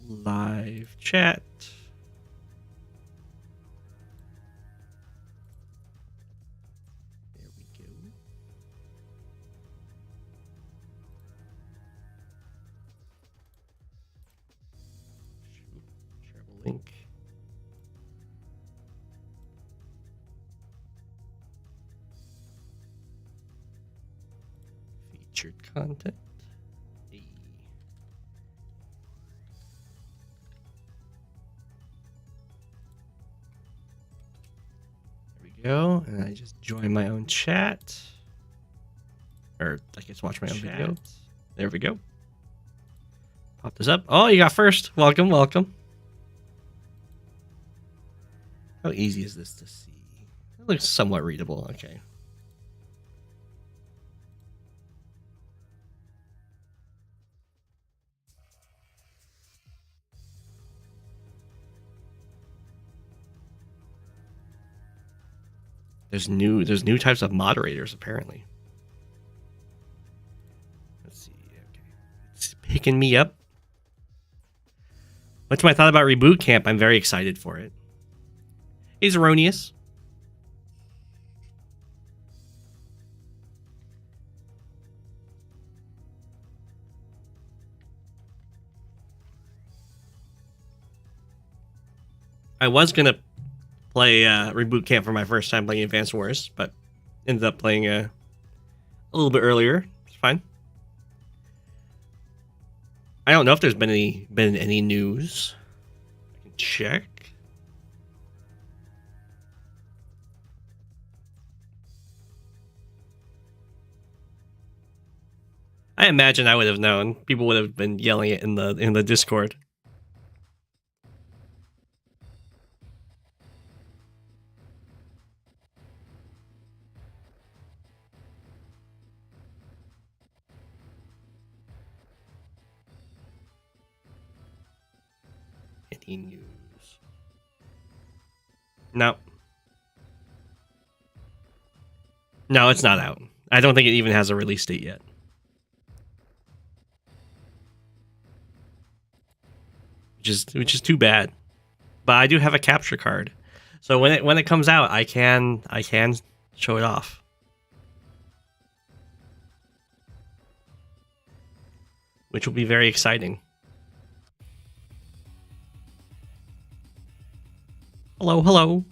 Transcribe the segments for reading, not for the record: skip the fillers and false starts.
live chat. There we go. Shareable link. Featured content. Go, and I just join my own chat, or I guess watch my own video. There we go. Pop this up. Oh, you got first. Welcome, welcome. How easy is this to see? It looks somewhat readable. Okay. There's new types of moderators apparently. Let's see. Okay. It's picking me up. What's my thought about Reboot Camp? I'm very excited for it. It's erroneous. I was gonna play Reboot Camp for my first time playing Advanced Wars, but ended up playing a little bit earlier. It's fine. I don't know if there's been any news. I can check. I imagine I would have known. People would have been yelling it in the Discord. Any news? No. No, it's not out. I don't think it even has a release date yet. Which is too bad. But I do have a capture card. So when it comes out, I can show it off. Which will be very exciting. Hello, hello.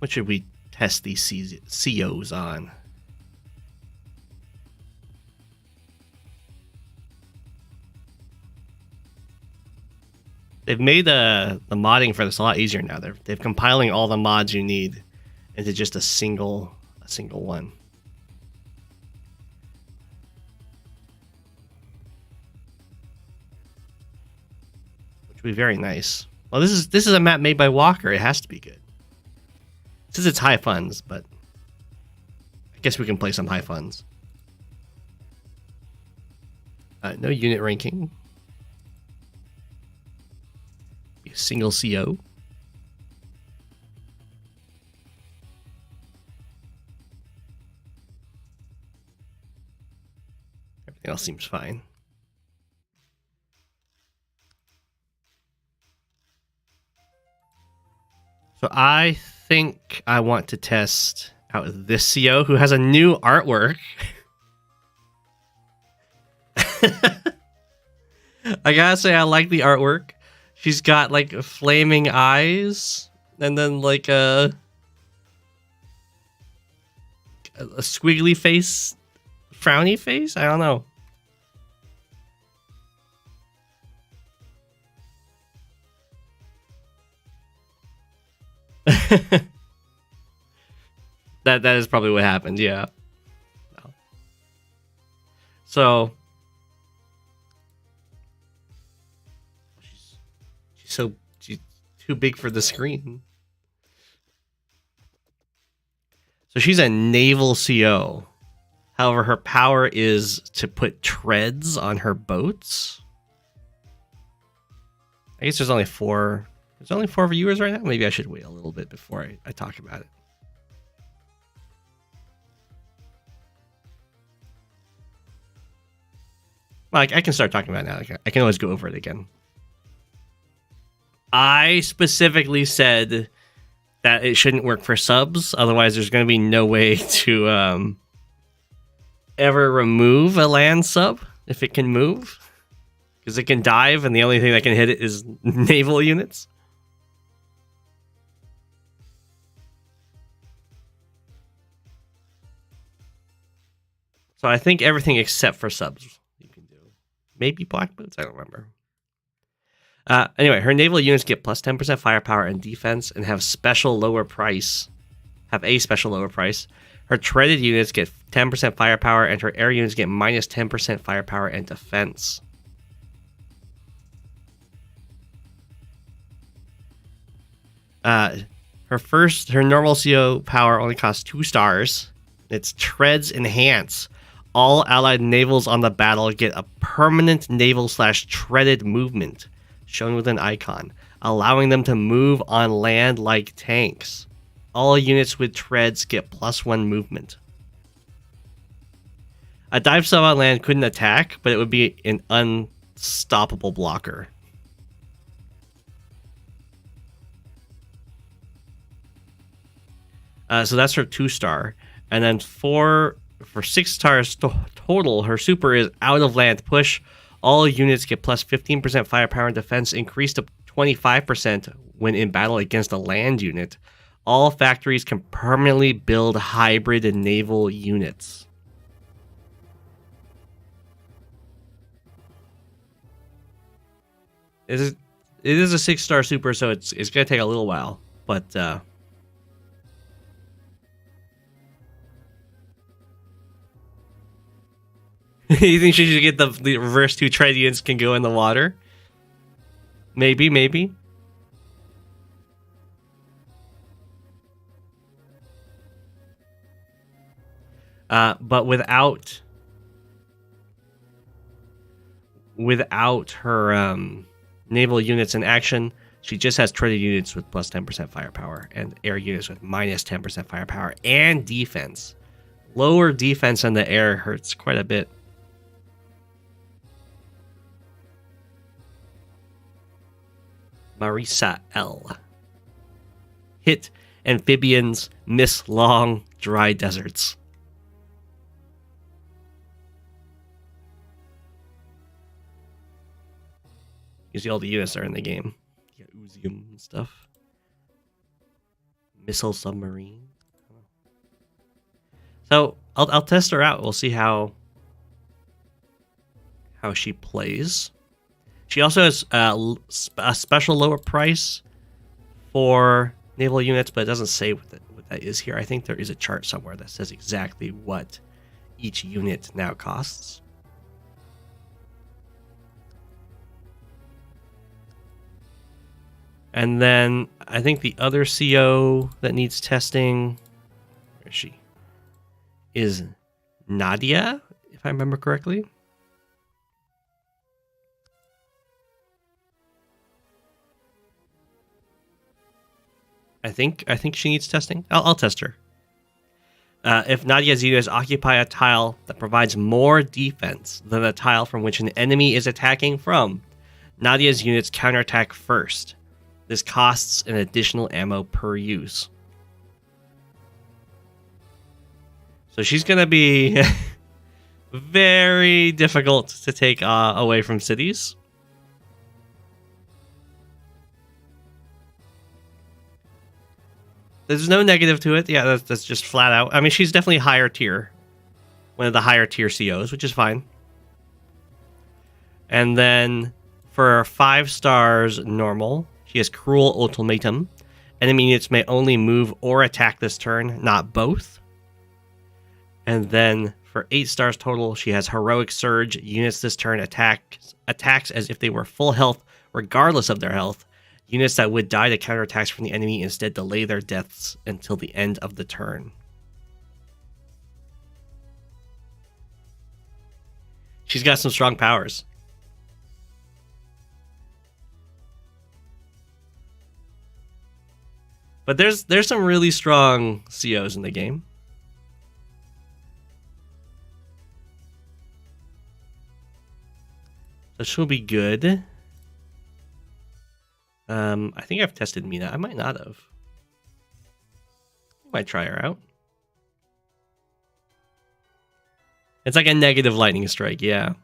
What should we test these COs on? They've made the modding for this a lot easier now. They're compiling all the mods you need into just a single one. Which would be very nice. Well, this is a map made by Walker. It has to be good. Since it's high funds, but I guess we can play some high funds. No unit ranking. Be a single CO. Everything else seems fine. So I think I want to test out this CO who has a new artwork. I gotta say I like the artwork. She's got like flaming eyes and then like a squiggly face, frowny face. I don't know. that is probably what happened. Yeah. So she's too big for the screen. So she's a naval CO. However, her power is to put treads on her boats. I guess there's only 4 viewers right now. Maybe I should wait a little bit before I talk about it. Like, I can start talking about it now. I can always go over it again. I specifically said that it shouldn't work for subs. Otherwise, there's going to be no way to ever remove a land sub if it can move. Because it can dive, and the only thing that can hit it is naval units. So I think everything except for subs you can do. Maybe black boots? I don't remember. Anyway, her naval units get plus 10% firepower and defense and have a special lower price. Her treaded units get 10% firepower, and her air units get minus 10% firepower and defense. Her normal CO power only costs 2 stars. It's treads enhance. All allied navals on the battle get a permanent naval/treaded movement, shown with an icon, allowing them to move on land like tanks. All units with treads get +1 movement. A dive sub on land couldn't attack, but it would be an unstoppable blocker. So that's her 2-star. And then for 6 stars total, her super is out of land push. All units get plus 15% firepower and defense, increased to 25% when in battle against a land unit. All factories can permanently build hybrid and naval units. It is a 6-star super, so it's going to take a little while, but you think she should get the reverse 2 tread units can go in the water? Maybe. But without her naval units in action, she just has treaded units with plus 10% firepower and air units with minus 10% firepower and defense. Lower defense on the air hurts quite a bit. Marisa L. Hit amphibians, miss long, dry deserts. You see all the units are in the game. You got Uzium and stuff. Missile submarine. So I'll test her out. We'll see how she plays. She also has a special lower price for naval units, but it doesn't say what that is here. I think there is a chart somewhere that says exactly what each unit now costs. And then I think the other CO that needs testing, where is she? Is Nadia, if I remember correctly. I think she needs testing. I'll test her. If Nadia's units occupy a tile that provides more defense than the tile from which an enemy is attacking from, Nadia's units counterattack first. This costs an additional ammo per use. So she's going to be very difficult to take away from cities. There's no negative to it. Yeah, that's just flat out. I mean, she's definitely higher tier. One of the higher tier COs, which is fine. And then for 5 stars normal, she has Cruel Ultimatum. Enemy units may only move or attack this turn, not both. And then for 8 stars total, she has Heroic Surge. Units this turn attacks as if they were full health, regardless of their health. Units that would die to counterattacks from the enemy instead delay their deaths until the end of the turn. She's got some strong powers. But there's some really strong COs in the game. This will be good. I think I've tested Mina. I might not have. Might try her out. It's like a negative lightning strike, yeah.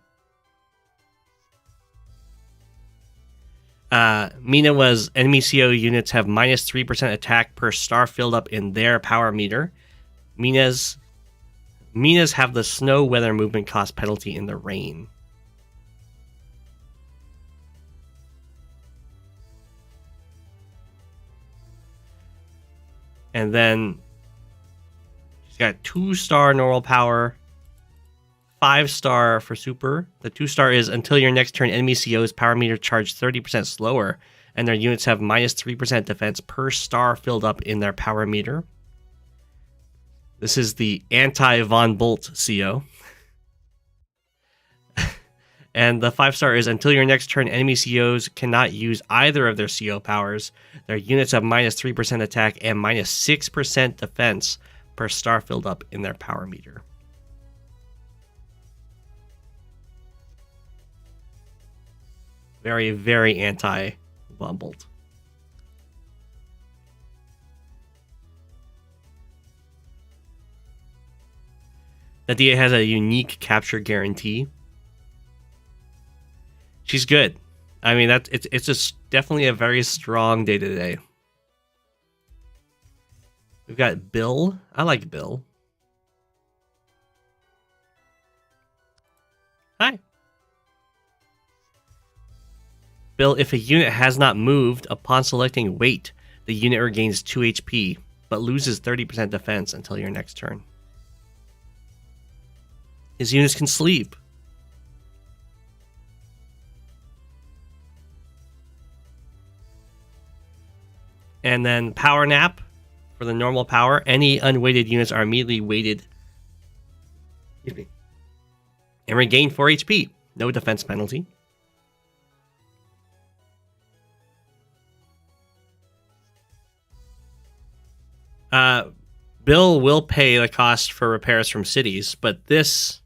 Mina was enemy CO units have minus 3% attack per star filled up in their power meter. Mina's have the snow weather movement cost penalty in the rain. And then she's got 2-star normal power, 5-star for super. The 2-star is until your next turn, enemy CO's power meter charged 30% slower, and their units have minus 3% defense per star filled up in their power meter. This is the anti-Von Bolt CO. And the 5-star is until your next turn, enemy COs cannot use either of their CO powers. Their units have minus 3% attack and minus 6% defense per star filled up in their power meter. Very, very anti-Von Bolt. Nadia has a unique capture guarantee. She's good. I mean, it's just definitely a very strong day to day. We've got Bill. I like Bill. Hi. Bill, if a unit has not moved upon selecting wait, the unit regains 2 HP, but loses 30% defense until your next turn. His units can sleep. And then power nap for the normal power. Any unweighted units are immediately weighted. Excuse me. And regain 4 HP. No defense penalty. Bill will pay the cost for repairs from cities, but this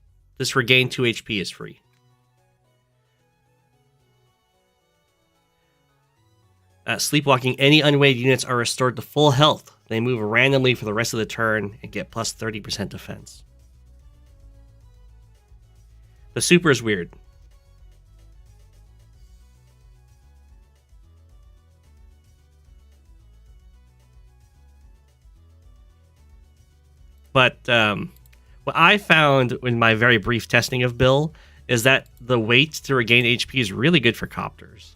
regain 2 HP is free. Sleepwalking, any unweighted units are restored to full health. They move randomly for the rest of the turn and get plus 30% defense. The super is weird. But what I found in my very brief testing of Bill is that the weight to regain HP is really good for copters.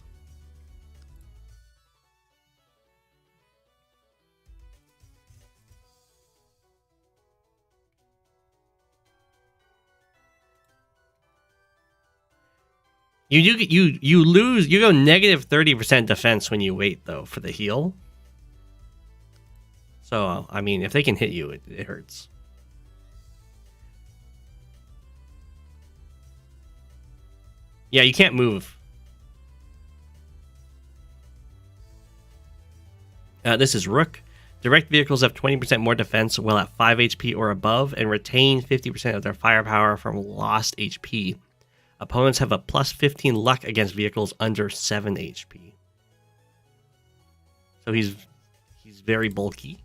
You go negative 30% defense when you wait though for the heal. So I mean, if they can hit you, it hurts. Yeah, you can't move. This is Rook. Direct vehicles have 20% more defense while at 5 HP or above and retain 50% of their firepower from lost HP. Opponents have a plus 15 luck against vehicles under 7 HP. So he's very bulky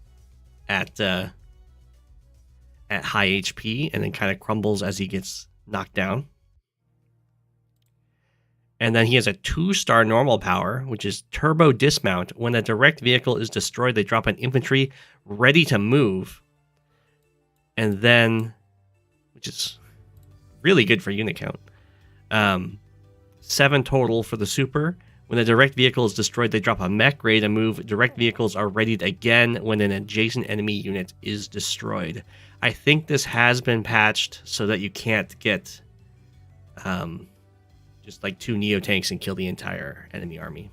at high HP and then kind of crumbles as he gets knocked down. And then he has a 2-star normal power, which is turbo dismount. When a direct vehicle is destroyed, they drop an infantry ready to move. And then, which is really good for unit count. 7 total for the super. When a direct vehicle is destroyed, they drop a mech ready to move. Direct vehicles are readied again when an adjacent enemy unit is destroyed. I think this has been patched so that you can't get just like 2 Neo tanks and kill the entire enemy army.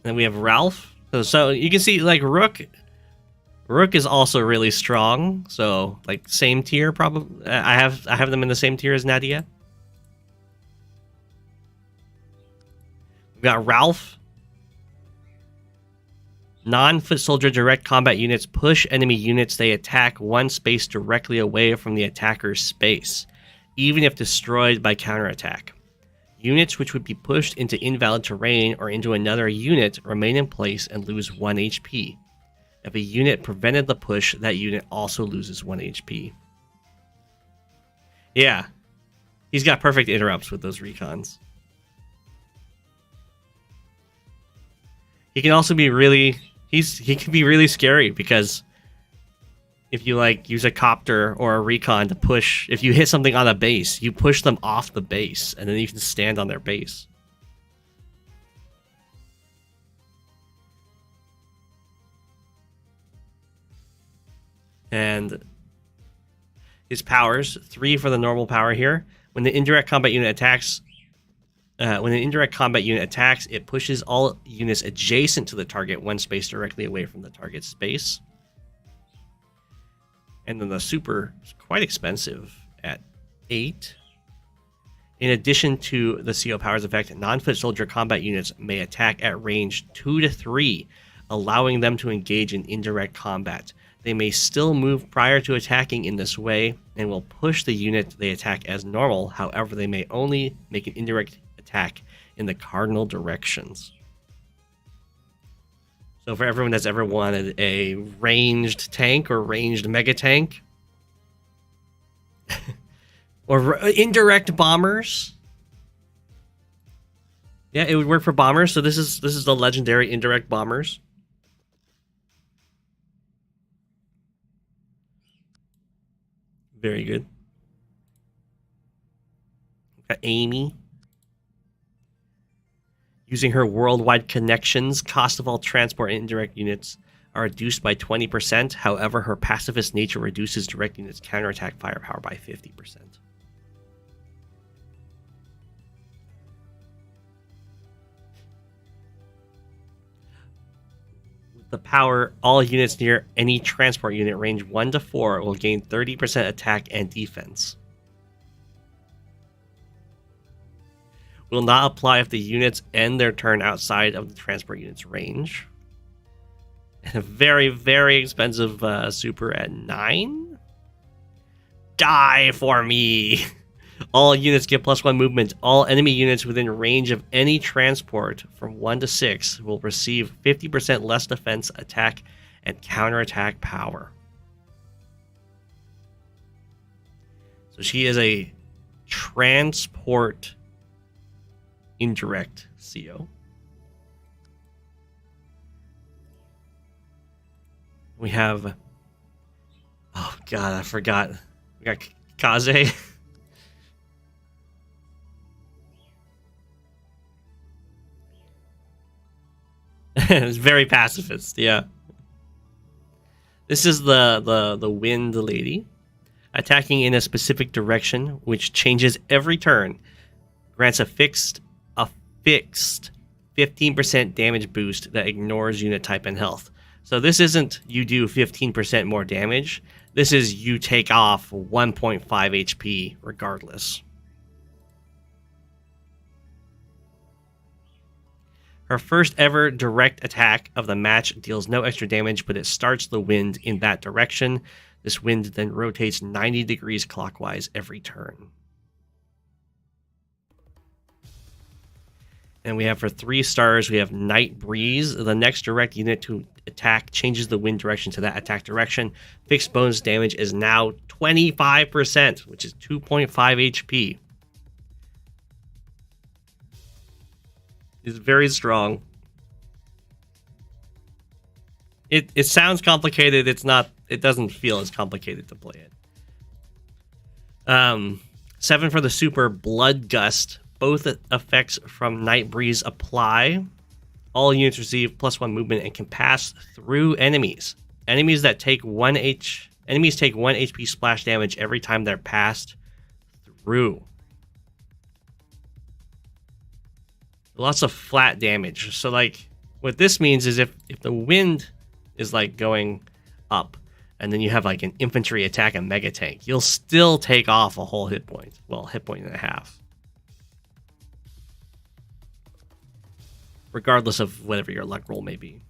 Then we have Ralph. So you can see like Rook is also really strong. So like same tier probably. I have them in the same tier as Nadia. We've got Ralph. Non-foot soldier direct combat units push enemy units they attack one space directly away from the attacker's space, even if destroyed by counterattack. Units which would be pushed into invalid terrain or into another unit remain in place and lose 1 HP. If a unit prevented the push, that unit also loses 1 HP. Yeah, he's got perfect interrupts with those recons. He can also be really... He can be really scary because if you like use a copter or a recon to push, if you hit something on a base, you push them off the base and then you can stand on their base. And his powers, 3 for the normal power here. When the indirect combat unit attacks, it pushes all units adjacent to the target one space directly away from the target's space. And then the super is quite expensive at 8. In addition to the CO powers effect, non-foot soldier combat units may attack at range 2 to 3, allowing them to engage in indirect combat. They may still move prior to attacking in this way and will push the unit they attack as normal. However, they may only make an indirect attack in the cardinal directions. So for everyone that's ever wanted a ranged tank or ranged mega tank, or indirect bombers, yeah, it would work for bombers. So this is the legendary indirect bombers. Very good. We've got Amy. Using her worldwide connections, cost of all transport and indirect units are reduced by 20%. However, her pacifist nature reduces direct units' counterattack firepower by 50%. With the power, all units near any transport unit range 1 to 4 will gain 30% attack and defense. Will not apply if the units end their turn outside of the transport unit's range. And a very, very expensive super at 9. Die for me! All units get +1 movement. All enemy units within range of any transport from 1 to 6 will receive 50% less defense, attack, and counterattack power. So she is a transport indirect CO. We have... Oh god, I forgot. We got Kaze. It's very pacifist, yeah. This is the wind lady. Attacking in a specific direction, which changes every turn. Grants a fixed 15% damage boost that ignores unit type and health. So this isn't you do 15% more damage. This is you take off 1.5 HP regardless. Her first ever direct attack of the match deals no extra damage, but it starts the wind in that direction. This wind then rotates 90 degrees clockwise every turn. And we have for 3 stars, we have Night Breeze. The next direct unit to attack changes the wind direction to that attack direction. Fixed bonus damage is now 25%, which is 2.5 HP. It's very strong. It sounds complicated. It's not. It doesn't feel as complicated to play it. 7 for the super Blood Gust. Both effects from Night Breeze apply. All units receive +1 movement and can pass through enemies. Enemies take 1 HP splash damage every time they're passed through. Lots of flat damage. So like what this means is if the wind is like going up and then you have like an infantry attack a mega tank, you'll still take off a whole hit point. Well, hit point and a half. Regardless of whatever your luck roll may be.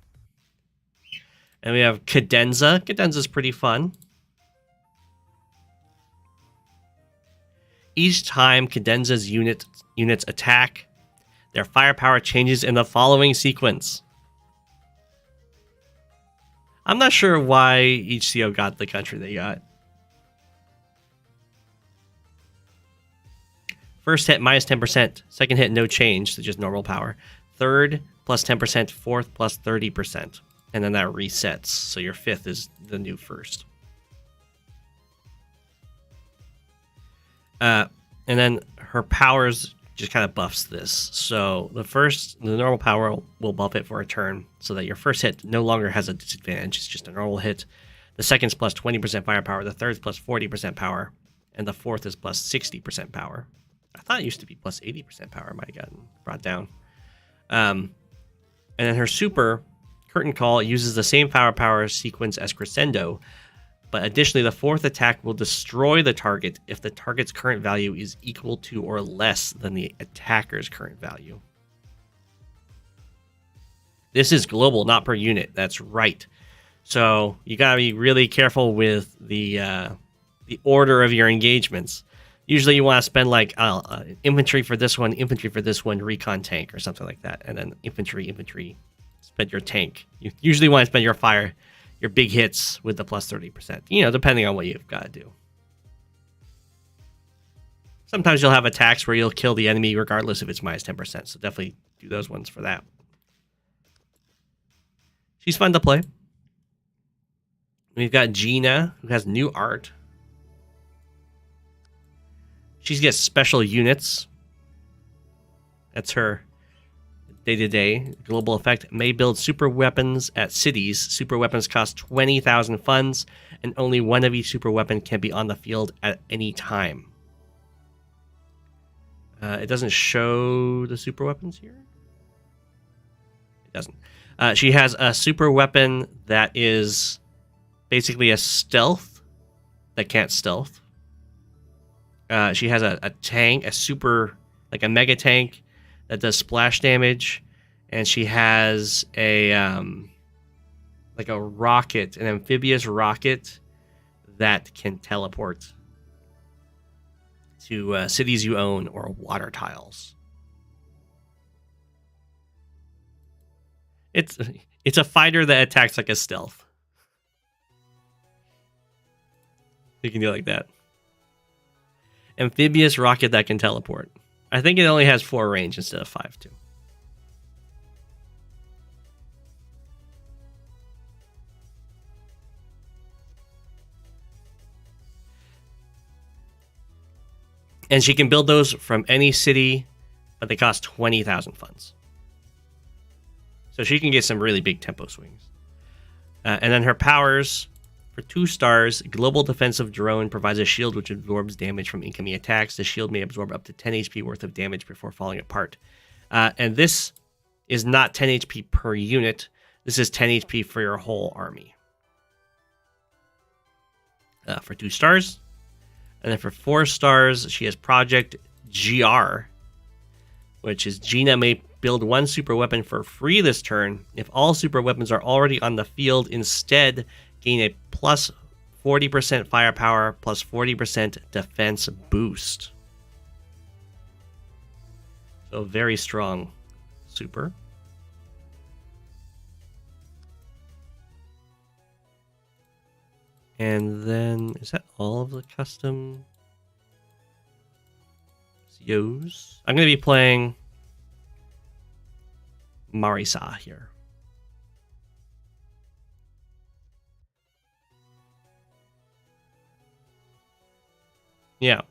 And we have Cadenza. Cadenza's pretty fun. Each time Cadenza's units attack, their firepower changes in the following sequence. I'm not sure why each CO got the country they got. First hit, minus 10%. Second hit, no change, so just normal power. Third, plus 10%. Fourth, plus 30%. And then that resets, so your fifth is the new first. And then her powers just kind of buffs this. So the normal power will buff it for a turn, so that your first hit no longer has a disadvantage. It's just a normal hit. The second's plus 20% firepower. The third's plus 40% power. And the fourth is plus 60% power. I thought it used to be plus 80% power. Might have gotten brought down. And then her super, Curtain Call, uses the same firepower sequence as Crescendo, but additionally, the fourth attack will destroy the target if the target's current value is equal to or less than the attacker's current value. This is global, not per unit. That's right. So you gotta be really careful with the order of your engagements. Usually you want to spend like infantry for this one, recon tank, or something like that, and then infantry, spend your tank. You usually want to spend your big hits with the plus 30%, depending on what you've got to do. Sometimes you'll have attacks where you'll kill the enemy regardless if it's minus 10%, so definitely do those ones for that. She's fun to play. We've got Gina, who has new art. She gets special units. That's her day-to-day. Global effect may build super weapons at cities. Super weapons cost 20,000 funds, and only one of each super weapon can be on the field at any time. It doesn't show the super weapons here. It doesn't. She has a super weapon that is basically a stealth that can't stealth. She has a tank, like a mega tank that does splash damage, and she has a like a rocket, an amphibious rocket that can teleport to cities you own or water tiles. It's a fighter that attacks like a stealth. You can do it like that. Amphibious rocket that can teleport. I think it only has 4 range instead of 5 too. And she can build those from any city, but they cost 20,000 funds. So she can get some really big tempo swings. And then her powers, for 2 stars, Global Defensive Drone provides a shield which absorbs damage from incoming attacks. The shield may absorb up to 10 HP worth of damage before falling apart. And this is not 10 HP per unit. This is 10 HP for your whole army. For 2 stars. And then for 4 stars, she has Project GR, which is Gina may build 1 super weapon for free this turn. If all super weapons are already on the field, instead gain a plus 40% firepower, plus 40% defense boost. So very strong super. And then, is that all of the custom COs? I'm going to be playing Marisa here. Yeah.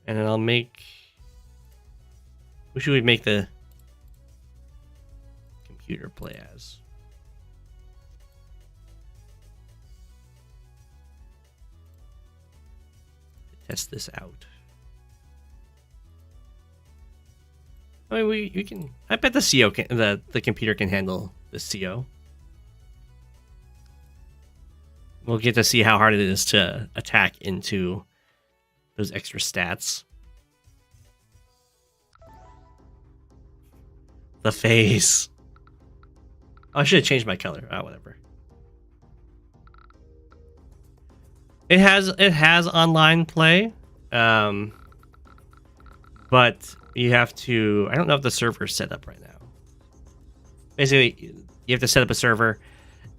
And then I'll make... Who should we make the computer play as? Test this out. I mean, we can... I bet the CO can... The computer can handle the CO. We'll get to see how hard it is to attack into those extra stats. The face. I should have changed my color. Ah, whatever. It has online play, but you have to. I don't know if the server's set up right now. Basically, you have to set up a server,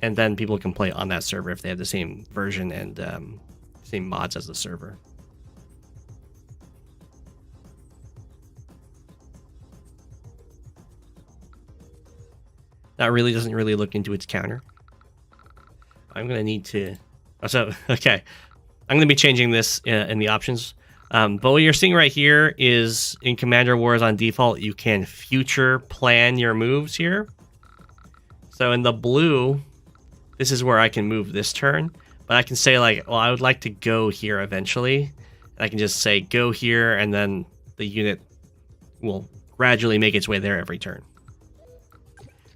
and then people can play on that server if they have the same version and same mods as the server. That really doesn't really look into its counter. I'm gonna need to. Oh, so okay, I'm gonna be changing this in the options. But what you're seeing right here is in Commander Wars on default, you can future plan your moves here. So in the blue, this is where I can move this turn, but I can say like, well, I would like to go here eventually. And I can just say go here, and then the unit will gradually make its way there every turn.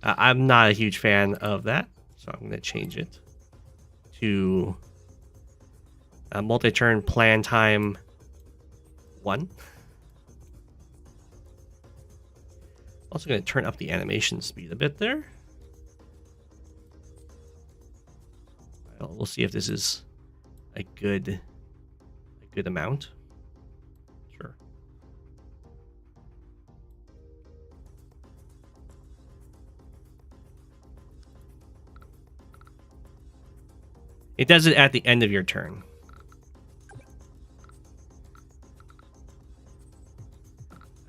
I'm not a huge fan of that, so I'm going to change it to multi-turn plan time 1. Also going to turn up the animation speed a bit there. Well, we'll see if this is a good amount. Sure. It does it at the end of your turn.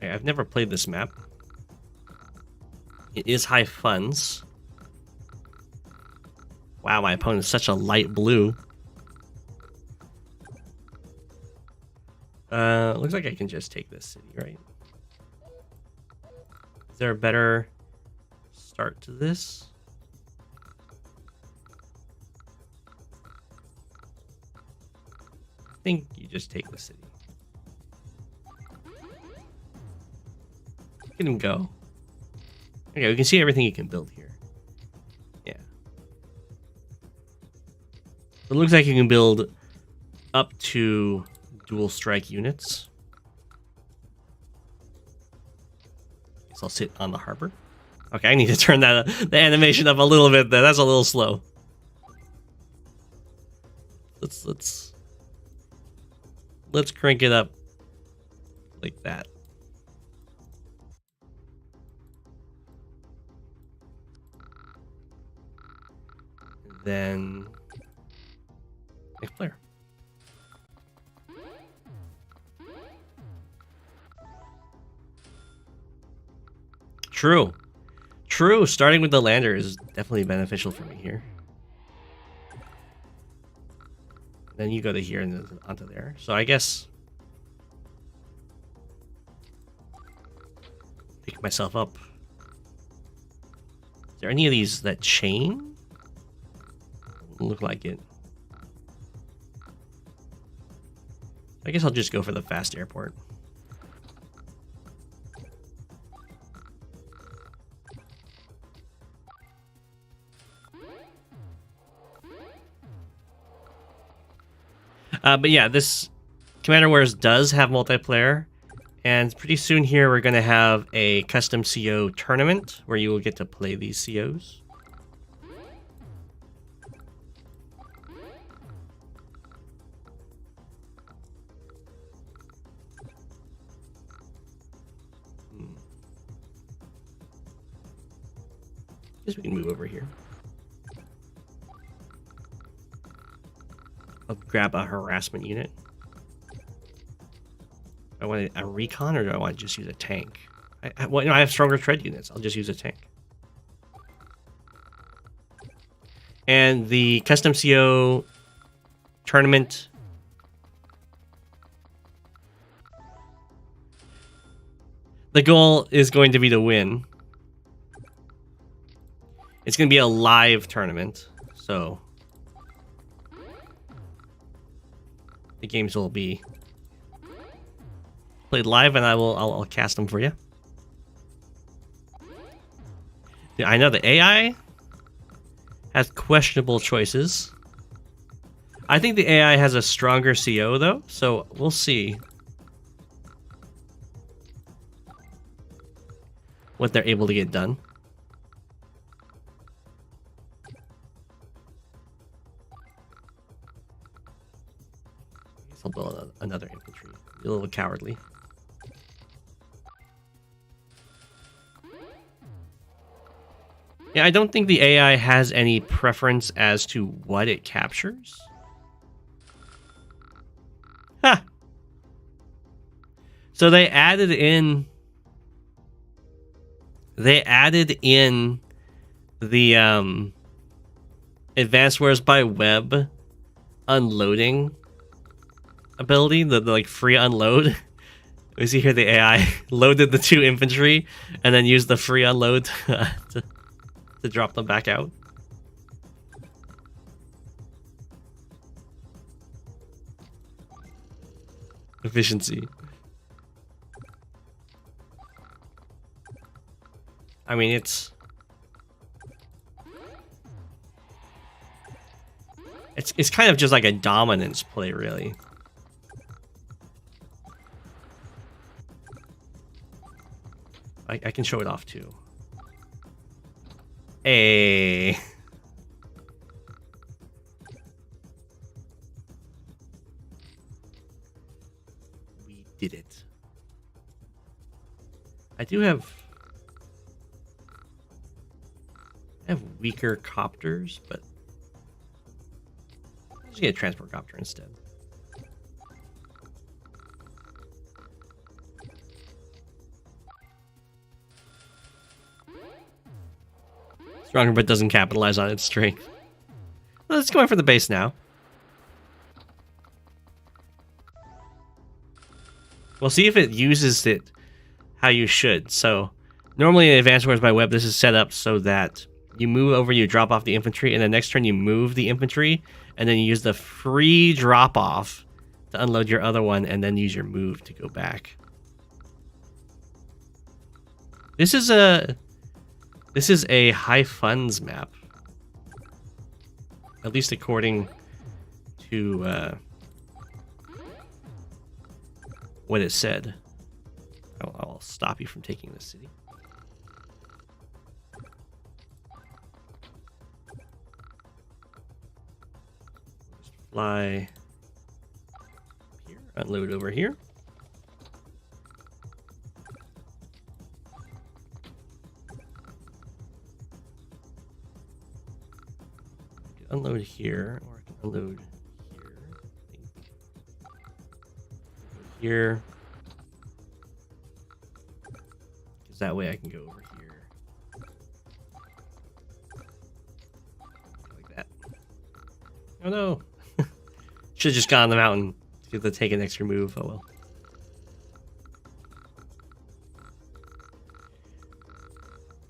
I've never played this map. It is high funds. Wow, my opponent is such a light blue. Looks like I can just take this city, right? Is there a better start to this? I think you just take the city. Look at him go. Okay, we can see everything you can build here. Yeah. It looks like you can build up to dual strike units. Guess I'll sit on the harbor. Okay, I need to turn that the animation up a little bit there. That's a little slow. Let's crank it up like that. And then next player. True. True. Starting with the lander is definitely beneficial for me here. Then you go to here and then onto there. So I guess pick myself up. Is there any of these that chain? Doesn't look like it. I guess I'll just go for the fast airport. But yeah, this Commander Wars does have multiplayer, and pretty soon here we're going to have a custom CO tournament where you will get to play these COs. Guess we can move over here. I'll grab a harassment unit. I want a recon, or do I want to just use a tank? Well, I have stronger tread units. I'll just use a tank. And the custom CO tournament. The goal is going to be to win. It's going to be a live tournament, so the games will be played live, and I'll cast them for you. Yeah, I know the AI has questionable choices. I think the AI has a stronger CO though, so we'll see what they're able to get done. I'll build another infantry. Be a little cowardly. Yeah, I don't think the AI has any preference as to what it captures. Ha! So they added in the advanced wares by web unloading ability, the like free unload. We see here the AI loaded the 2 infantry and then used the free unload to drop them back out. Efficiency. I mean, it's kind of just like a dominance play, really. I can show it off too. Hey. We did it. I have weaker copters, but I'll just get a transport copter instead. Stronger, but doesn't capitalize on its strength. Well, it's going for the base now. We'll see if it uses it how you should. So, normally in Advanced Wars by Web, this is set up so that you move over, you drop off the infantry, and the next turn you move the infantry, and then you use the free drop-off to unload your other one, and then use your move to go back. This is a high funds map, at least according to what it said. I'll stop you from taking the city. Just fly here, unload over here. Unload here, or I can unload here. I think. Here. Because that way I can go over here. Like that. Oh no! Should have just gone on the mountain to take an extra move. Oh well.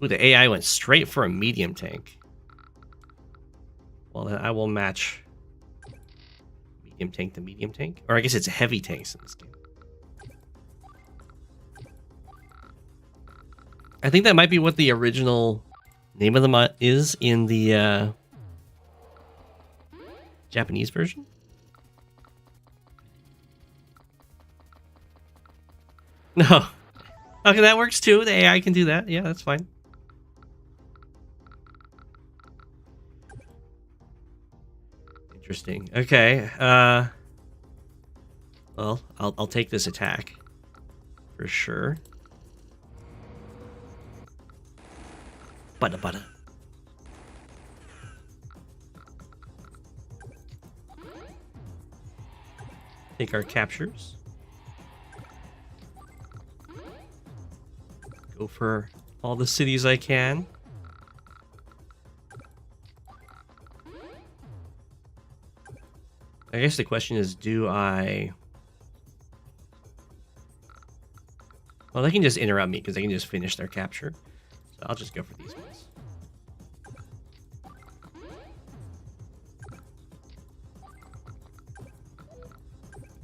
Ooh, the AI went straight for a medium tank. Well, then I will match medium tank to medium tank. Or I guess it's heavy tanks in this game. I think that might be what the original name of them is in the Japanese version. No. Okay, that works too. The AI can do that. Yeah, that's fine. Interesting. Okay. Well, I'll take this attack for sure. Butter. Take our captures. Go for all the cities I can. I guess the question is, do I... Well, they can just interrupt me because they can just finish their capture. So I'll just go for these ones.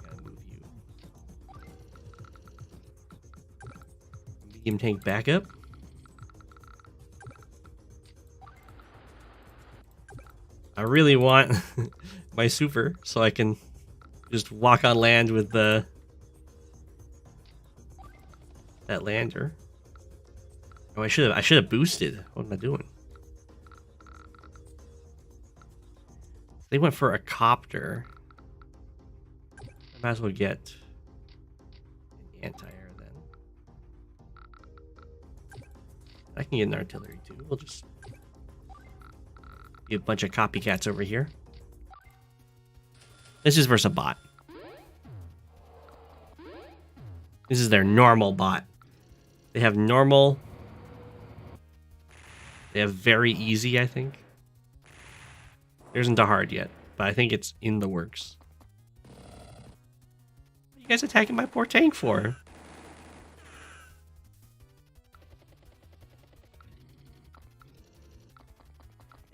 Gotta move you. Medium tank backup. I really want my super so I can just walk on land with that lander. Oh, I should have boosted. What am I doing? They went for a copter. Might as well get an anti-air then. I can get an artillery too. We'll just get a bunch of copycats over here. This is versus a bot. This is their normal bot. They have normal. They have very easy, I think. There isn't a hard yet, but I think it's in the works. What are you guys attacking my poor tank for?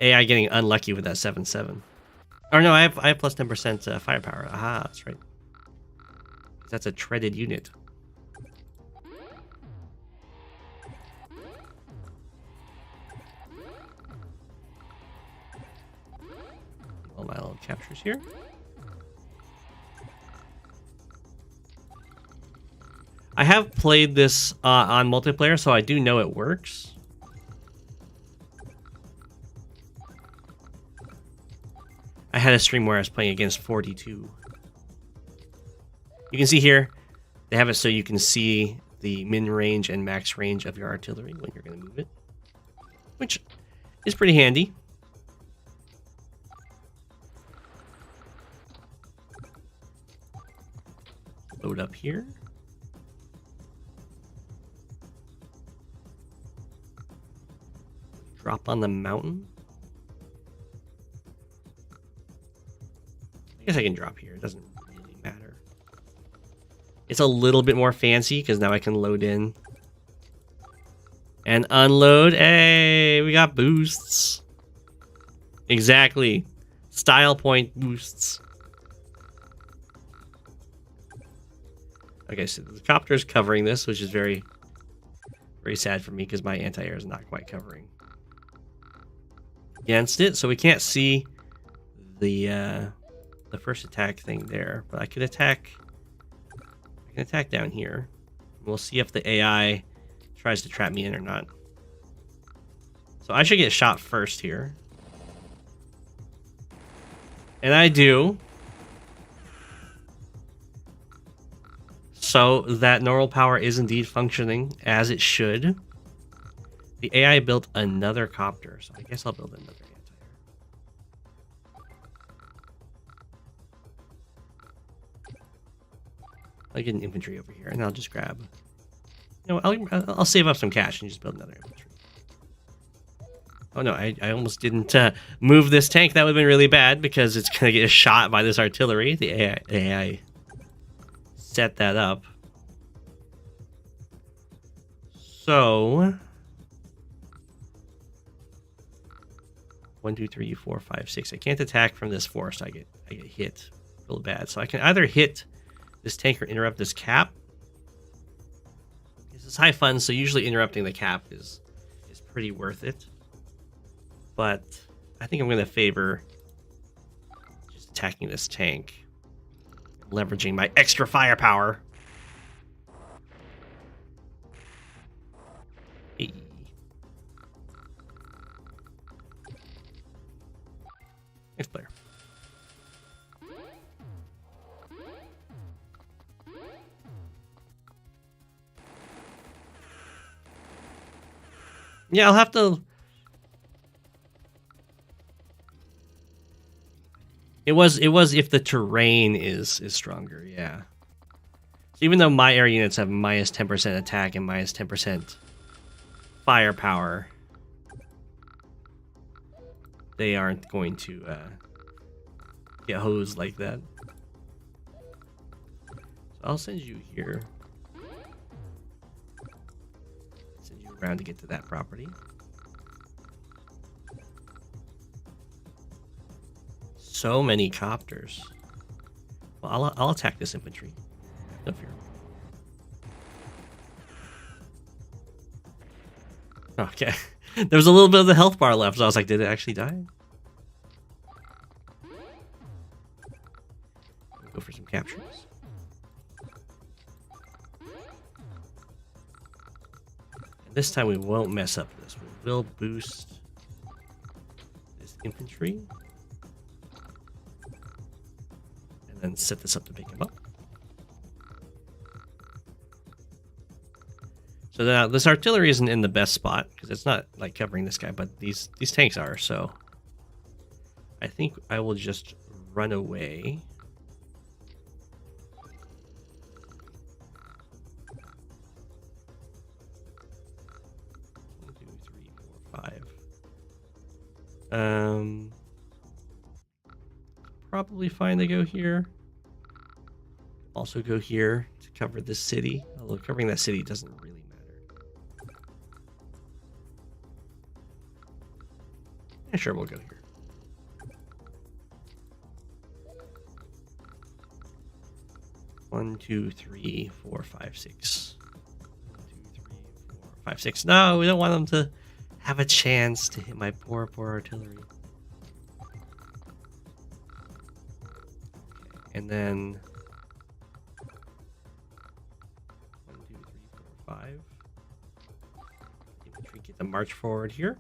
AI getting unlucky with that 7-7. Or no, I have plus 10% firepower. Aha, that's right. That's a treaded unit. All my little captures here. I have played this on multiplayer, so I do know it works. I had a stream where I was playing against 42. You can see here, they have it so you can see the min range and max range of your artillery when you're going to move it, which is pretty handy. Load up here. Drop on the mountain. I guess I can drop here. It doesn't really matter. It's a little bit more fancy because now I can load in and unload. Hey, we got boosts. Exactly. Style point boosts. Okay, so the copter is covering this, which is very, very sad for me because my anti-air is not quite covering against it. So we can't see the first attack thing there, but I can attack down here. We'll see if the AI tries to trap me in or not. So I should get shot first here. And I do. So that normal power is indeed functioning as it should. The AI built another copter, so I guess I'll build another anti-air. I'll get an infantry over here, and I'll just grab... You know, I'll save up some cash and just build another infantry. Oh no, I almost didn't move this tank. That would have been really bad because it's going to get shot by this artillery. The AI set that up. So... 1, 2, 3, 4, 5, 6. I can't attack from this forest. I get hit real bad. So I can either hit this tank or interrupt this cap. This is high fun, so usually interrupting the cap is pretty worth it. But I think I'm going to favor just attacking this tank, leveraging my extra firepower. Hey. Next player. Yeah, I'll have to... It was if the terrain is stronger, yeah. So even though my air units have minus 10% attack and minus 10% firepower, they aren't going to get hosed like that. So I'll send you here. Send you around to get to that property. So many copters. Well, I'll attack this infantry. No fear. Okay. There was a little bit of the health bar left, so I was like, did it actually die? Go for some captures. And this time we won't mess up this. We will boost this infantry. And then set this up to pick him up. So now this artillery isn't in the best spot because it's not like covering this guy, but these tanks are. So I think I will just run away. One, two, three, four, five. Probably fine to go here. Also go here to cover this city. Although covering that city doesn't really matter. Yeah, sure, we'll go here. One, two, three, four, five, six. 1, 2, 3, 4, 5, 6. No, we don't want them to have a chance to hit my poor artillery. And then 1, 2, 3, 4, 5. Infantry get the march forward here.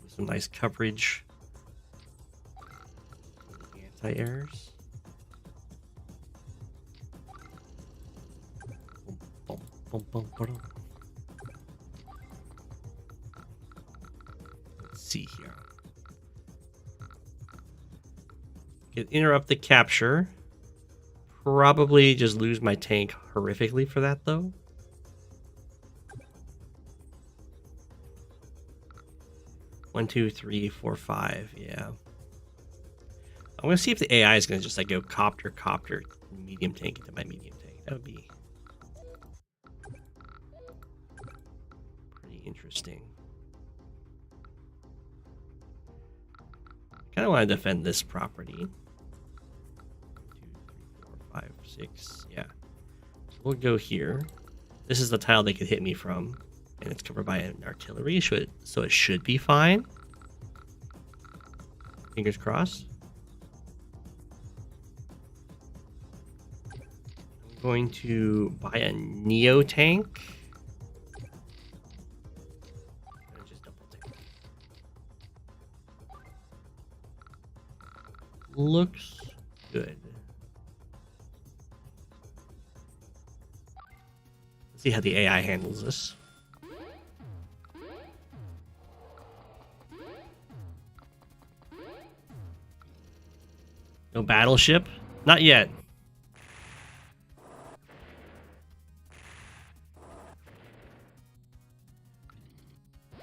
With some nice coverage. Anti-airs. Let's see here. Interrupt the capture. Probably just lose my tank horrifically for that, though. One, two, three, four, five. Yeah. I'm gonna see if the AI is gonna just like go copter, medium tank into my medium tank. That would be pretty interesting. I kind of want to defend this property. 5, 6, yeah. So we'll go here. This is the tile they could hit me from, and it's covered by an artillery, so it should be fine. Fingers crossed. I'm going to buy a Neo tank. Just double tank. Looks good. See how the AI handles this. No battleship? Not yet.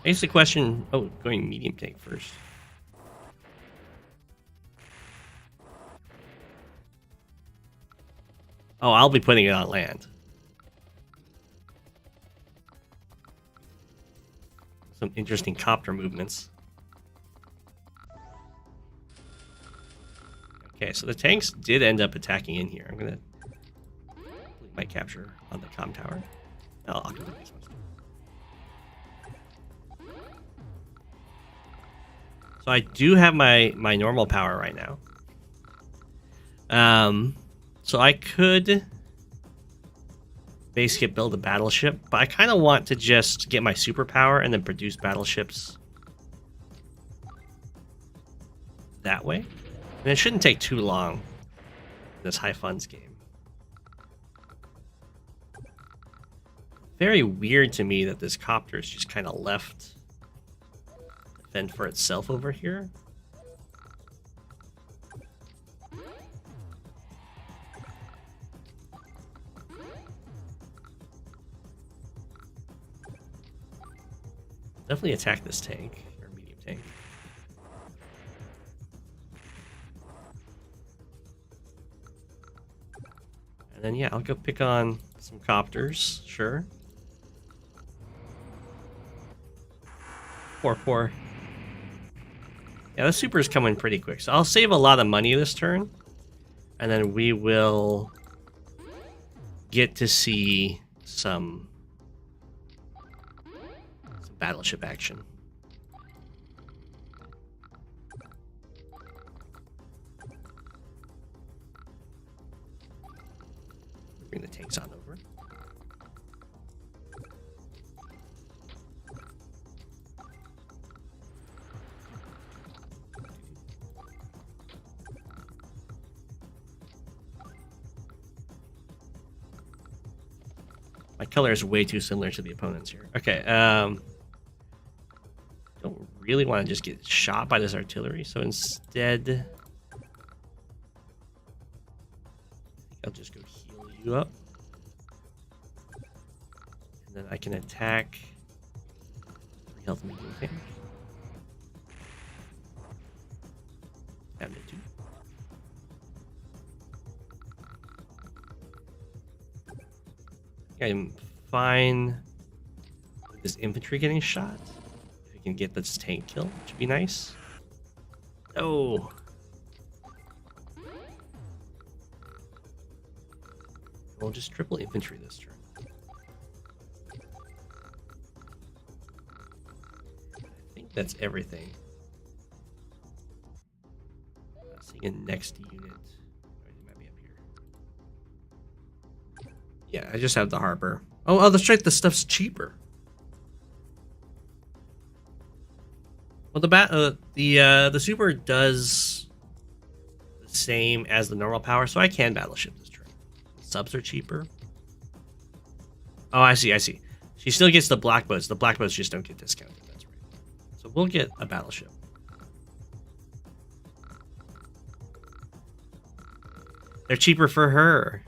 I guess the question... Oh, going medium tank first. Oh, I'll be putting it on land. Some interesting copter movements. Okay, so the tanks did end up attacking in here. I'm gonna complete my capture on the comm tower. I'll complete this one. So I do have my normal power right now. So I could basically build a battleship, but I kind of want to just get my superpower and then produce battleships that way. And it shouldn't take too long in this high funds game. Very weird to me that this copter is just kind of left to fend for itself over here. Definitely attack this tank, or medium tank. And then, yeah, I'll go pick on some copters, sure. Poor. Yeah, the super is coming pretty quick, so I'll save a lot of money this turn. And then we will get to see some battleship action. Bring the tanks on over. My color is way too similar to the opponent's here. Okay, don't really want to just get shot by this artillery, so instead I'll just go heal you up. And then I can attack 3 health medium tank. Cabinet 2. I'm fine with this infantry getting shot. If we can get this tank kill, which would be nice. Oh. We'll just triple infantry this turn. I think that's everything. I'm seeing a next unit. Yeah, I just have the harbor. Oh, that's right. The stuff's cheaper. Well, the super does the same as the normal power, so I can battleship this turn. Subs are cheaper. Oh, I see. She still gets the black boats. The black boats just don't get discounted. That's right. So we'll get a battleship. They're cheaper for her.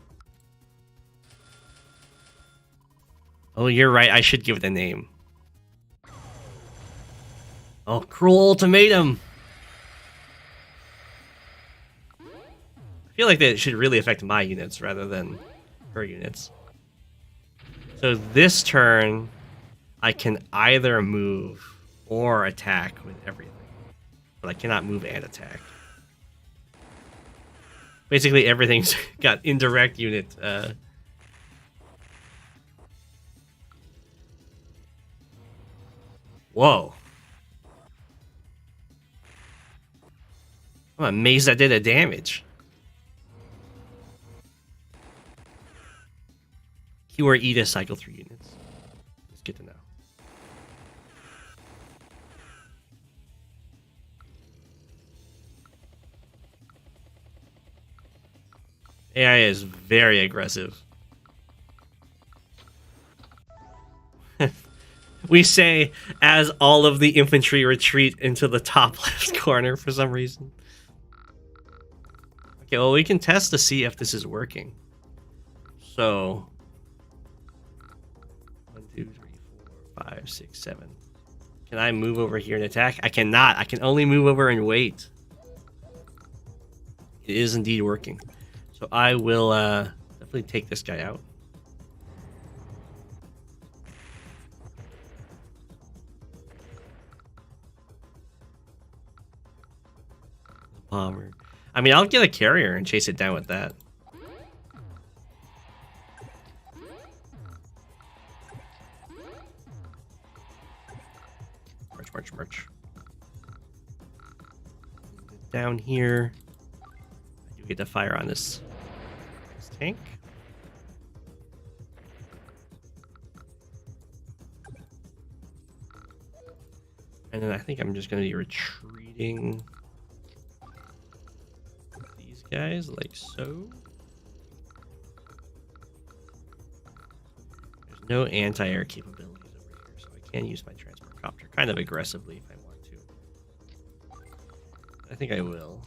Oh, you're right. I should give it a name. Oh, cruel ultimatum. I feel like that should really affect my units rather than her units. So this turn, I can either move or attack with everything. But I cannot move and attack. Basically, everything's got indirect unit. Whoa. I'm amazed I did a damage. Q or E to cycle 3 units. It's good to know. AI is very aggressive. We say as all of the infantry retreat into the top left corner for some reason. Okay, well, we can test to see if this is working. So 1, 2, 3, 4, 5, 6, 7. Can I move over here and attack? I cannot. I can only move over and wait. It is indeed working. So I will definitely take this guy out. Bomber. I mean, I'll get a carrier and chase it down with that. March. Down here. I do get to fire on this tank. And then I think I'm just going to be retreating these guys like so. There's no anti-air capabilities over here, so I can use my transport copter kind of aggressively if I want to. I think I will.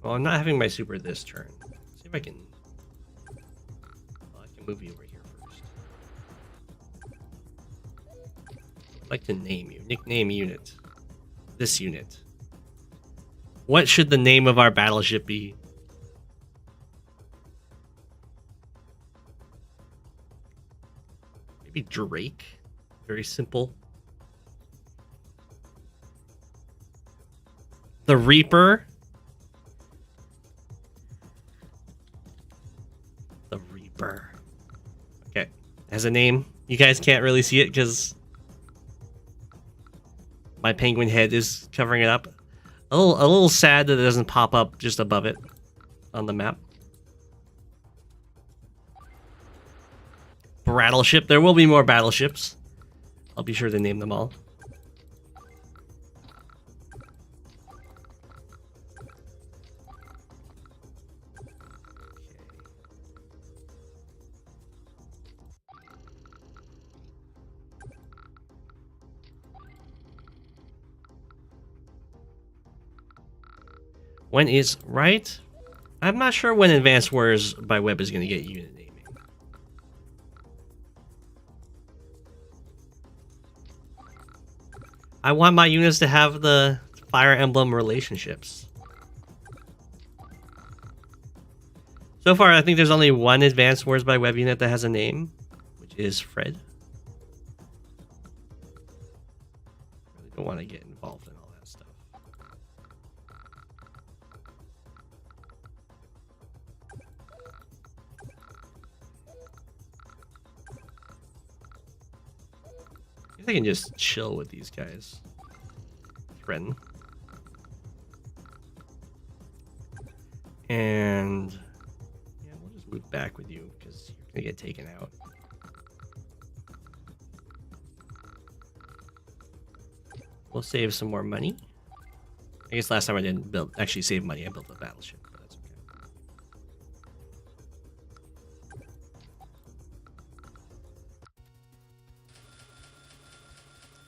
Well, I'm not having my super this turn. Let's see if I can... Well, I can move you over here first. I'd like to name you. Nickname unit. This unit. What should the name of our battleship be? Maybe Drake? Very simple. The Reaper? Okay, has a name. You guys can't really see it because my penguin head is covering it up. A little sad that it doesn't pop up just above it on the map. Rattleship. There will be more battleships. I'll be sure to name them all. When is right? I'm not sure when Advanced Wars by Web is going to get unit naming. I want my units to have the Fire Emblem relationships. So far, I think there's only one Advanced Wars by Web unit that has a name, which is Fred. Really don't want to get involved in all that stuff. I guess I can just chill with these guys. Threaten. And yeah, we'll just move back with you because you're gonna get taken out. We'll save some more money. I guess last time I didn't actually save money. I built a battleship, but that's okay.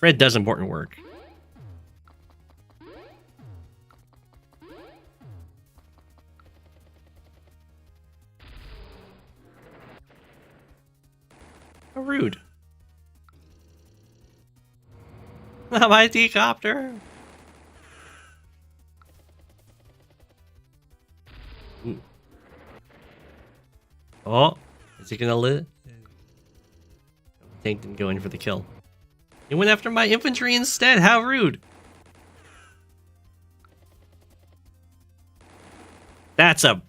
Fred does important work. How rude. My decopter. Ooh. Oh, is he gonna live? Tank didn't go in for the kill. He went after my infantry instead. How rude. That's a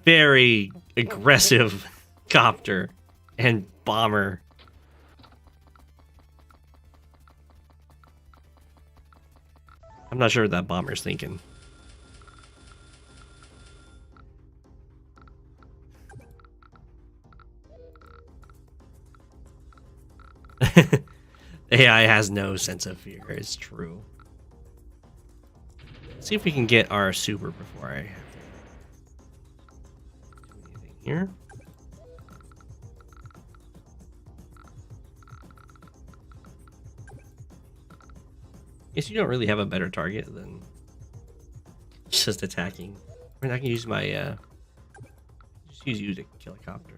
very aggressive copter and bomber. I'm not sure what that bomber's thinking. AI has no sense of fear, it's true. Let's see if we can get our super before I have to do anything here. Guess you don't really have a better target than just attacking. I mean, I can use my just use you to kill a copter.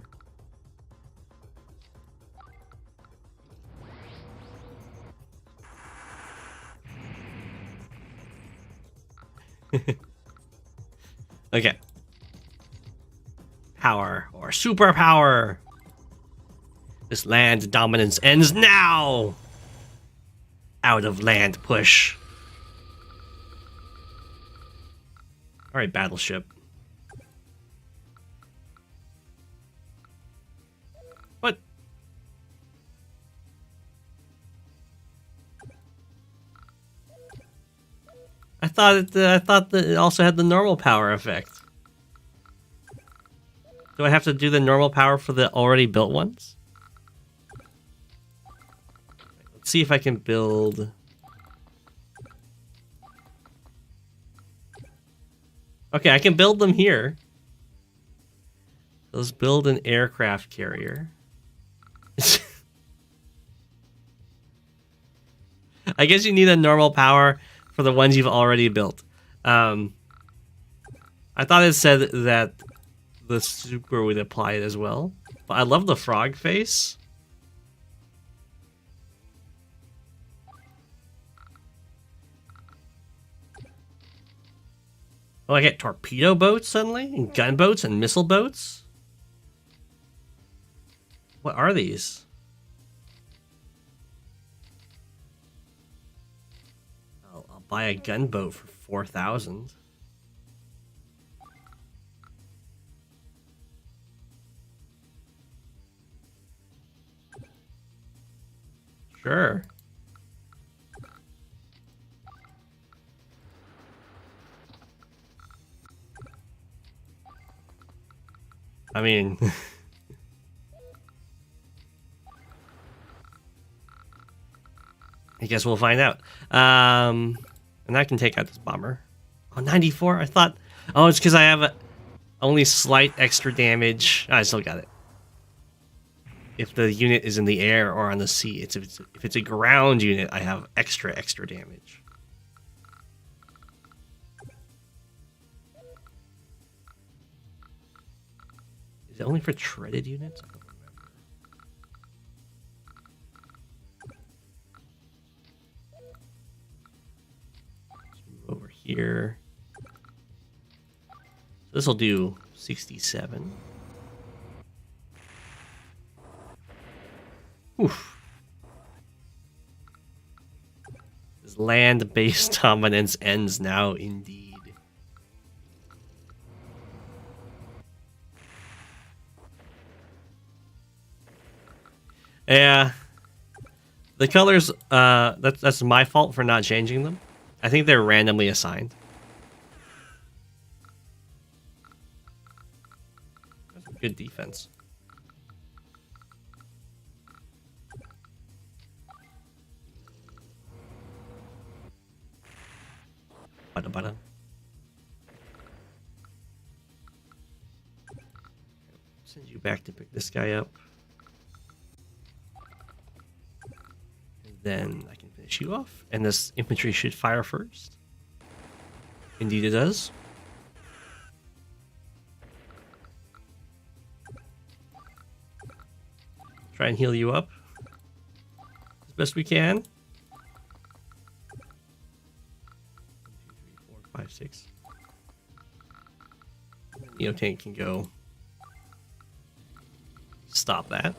Okay. Power or superpower. This land dominance ends now. Out of land push. All right, battleship. What? I thought that it also had the normal power effect. Do I have to do the normal power for the already built ones? Let's see if I can build. Okay, I can build them here. Let's build an aircraft carrier. I guess you need a normal power for the ones you've already built. I thought it said that the super would apply it as well. But I love the frog face. Oh, I get torpedo boats suddenly? And gunboats and missile boats? What are these? I'll buy a gunboat for 4,000. Sure. I mean, guess we'll find out. And I can take out this bomber. Oh, 94? I thought... Oh, it's because I have only slight extra damage. I still got it. If the unit is in the air or on the sea, if it's a ground unit, I have extra damage. Is it only for treaded units? I don't remember. Let's move over here. So this will do 67. Oof. This land-based dominance ends now, indeed. Yeah. The colors, that's my fault for not changing them. I think they're randomly assigned. That's a good defense. Bada. Send you back to pick this guy up. And then I can finish you off. And this infantry should fire first. Indeed it does. Try and heal you up as best we can. 5, 6. Neotank can go stop that.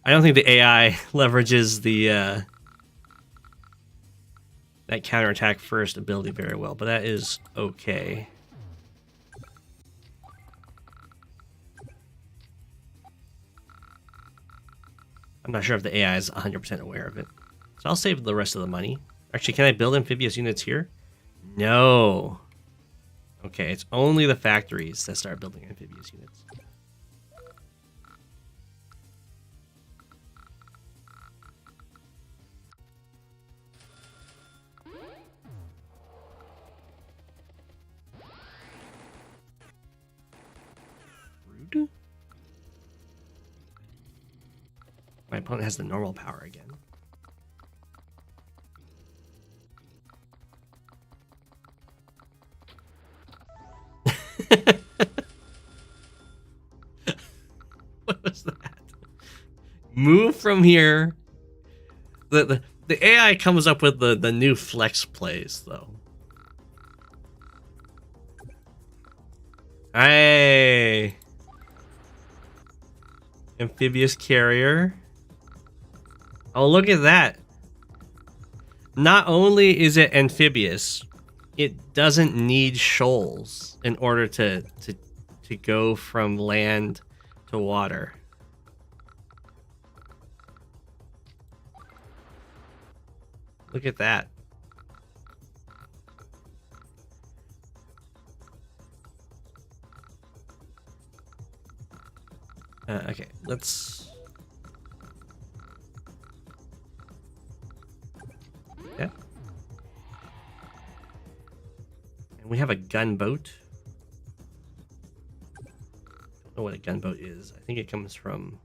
I don't think the AI leverages the that counterattack first ability very well, but that is okay. I'm not sure if the AI is 100% aware of it. So I'll save the rest of the money. Actually, can I build amphibious units here? No. Okay, it's only the factories that start building amphibious units. Rude. My opponent has the normal power again. What was that? Move from here. The AI comes up with the new flex plays though. Hey. Amphibious carrier. Oh, look at that. Not only is it amphibious, it doesn't need shoals in order to go from land to water. Look at that. Okay, let's... Yeah. And we have a gunboat. Don't know what a gunboat is. I think it comes from...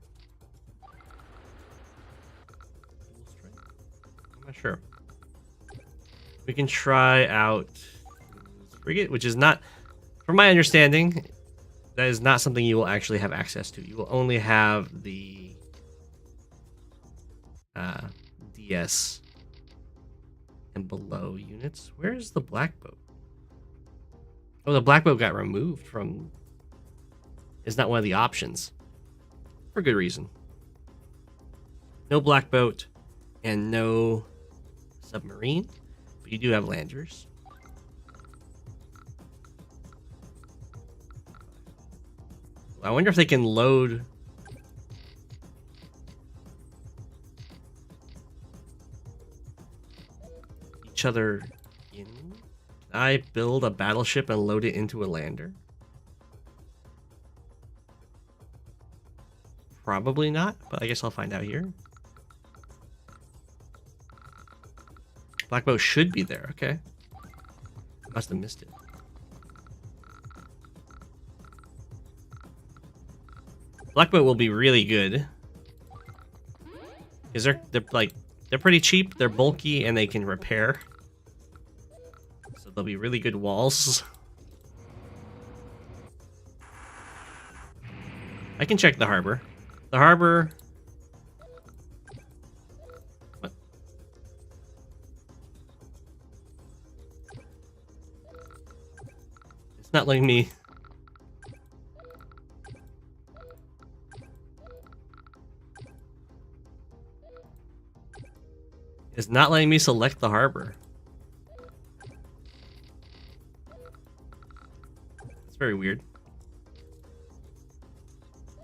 I'm not sure. We can try out frigate, which is not, from my understanding, that is not something you will actually have access to. You will only have the DS and below units. Where is the black boat? Oh, the black boat got removed from... It's not one of the options. For good reason. No black boat and no submarine. But you do have landers. I wonder if they can load... each other in. Can I build a battleship and load it into a lander? Probably not, but I guess I'll find out here. Black boat should be there. Okay. Must have missed it. Black boat will be really good. Because they're pretty cheap, they're bulky, and they can repair. So they'll be really good walls. I can check the harbor. The harbor... What? It's not letting me... It's not letting me select the harbor. That's very weird.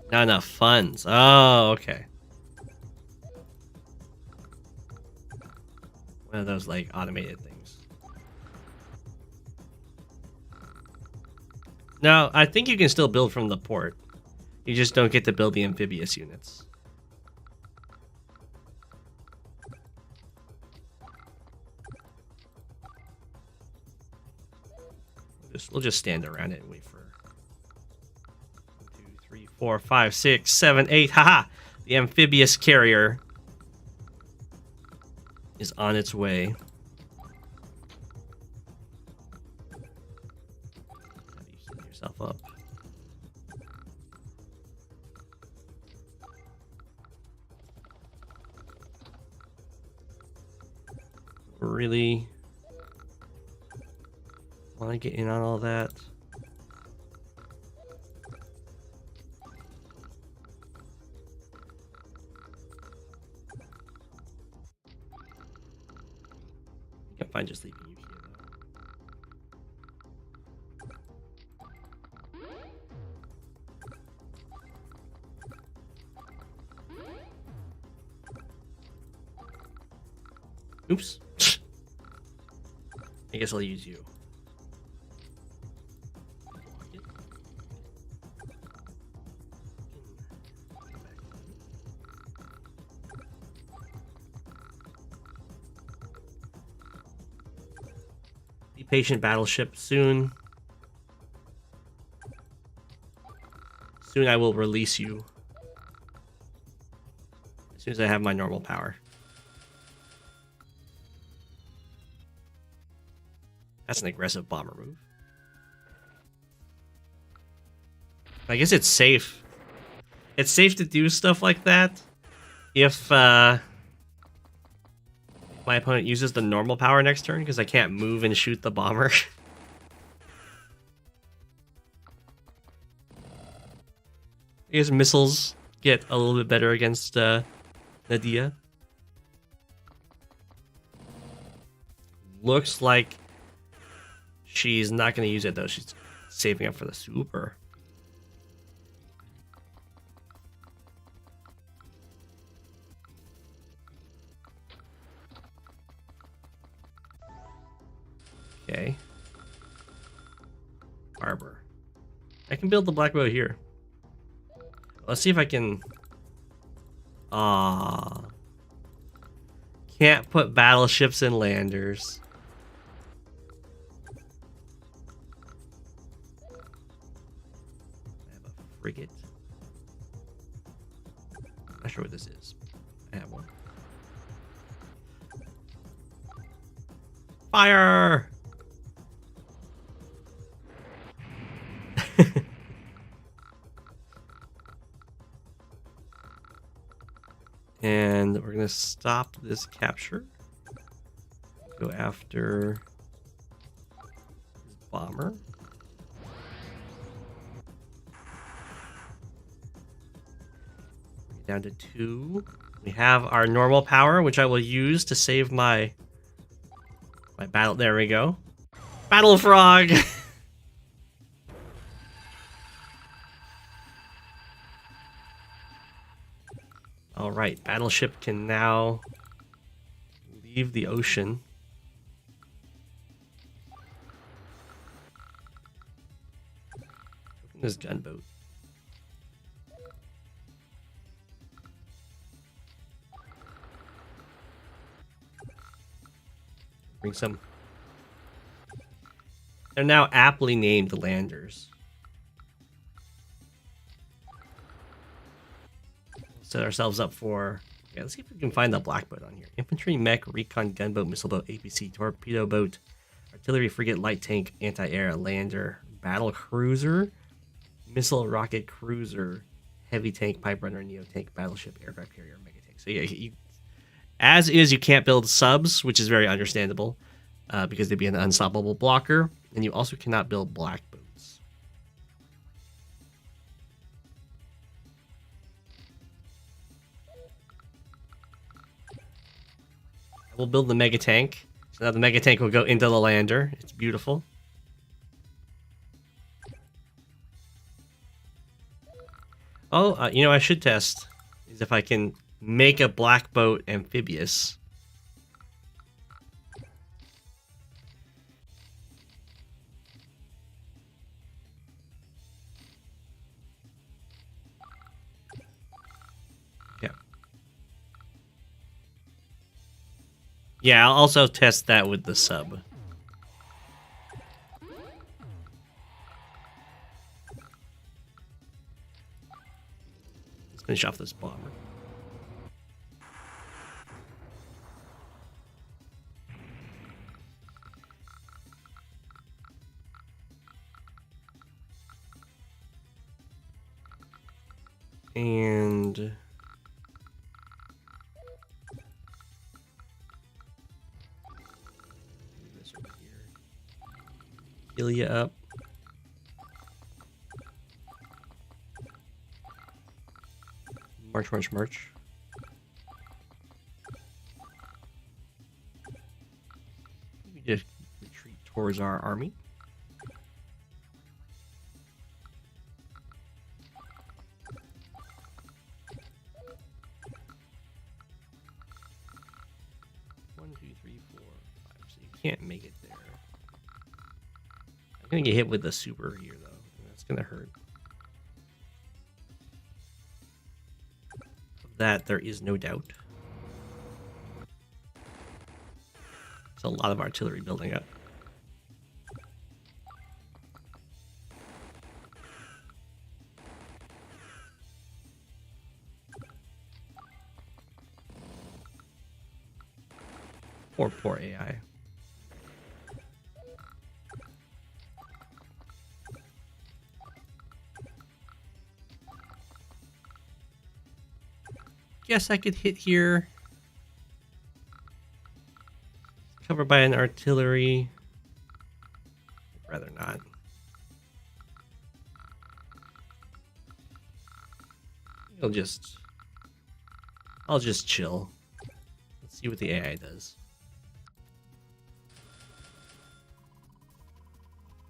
Not enough funds. Oh, okay. One of those, like, automated things. No, I think you can still build from the port. You just don't get to build the amphibious units. We'll just stand around it and wait for 1, 2, 3, 4, 5, 6, 7, 8. Haha! The amphibious carrier is on its way. How do you heal yourself up? Really? Want to get in on all that? I can't find just leaving you here though. Oops. I guess I'll use you. Be patient, battleship. Soon I will release you. As soon as I have my normal power. That's an aggressive bomber move. I guess it's safe. It's safe to do stuff like that if my opponent uses the normal power next turn, because I can't move and shoot the bomber. I guess missiles get a little bit better against Nadia. Looks like she's not going to use it, though. She's saving up for the super. Okay. Harbor. I can build the black boat here. Let's see if I can... Can't put battleships and landers. I have a frigate. Not sure what this is. I have one. Fire! And we're going to stop this capture. Go after this bomber. Down to 2. We have our normal power, which I will use to save my battle. There we go. Battle frog! Alright, battleship can now leave the ocean. Open this gunboat. Bring some. They're now aptly named landers. Set ourselves up for... Yeah, let's see if we can find the black boat on here. Infantry, mech, recon, gunboat, missile boat, APC, torpedo boat, artillery, frigate, light tank, anti-air, lander, battle cruiser, missile, rocket, cruiser, heavy tank, pipe runner, neo tank, battleship, aircraft carrier, mega tank. So yeah, as is, you can't build subs, which is very understandable, because they'd be an unstoppable blocker, and you also cannot build black boats. We'll build the mega tank. So now the mega tank will go into the lander. It's beautiful. Oh, you know, I should test is if I can make a black boat amphibious. Yeah, I'll also test that with the sub. Let's finish off this bomber. And... heal you up. March, march, march. We just retreat towards our army. One, two, three, four, five. So you can't make it there. I'm gonna get hit with the super here, though. That's gonna hurt. Of that, there is no doubt. There's a lot of artillery building up. Poor AI. Guess I could hit here. Covered by an artillery. I'd rather not. I'll just chill. Let's see what the AI does.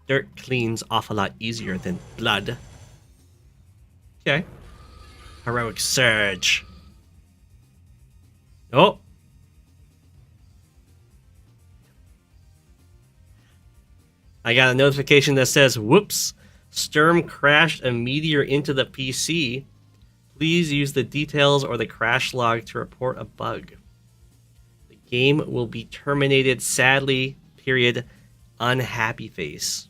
Dirt cleans off a lot easier than blood. Okay. Heroic surge. Oh! I got a notification that says, whoops, Sturm crashed a meteor into the PC. Please use the details or the crash log to report a bug. The game will be terminated, sadly, period, unhappy face.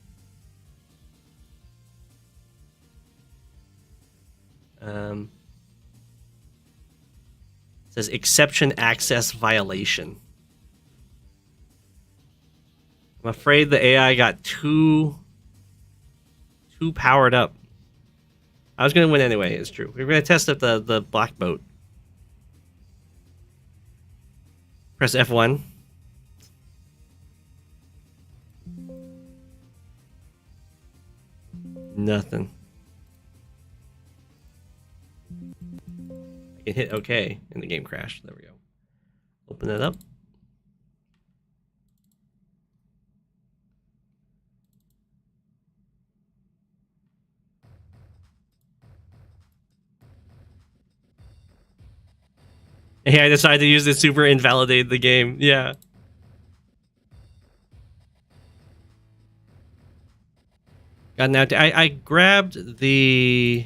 It says exception access violation. I'm afraid the AI got too powered up. I was going to win anyway, it's true. We're going to test out the black boat. Press F1. Nothing. I can hit OK and the game crashed. There we go. Open it up. Hey, I decided to use this super invalidate the game. Yeah. Got now. I grabbed the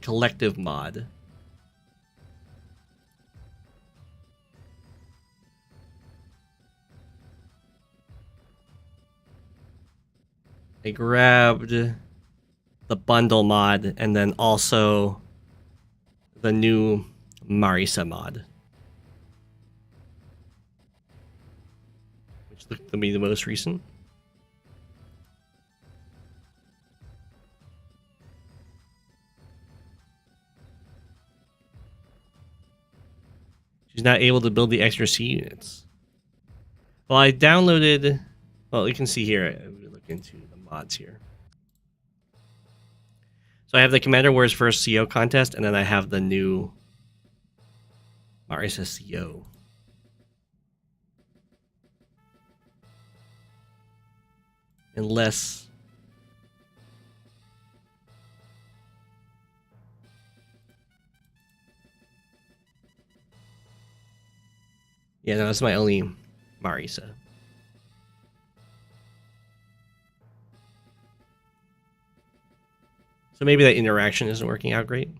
collective mod. I grabbed the bundle mod and then also the new Marisa mod, which looked to be the most recent. She's not able to build the extra C units. Well, I downloaded... Well, you can see here. We look into the mods here. So I have the Commander Wars first CO contest, and then I have the new Marisa CO. Unless... Yeah, no, that's my only Marisa. So maybe that interaction isn't working out great.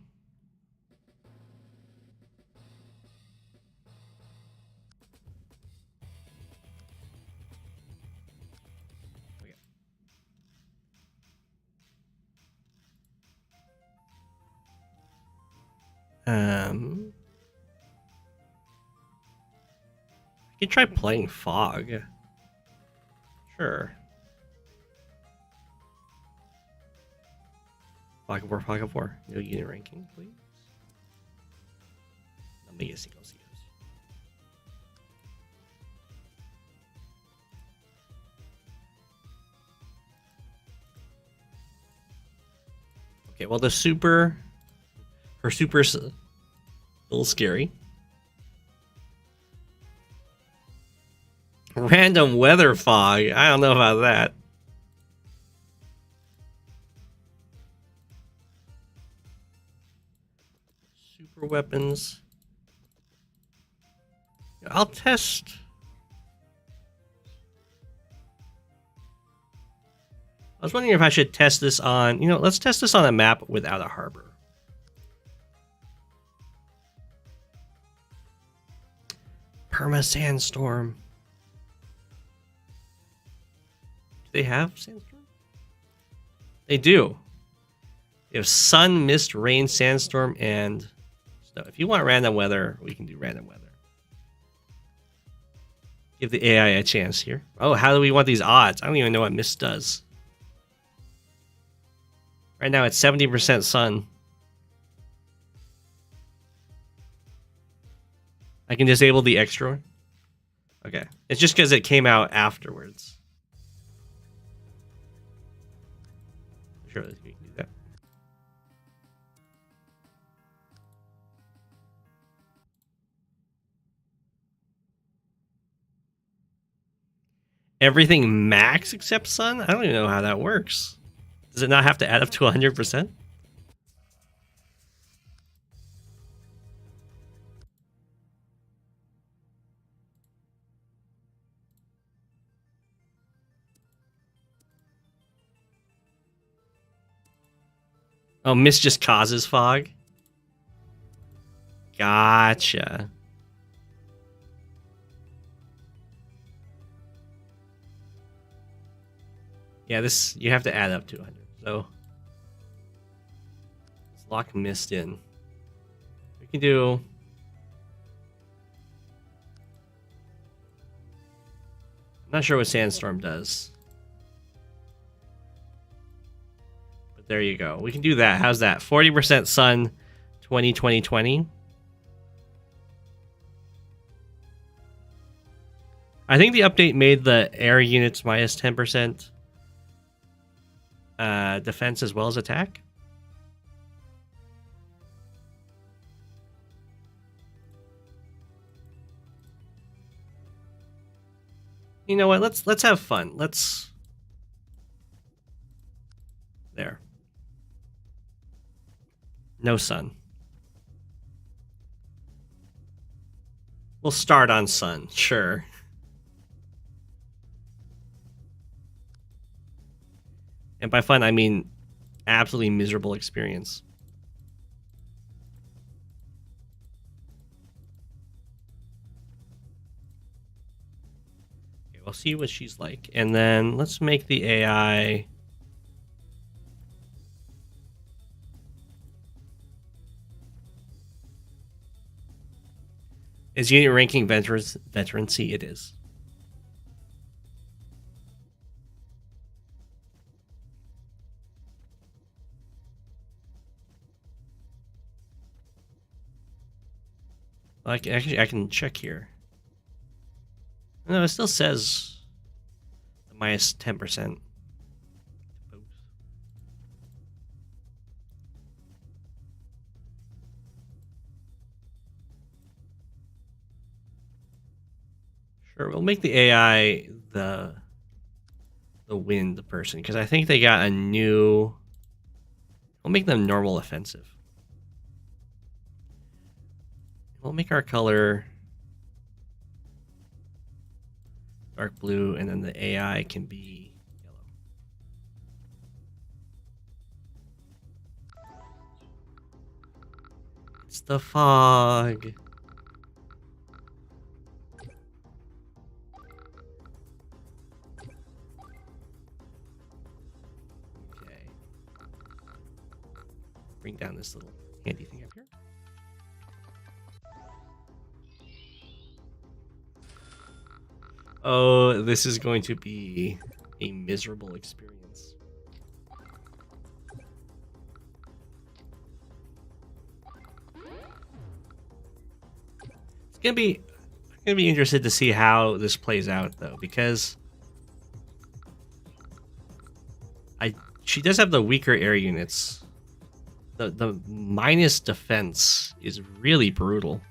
Okay. I could try playing Fog. Sure. Fog of War, Fog of War. No unit ranking, please. Let me get single COs. Okay, well the super... Her super's a little scary. Random weather fog. I don't know about that. Super weapons. I'll test. I was wondering if I should test this on... let's test this on a map without a harbor. Perma Sandstorm. Do they have Sandstorm? They do. They have sun, mist, rain, sandstorm, and snow. If you want random weather, we can do random weather. Give the AI a chance here. Oh, how do we want these odds? I don't even know what mist does. Right now it's 70% sun. I can disable the extra one. Okay. It's just because it came out afterwards. Sure, we can do that. Everything max except sun? I don't even know how that works. Does it not have to add up to 100%? Oh, mist just causes fog? Gotcha. Yeah, this, you have to add up to 100. So, let's lock mist in. We can do... I'm not sure what sandstorm does. But there you go. We can do that. How's that? 40% sun, 20, 20, 20. I think the update made the air units minus 10% defense as well as attack. You know what? Let's have fun. There. No sun. We'll start on sun, sure. And by fun, I mean absolutely miserable experience. Okay, we'll see what she's like. And then let's make the AI Is unit ranking veterancy? It is. Actually, I can check here. No, it still says minus 10%. Sure, we'll make the AI the wind person, because I think they got a new... We'll make them normal offensive. We'll make our color dark blue, and then the AI can be yellow. It's the fog. Okay. Bring down this little handy thing up here. Oh, this is going to be a miserable experience. I'm gonna be interested to see how this plays out, though, because she does have the weaker air units. The minus defense is really brutal.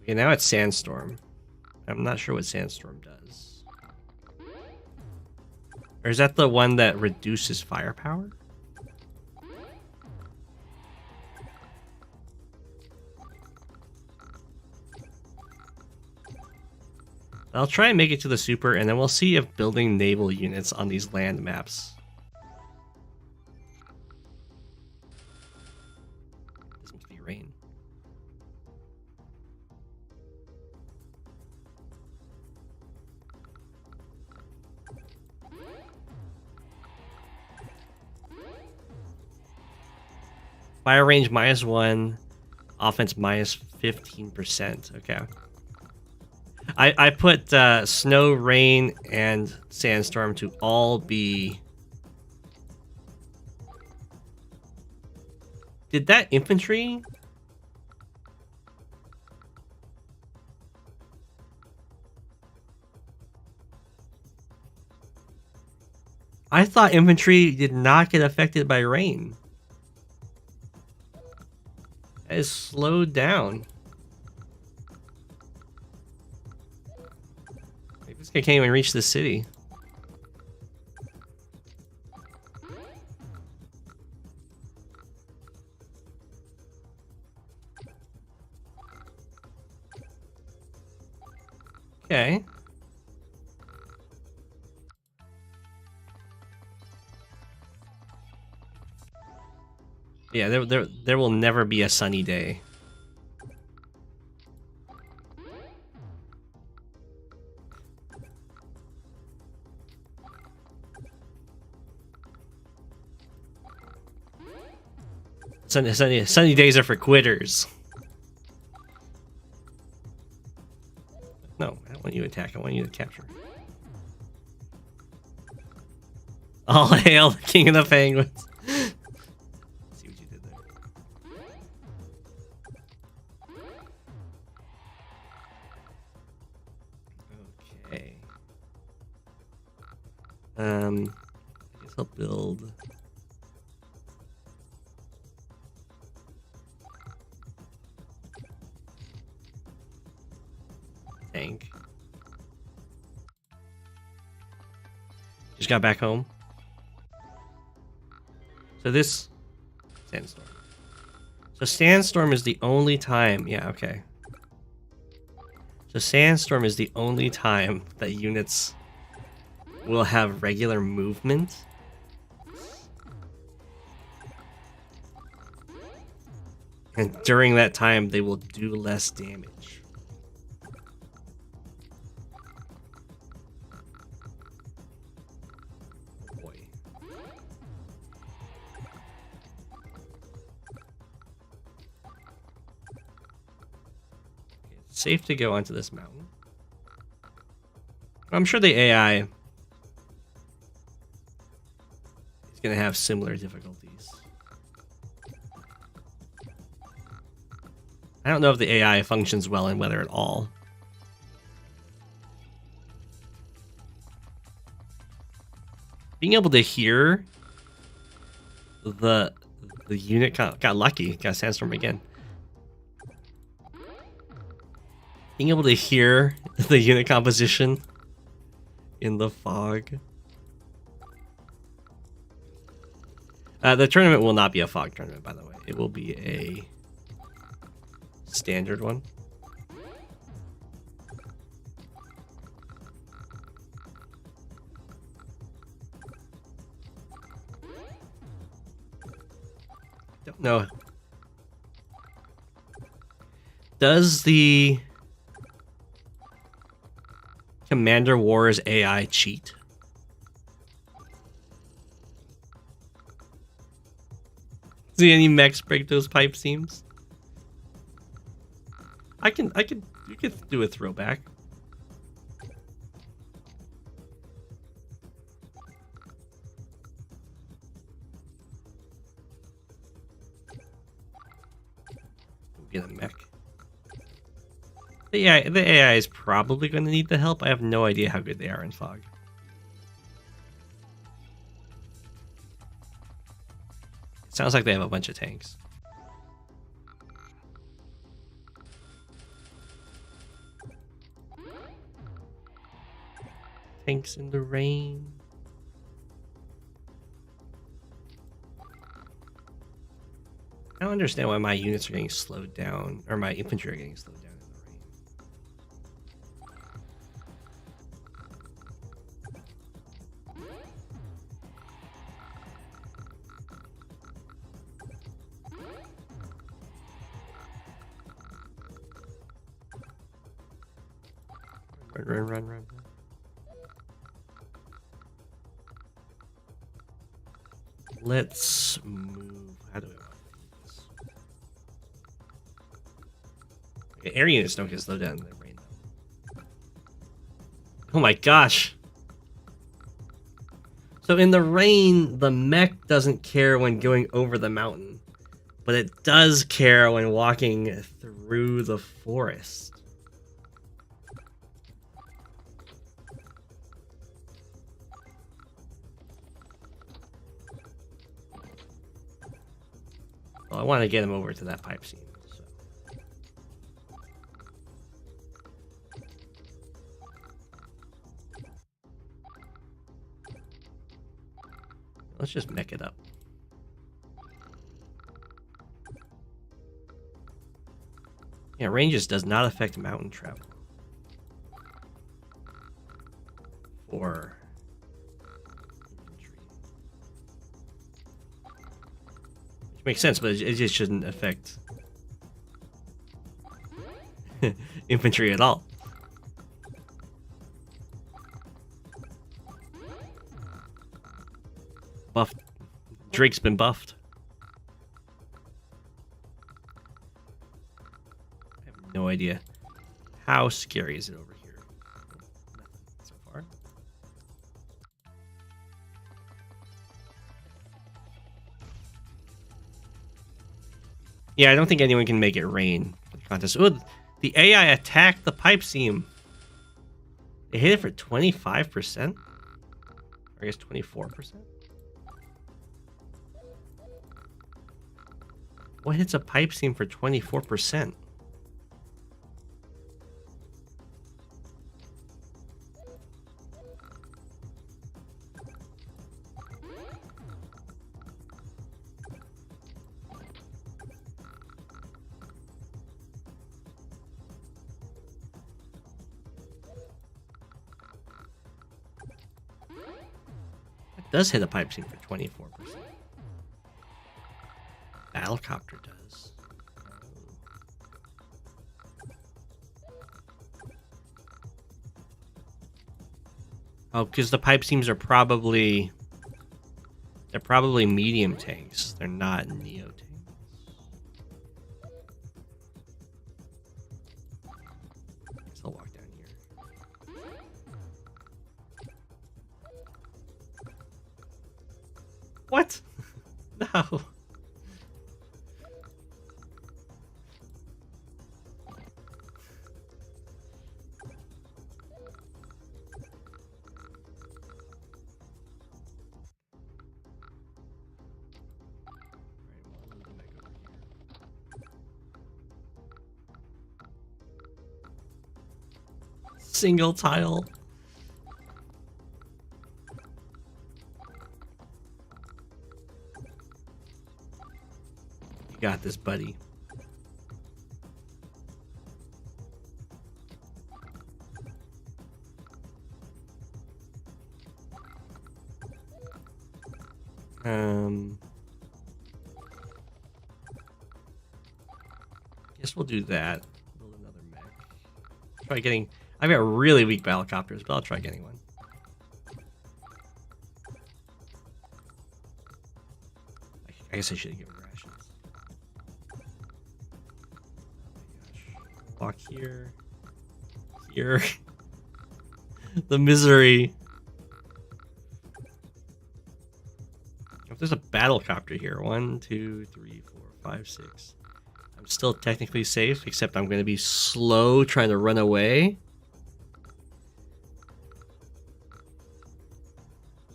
Okay, now it's Sandstorm. I'm not sure what Sandstorm does. Or is that the one that reduces firepower? I'll try and make it to the super, and then we'll see if building naval units on these land maps. This must be rain. Fire range -1, offense -15%. Okay. I put snow, rain, and sandstorm to all be... Did that infantry? I thought infantry did not get affected by rain. It is slowed down. This guy can't even reach the city. Okay. Yeah, there will never be a sunny day. Sunny days are for quitters. No, I don't want you to attack. I want you to capture. All hail the king of the penguins. See what you did there. Okay. I guess I'll build. Tank. Just got back home. So this sandstorm. So sandstorm is the only time. Yeah, okay. So sandstorm is the only time that units will have regular movement. And during that time, they will do less damage. Oh boy. safe to go onto this mountain. I'm sure the AI is going to have similar difficulties. I don't know if the AI functions well in weather at all. Being able to hear the unit got lucky, got a sandstorm again. Being able to hear the unit composition in the fog. The tournament will not be a fog tournament, by the way. It will be a standard one. Don't know. Does the Commander Wars AI cheat? See any mechs break those pipe seams? You could do a throwback. Get a mech. The AI is probably going to need the help. I have no idea how good they are in fog. It sounds like they have a bunch of tanks. Tanks in the rain. I don't understand why my units are getting slowed down, or my infantry are getting slowed down in the rain. Run. Let's move. How do I want to do this? Okay, air units don't get slowed down in the rain, though. Oh my gosh. So in the rain, the mech doesn't care when going over the mountain, but it does care when walking through the forest. Well, I want to get him over to that pipe seam. So. Let's just mech it up. Yeah, ranges does not affect mountain travel. Or infantry. Which makes sense, but it just shouldn't affect infantry at all. Buffed. Drake's been buffed. I have no idea. How scary is it over here? Nothing so far. Yeah, I don't think anyone can make it rain for the contest. Ooh, the AI attacked the pipe seam. They hit it for 25%? Or I guess 24%? What hits a pipe seam for 24%? It does hit a pipe seam for 24%. Battlecopter does. Oh, because the pipe seams are probably... They're probably medium tanks. They're not neo tanks. What? No. Single tile. You got this, buddy. Guess we'll do that. Build another mech. Try getting. I've got really weak helicopters, but I'll try getting one. I guess I should have given rations. Oh my gosh. Walk here. Here. The misery. If there's a battlecopter here, 1, 2, 3, 4, 5, 6. I'm still technically safe, except I'm going to be slow trying to run away.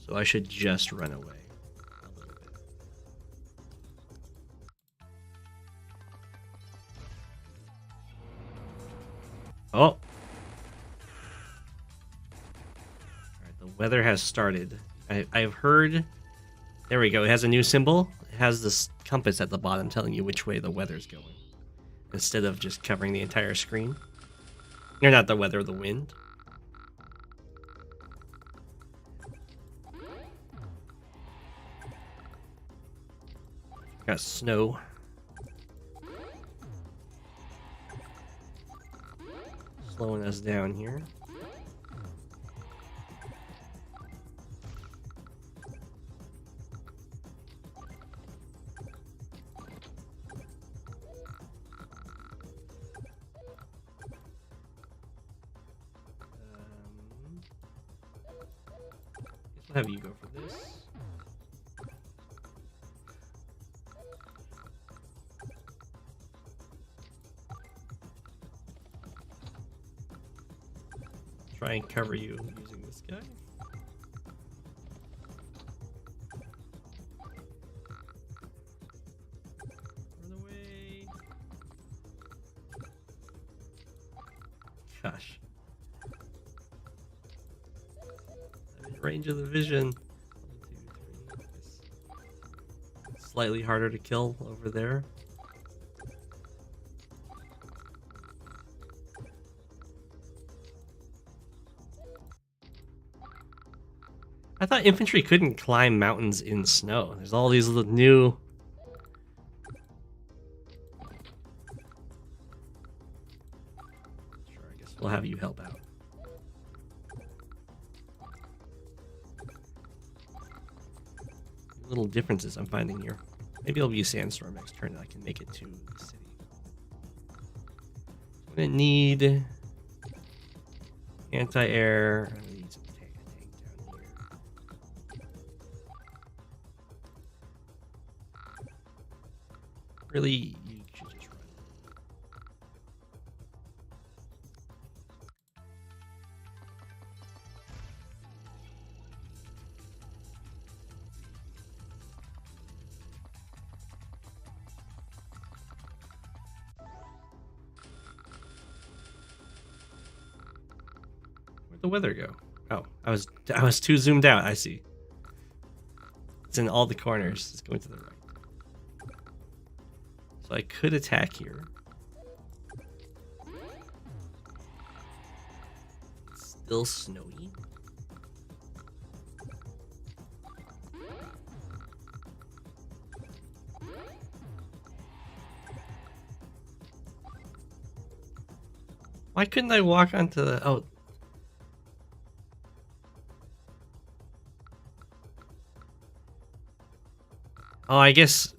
So I should just run away a little bit. Oh! Alright, the weather has started. I've heard... There we go, it has a new symbol. It has this compass at the bottom telling you which way the weather's going. Instead of just covering the entire screen. Or not the weather, the wind. Got snow. Slowing us down here. Guess we'll have you go for this. Try and cover you using this guy. Run away. Gosh. I'm in range of the vision. 1, 2, 3. Slightly harder to kill over there. I thought infantry couldn't climb mountains in snow. There's all these little new... Sure, I guess we'll have you help out. Little differences I'm finding here. Maybe it'll be a sandstorm next turn and I can make it to the city. I'm gonna need anti-air. I'm gonna need some tank down here. Really, you should just run. Where'd the weather go? Oh, I was too zoomed out. I see. It's in all the corners. It's going to the right. So I could attack here. It's still snowy. Why couldn't I walk onto the... Oh. Oh, I guess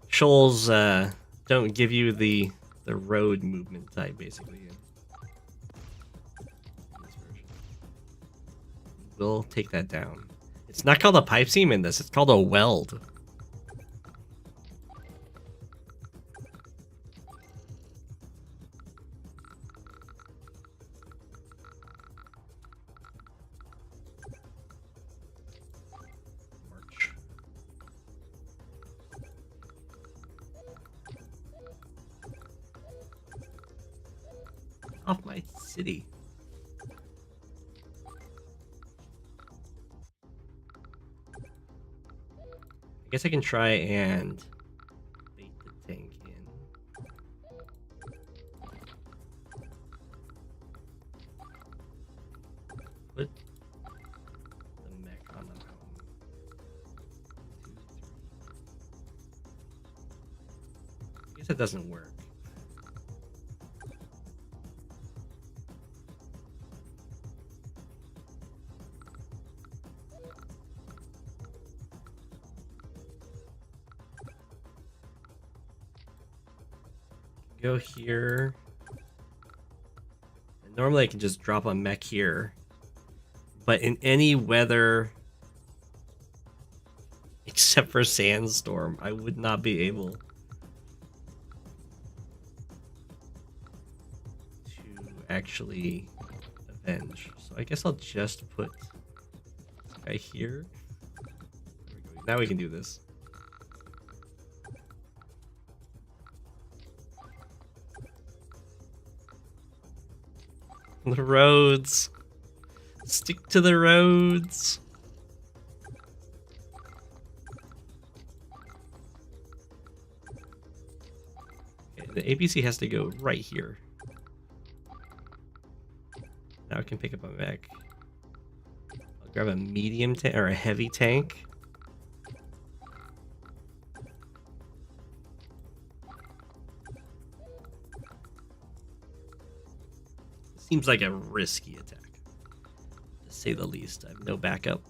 shoals don't give you the road movement type, basically. In this version. We'll take that down. It's not called a pipe seam in this, it's called a weld. March. Off my city. I guess I can try and bait the tank in. Put the mech on the mountain. 2, 3. I guess it doesn't work. Go here. And normally I can just drop a mech here. But in any weather except for sandstorm, I would not be able to actually avenge. So I guess I'll just put this guy here. There we go. Now we can do this. The roads. Stick to the roads. Okay, the ABC has to go right here. Now I can pick up a mech. I'll grab a medium tank or a heavy tank. Seems like a risky attack, to say the least. I have no backup.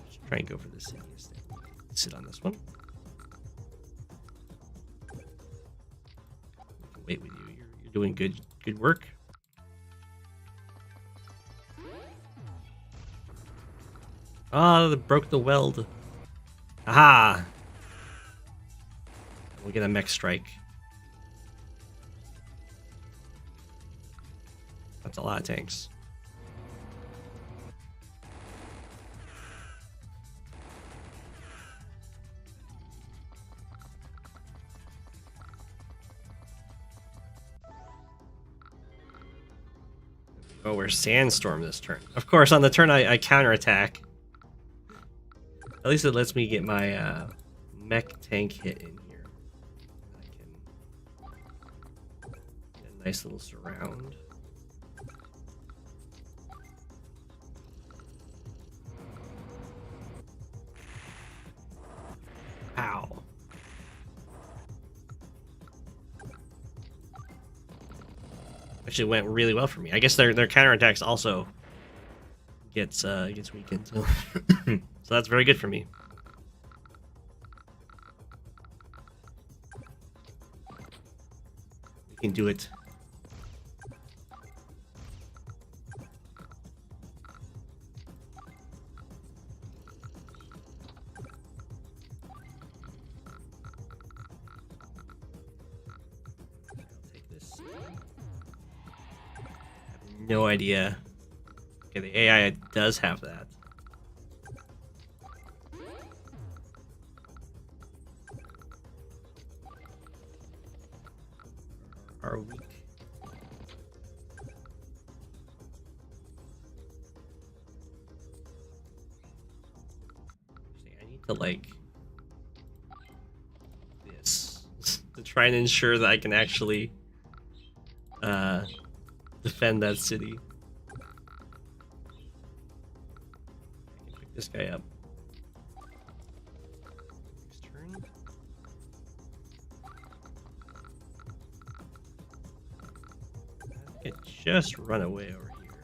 Just try and go for the safest thing. Sit on this one. Wait with you. You're doing good work. Ah, oh, broke the weld. Aha! We'll get a mech strike. That's a lot of tanks. Oh, we're sandstorm this turn. Of course, on the turn I counterattack. At least it lets me get my mech tank hit in here. I can get a nice little surround. Ow. Actually went really well for me. I guess their counterattacks also gets weakened. So so that's very good for me. We can do it. I'll take this. I have no idea. Okay, the AI does have that. Are weak. I need to like this to try and ensure that I can actually defend that city. I can pick this guy up. Next turn. I could just run away over here.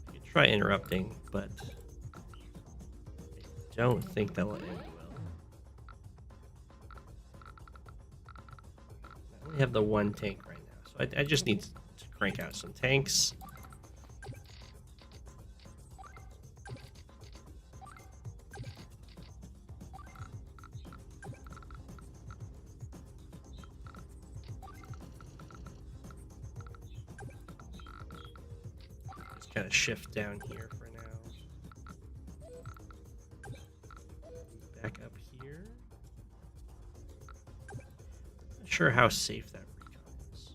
I could try interrupting, but I don't think that will end well. I only only have the one tank right now, so I just need to crank out some tanks. Just kind of shift down here for now. Back up here. Not sure how safe that recon is.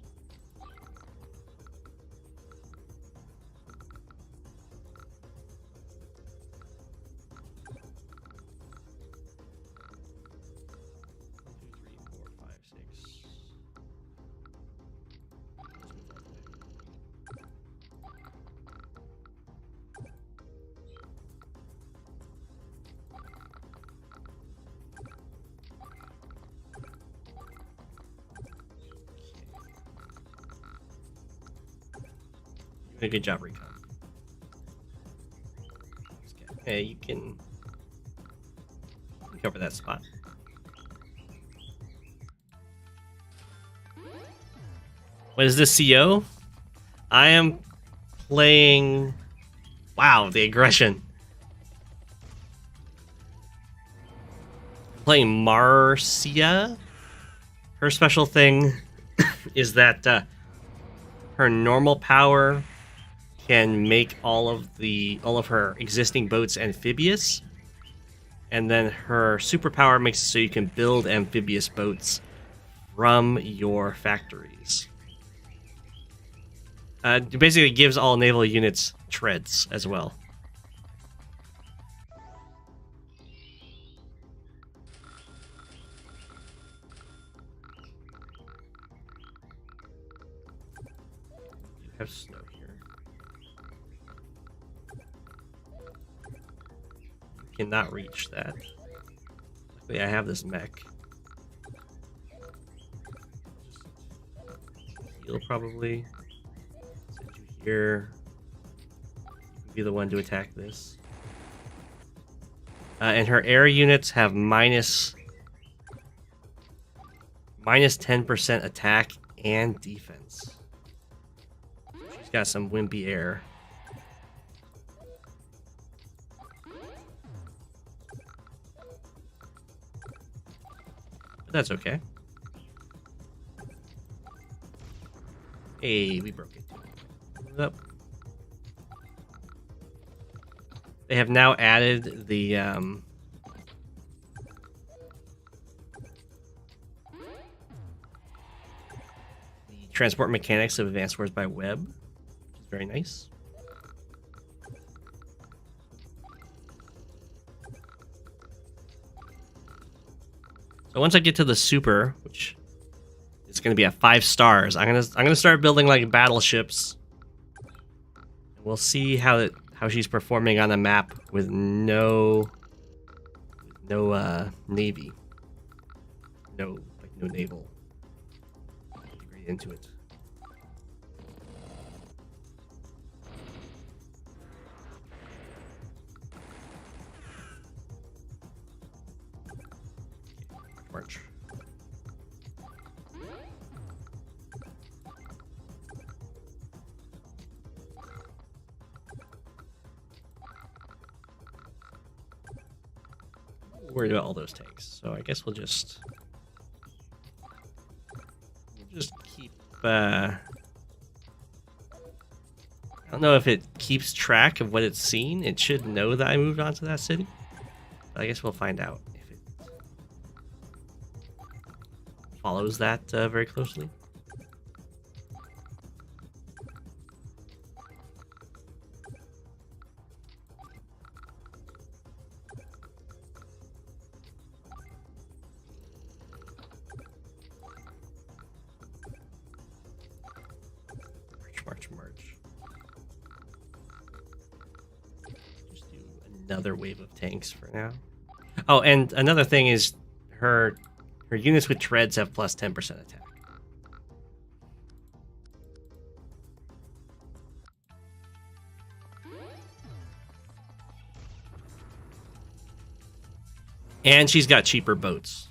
A good job, recon. Okay, you can cover that spot. What is this, CO? I am playing... Wow, the aggression. Playing Marcia. Her special thing is that her normal power can make all of her existing boats amphibious, and then her superpower makes it so you can build amphibious boats from your factories. It basically gives all naval units treads as well. You have snow here. You cannot reach that. Luckily, I have this mech. Heal probably. Send you here. You can be the one to attack this. And her air units have minus 10% attack and defense. She's got some wimpy air. But that's okay. Hey, we broke it. Move up. They have now added the transport mechanics of Advanced Wars by Web, which is very nice. So once I get to the super, which is going to be at 5 stars, I'm gonna start building like battleships. And we'll see how she's performing on the map with no navy, no naval integrated into it. March. Worried about all those tanks, so I guess we'll just keep. I don't know if it keeps track of what it's seen. It should know that I moved on to that city, but I guess we'll find out if it follows that very closely. March. Just do another wave of tanks for now. Oh, and another thing is her units with treads have plus 10% attack. And she's got cheaper boats.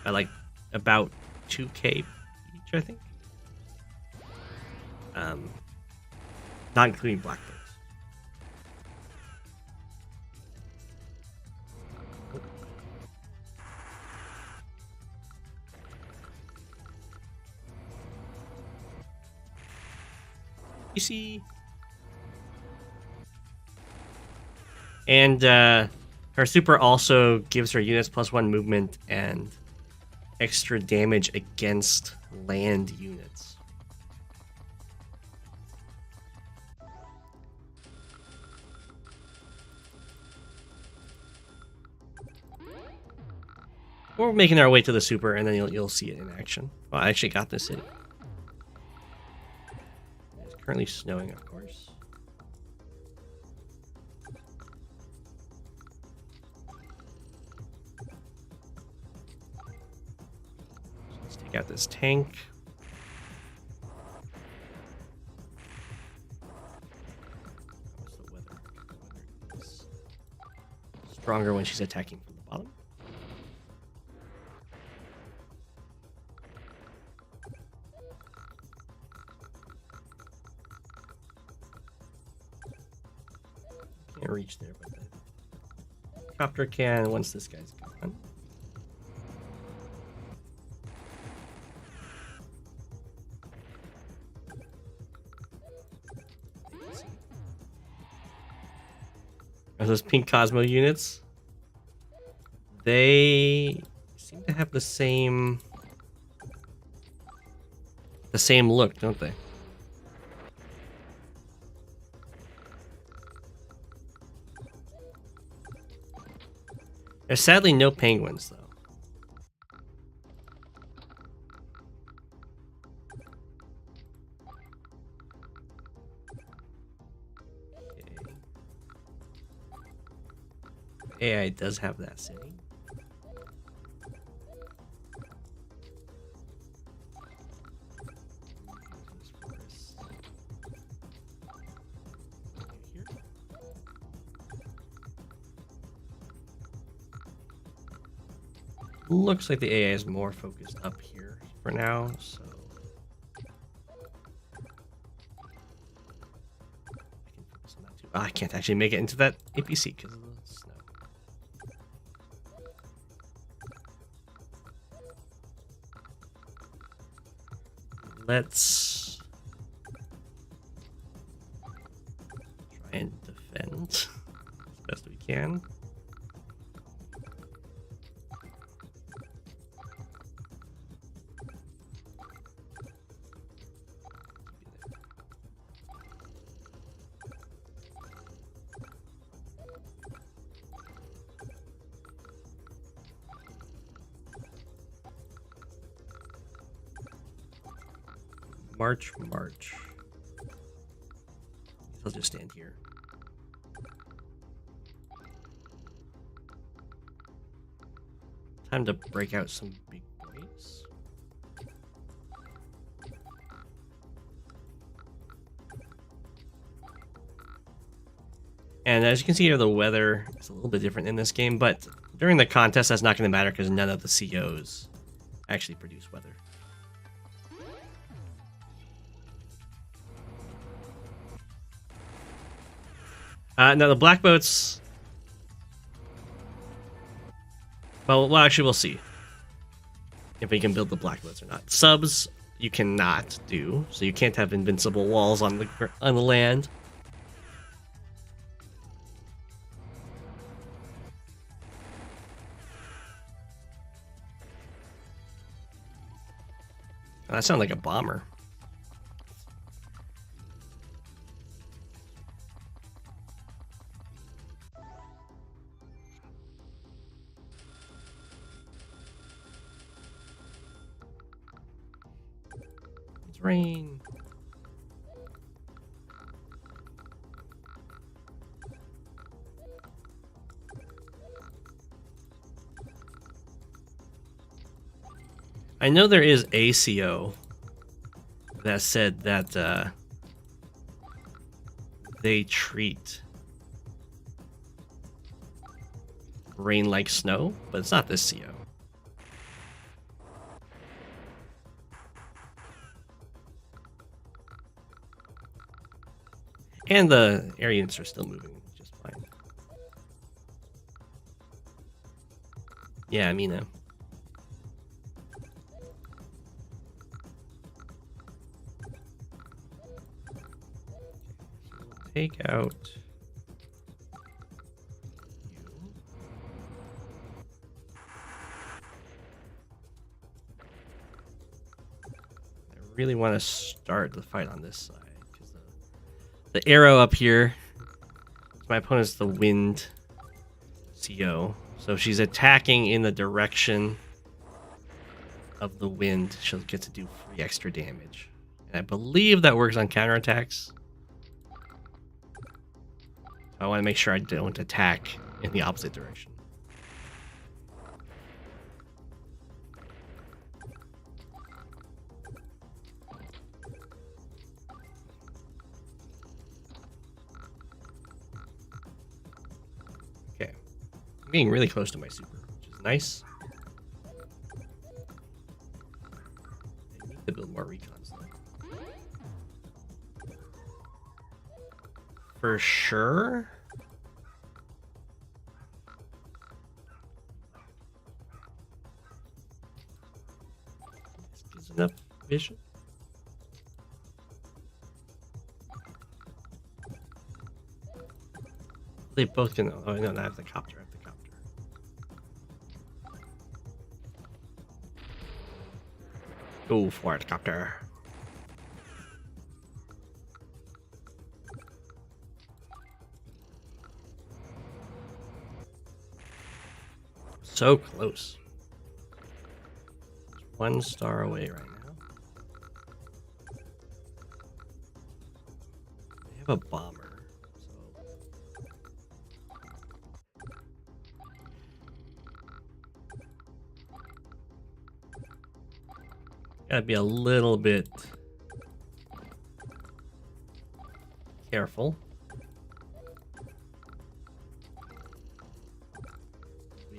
By like about 2k each, I think. Not including black belts. Easy. And her super also gives her units +1 movement and extra damage against land units. We're making our way to the super, and then you'll see it in action. Well, I actually got this city. It's currently snowing, of course. So let's take out this tank. What's the weather? The weather is stronger when she's attacking from the bottom. Can't reach there, but the copter can once this guy's gone. Are those pink Cosmo units? They seem to have the same look, don't they? There's sadly no penguins, though. Okay. AI does have that city. Looks like the AI is more focused up here for now, so I can focus on that too. I can't actually make it into that APC because of the snow. Let's try and defend as best we can. March. I'll just stand here. Time to break out some big boys. And as you can see here, the weather is a little bit different in this game, but during the contest, that's not going to matter because none of the COs actually produce weather. Now the black boats. Well, actually, we'll see if we can build the black boats or not. Subs you cannot do, so you can't have invincible walls on the land. Oh, that sounds like a bomber. Rain. I know there is ACO that said that they treat rain like snow, but it's not this CO. And the air units are still moving just fine. Yeah, me now. So we'll take out you. I really want to start the fight on this side because the arrow up here. My opponent's the wind CO. So if she's attacking in the direction of the wind, she'll get to do 3 extra damage. And I believe that works on counterattacks. I want to make sure I don't attack in the opposite direction. Okay. I'm getting really close to my super, which is nice. I need to build more recons though. For sure. This gives enough vision. They both can. Oh no, I have the copter. I have the copter. Go for it, copter. So close. Just 1 star away right now. They have a bomber, so gotta be a little bit careful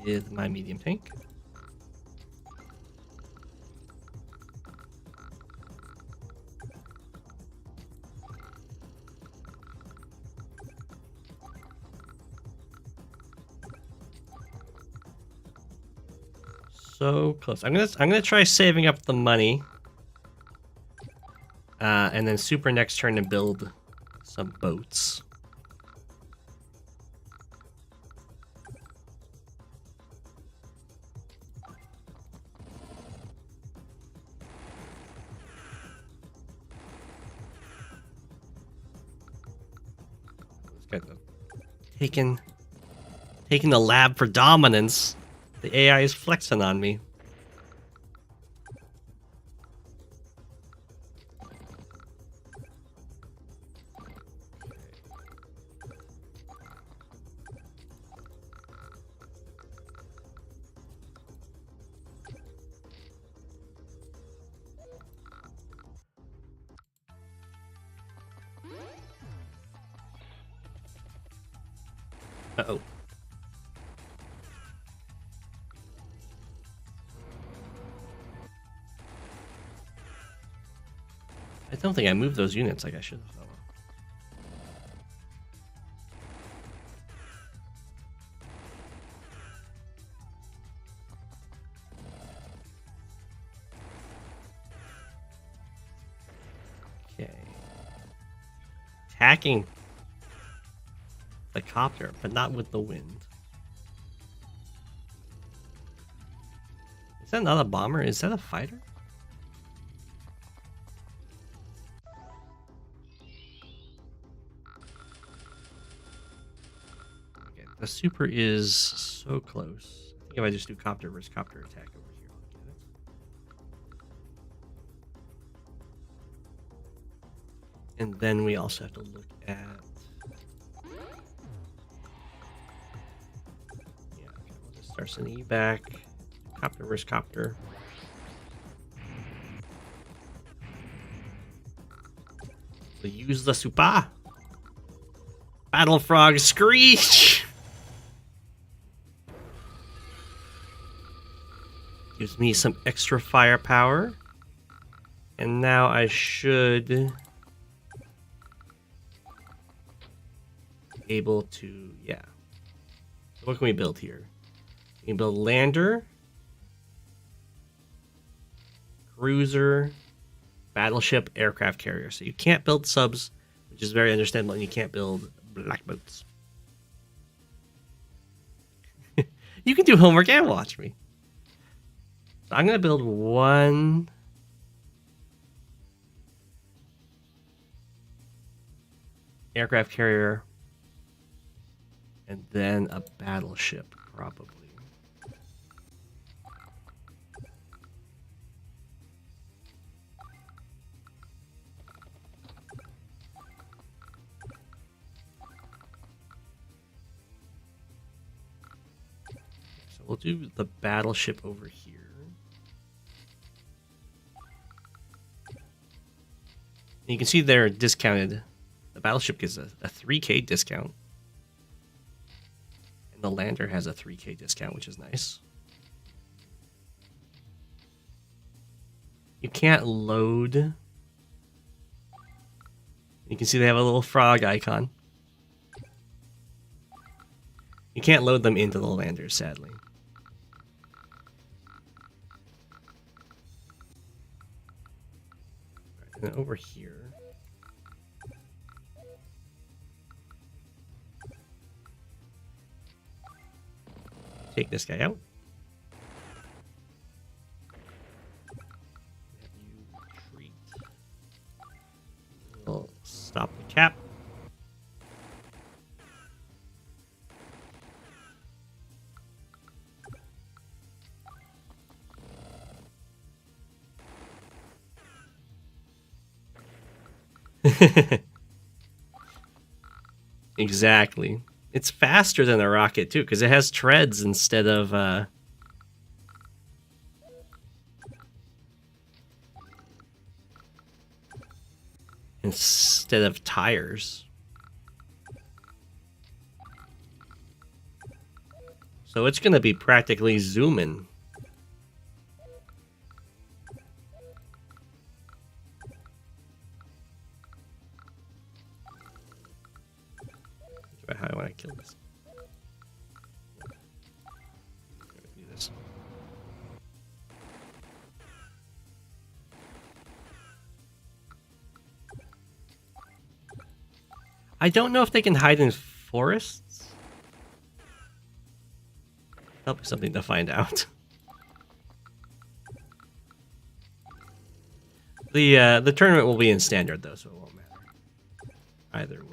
with my medium tank. So close. I'm gonna try saving up the money, and then super next turn to build some boats. Taking the lab for dominance. The AI is flexing on me. Uh-oh. I don't think I moved those units like I should have. Okay. Attacking the copter, but not with the wind. Is that not a bomber? Is that a fighter? Okay, the super is so close. I think if I just do copter versus copter attack over here, I'll get it. And then we also have to look at... Yeah, okay, we'll just start sending you back. Copter versus copter. So use the super. Battle frog screech. Gives me some extra firepower. And now I should able to, yeah. So what can we build here? We can build lander, cruiser, battleship, aircraft carrier. So you can't build subs, which is very understandable, and you can't build black boats. You can do homework and watch me. So I'm going to build one aircraft carrier and then a battleship, probably. So we'll do the battleship over here. And you can see they're discounted. The battleship gets a 3K discount. And the lander has a 3K discount, which is nice. You can't load. You can see they have a little frog icon. You can't load them into the lander, sadly. And then over here. Take this guy out. Have you retreat. We'll stop the cap. Exactly. It's faster than a rocket too, because it has treads instead of tires. So it's gonna be practically zooming. How do I want to kill this? Do this. I don't know if they can hide in forests. That'll be something to find out. The tournament will be in standard though, so it won't matter either way.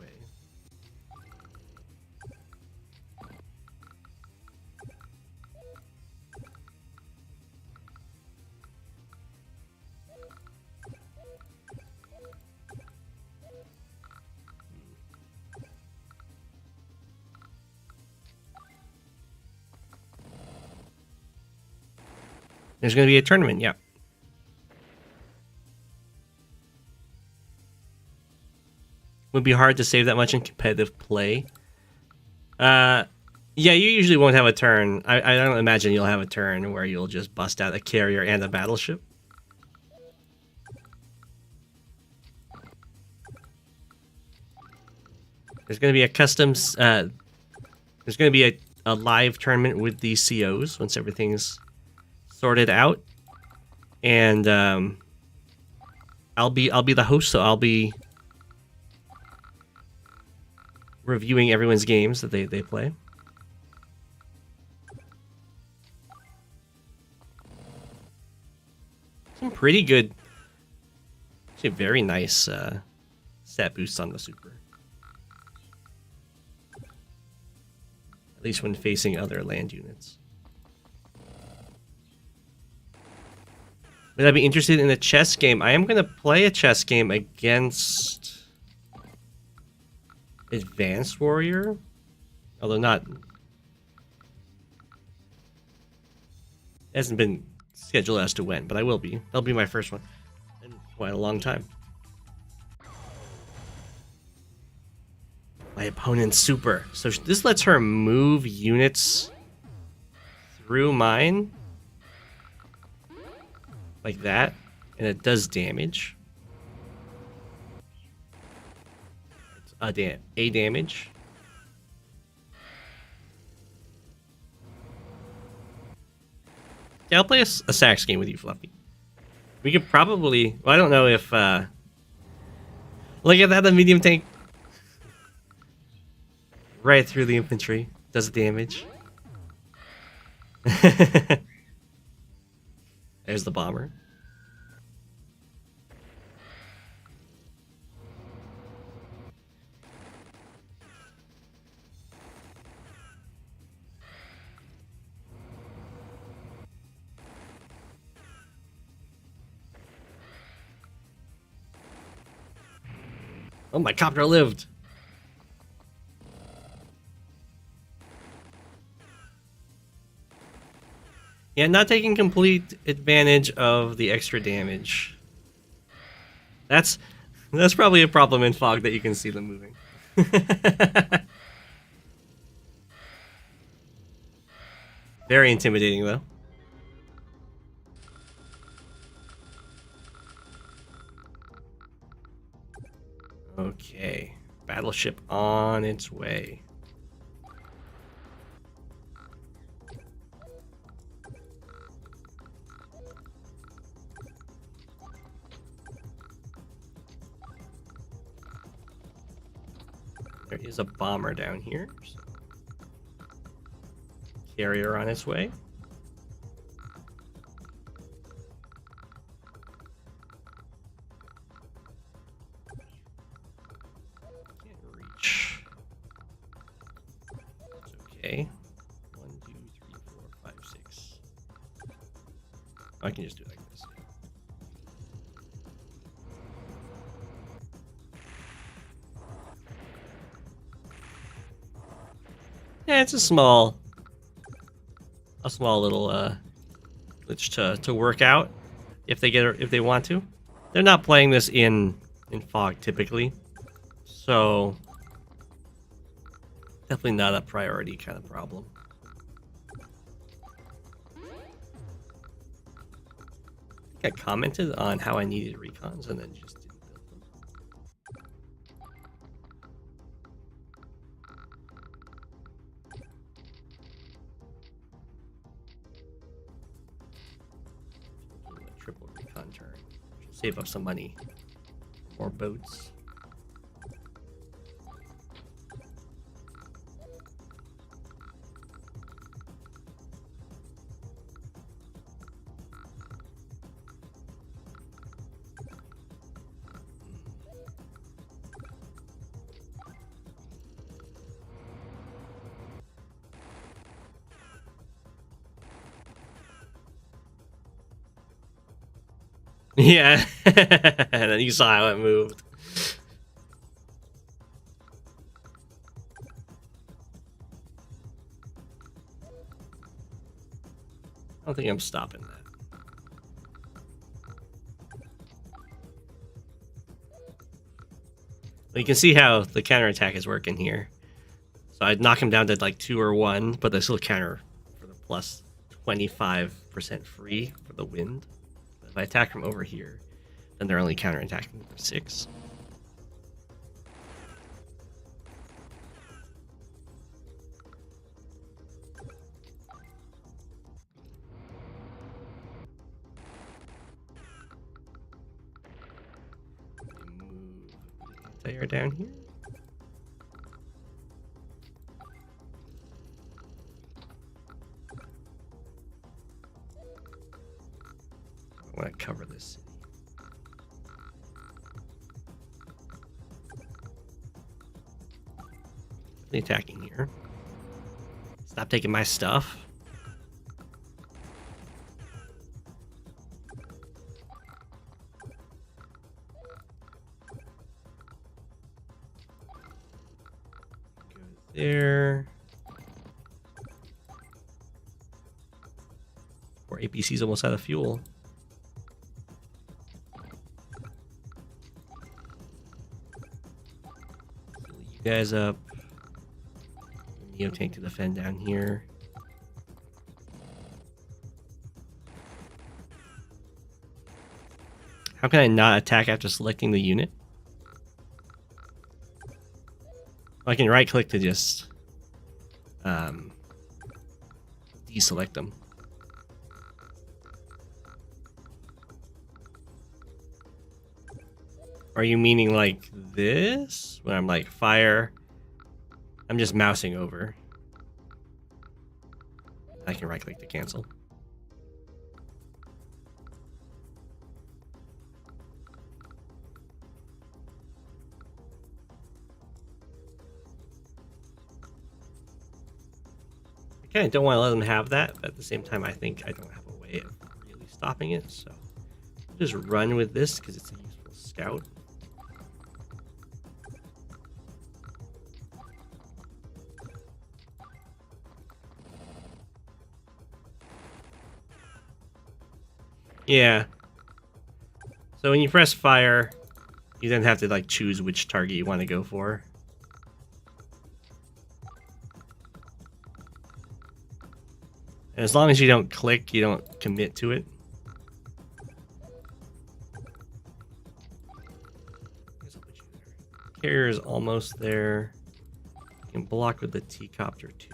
There's going to be a tournament, yeah. Would be hard to save that much in competitive play. Yeah, you usually won't have a turn. I don't imagine you'll have a turn where you'll just bust out a carrier and a battleship. There's going to be a customs... there's going to be a live tournament with the COs once everything's sorted out, and I'll be the host, so I'll be reviewing everyone's games that they play. Some pretty good, actually very nice stat boosts on the super, at least when facing other land units. Would I be interested in a chess game? I am going to play a chess game against Advanced Warrior. Although not... It hasn't been scheduled as to when, but I will be. That'll be my first one in quite a long time. My opponent's super. So this lets her move units through mine. Like that, and it does damage. It's a damage. Yeah, I'll play a sax game with you, Fluffy. We could probably... Well, I don't know if... Look at that, the medium tank. Right through the infantry. Does damage. There's the bomber. Oh, my copter lived. Yeah, not taking complete advantage of the extra damage. That's probably a problem in fog that you can see them moving. Very intimidating, though. Okay. Battleship on its way. There is a bomber down here. So carrier on its way. Can't reach. It's okay. 1, 2, 3, 4, 5, 6. I can just do it like this. Yeah, it's a small little glitch to work out if they want to. They're not playing this in fog typically, so definitely not a priority kind of problem. I think I commented on how I needed recons and then just didn't build them. Triple recon turn. Which will save up some money. More boats. Yeah, and then you saw how it moved. I don't think I'm stopping that. Well, you can see how the counterattack is working here. So I'd knock him down to like 2 or 1, but they still counter for the plus 25% free for the wind. If I attack from over here, then they're only counterattacking for 6. Move the tire down here. I want to cover this city. The attacking here. Stop taking my stuff. Go there. Or APC's almost out of fuel. You guys up. Neo tank to defend down here. How can I not attack after selecting the unit? I can right click to just deselect them. Are you meaning like this? When I'm like fire, I'm just mousing over. I can right click to cancel. I kind of don't want to let them have that, but at the same time, I think I don't have a way of really stopping it, so I'll just run with this because it's a useful scout. Yeah. So when you press fire, you then have to like choose which target you want to go for. And as long as you don't click, you don't commit to it. Carrier is almost there. You can block with the T-copter too.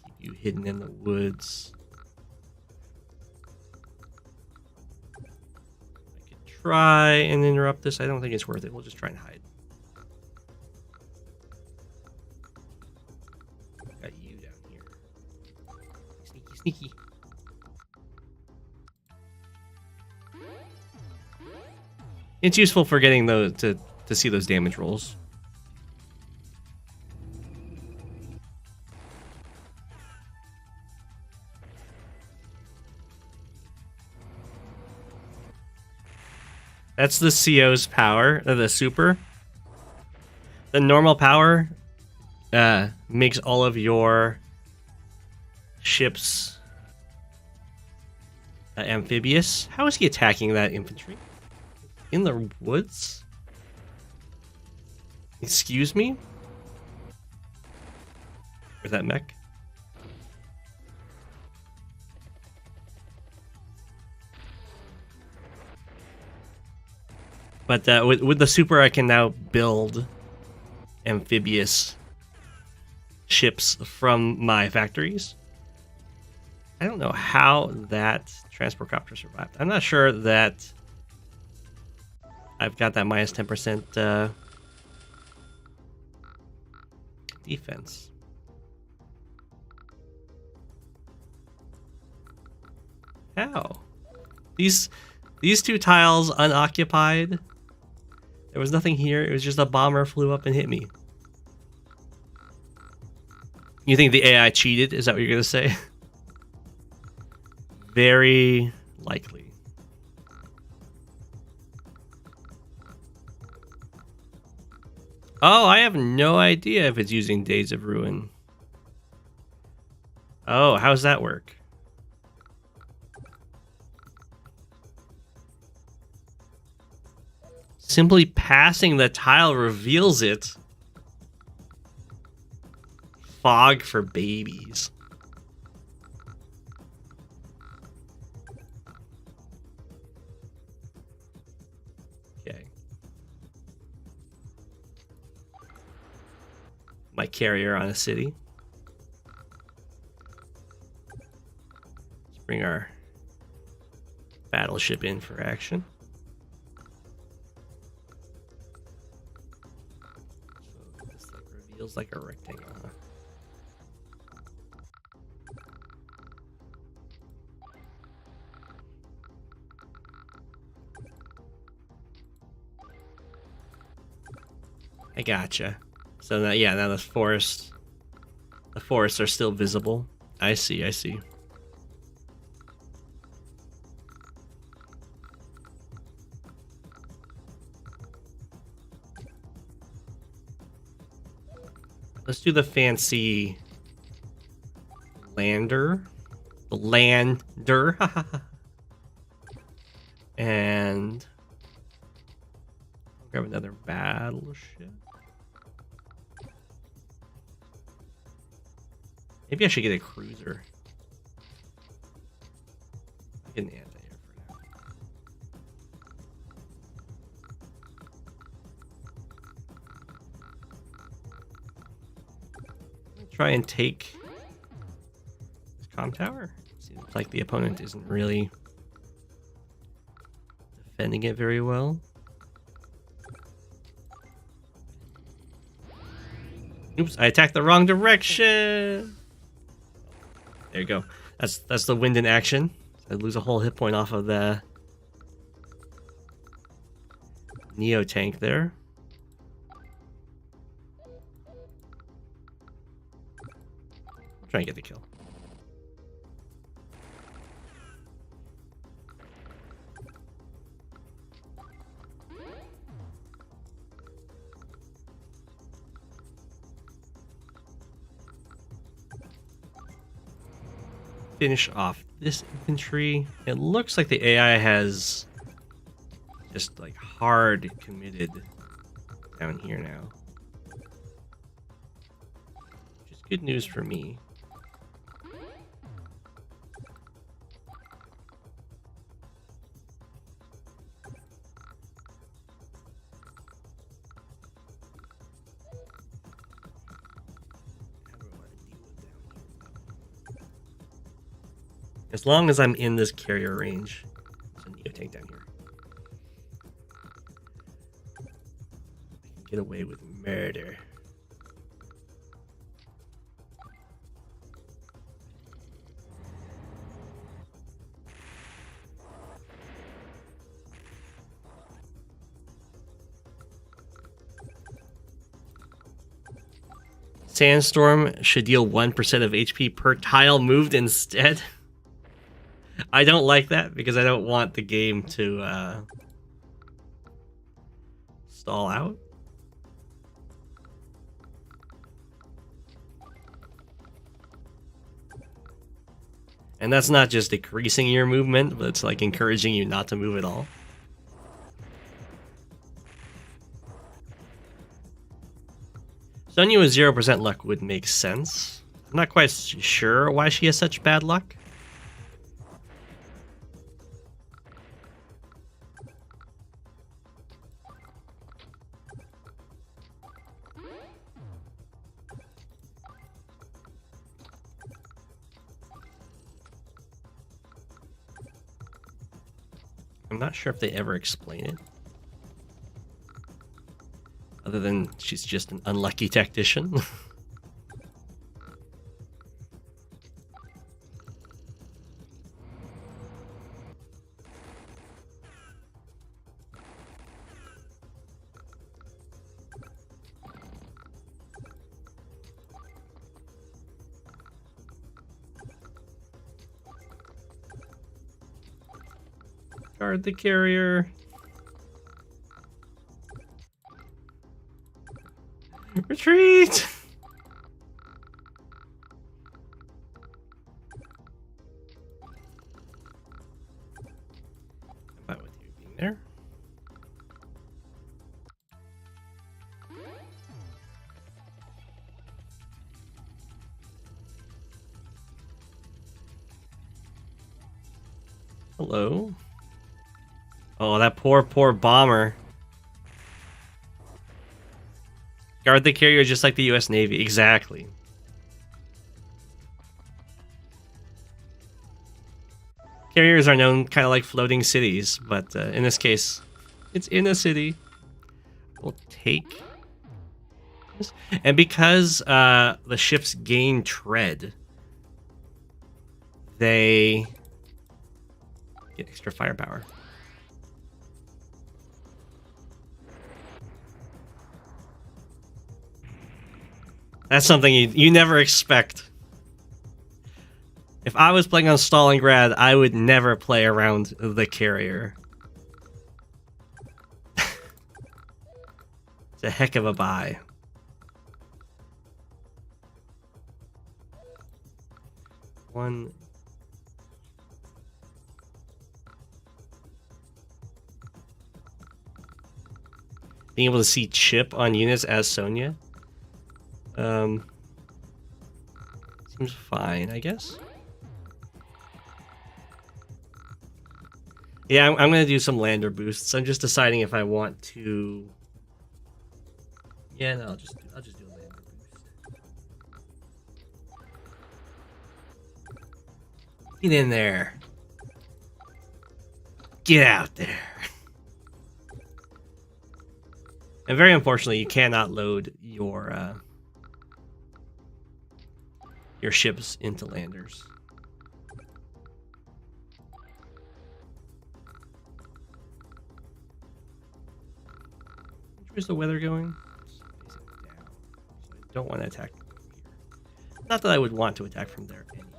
Keep you hidden in the woods. I could try and interrupt this. I don't think it's worth it. We'll just try and hide. Got you down here. Sneaky, sneaky. It's useful for getting those to see those damage rolls. That's the CO's power, the super. The normal power makes all of your ships amphibious. How is he attacking that infantry? In the woods? Excuse me? Where's that mech? But with the super, I can now build amphibious ships from my factories. I don't know how that transport copter survived. I'm not sure that I've got that minus 10% defense. How? These two tiles unoccupied. There was nothing here. It was just a bomber flew up and hit me. You think the AI cheated? Is that what you're gonna say? Very likely. Oh, I have no idea if it's using Days of Ruin. Oh, how's that work? Simply passing the tile reveals it. Fog for babies. Okay. My carrier on a city. Let's bring our battleship in for action. So this like reveals like a rectangle. Huh? I gotcha. So now, yeah, now the forests are still visible. I see, I see. Let's do the fancy lander. The lander. And I'll grab another battleship. Maybe I should get a cruiser. I'll get an anti-air for now. Try and take this comm tower. Seems like the opponent isn't really defending it very well. Oops, I attacked the wrong direction. There you go. That's the wind in action. I lose a whole hit point off of the Neo tank there. I'm trying to get the kill. Finish off this infantry. It looks like the AI has just like hard committed down here now. Which is good news for me. As long as I'm in this carrier range. There's a Neo tank down here. I can get away with murder. Sandstorm should deal 1% of HP per tile moved instead. I don't like that because I don't want the game to stall out. And that's not just decreasing your movement, but it's like encouraging you not to move at all. Sonya with 0% luck would make sense. I'm not quite sure why she has such bad luck. I'm not sure if they ever explain it. Other than she's just an unlucky tactician. Guard the carrier. Retreat! I'm fine with you being there. Hello. Oh, that poor bomber. Guard the carrier just like the US Navy. Exactly. Carriers are known kind of like floating cities, but in this case, it's in a city. We'll take this. And because the ships gain tread, they get extra firepower. That's something you never expect. If I was playing on Stalingrad, I would never play around the carrier. It's a heck of a buy. One. Being able to see chip on units as Sonya. Seems fine, I guess. Yeah, I'm gonna do some lander boosts. I'm just deciding if I want to. Yeah, no, I'll just do a lander boost. Get in there. Get out there. And very unfortunately, you cannot load your your ships into landers. Where's the weather going? Facing down. So I don't want to attack from here. Not that I would want to attack from there anyway.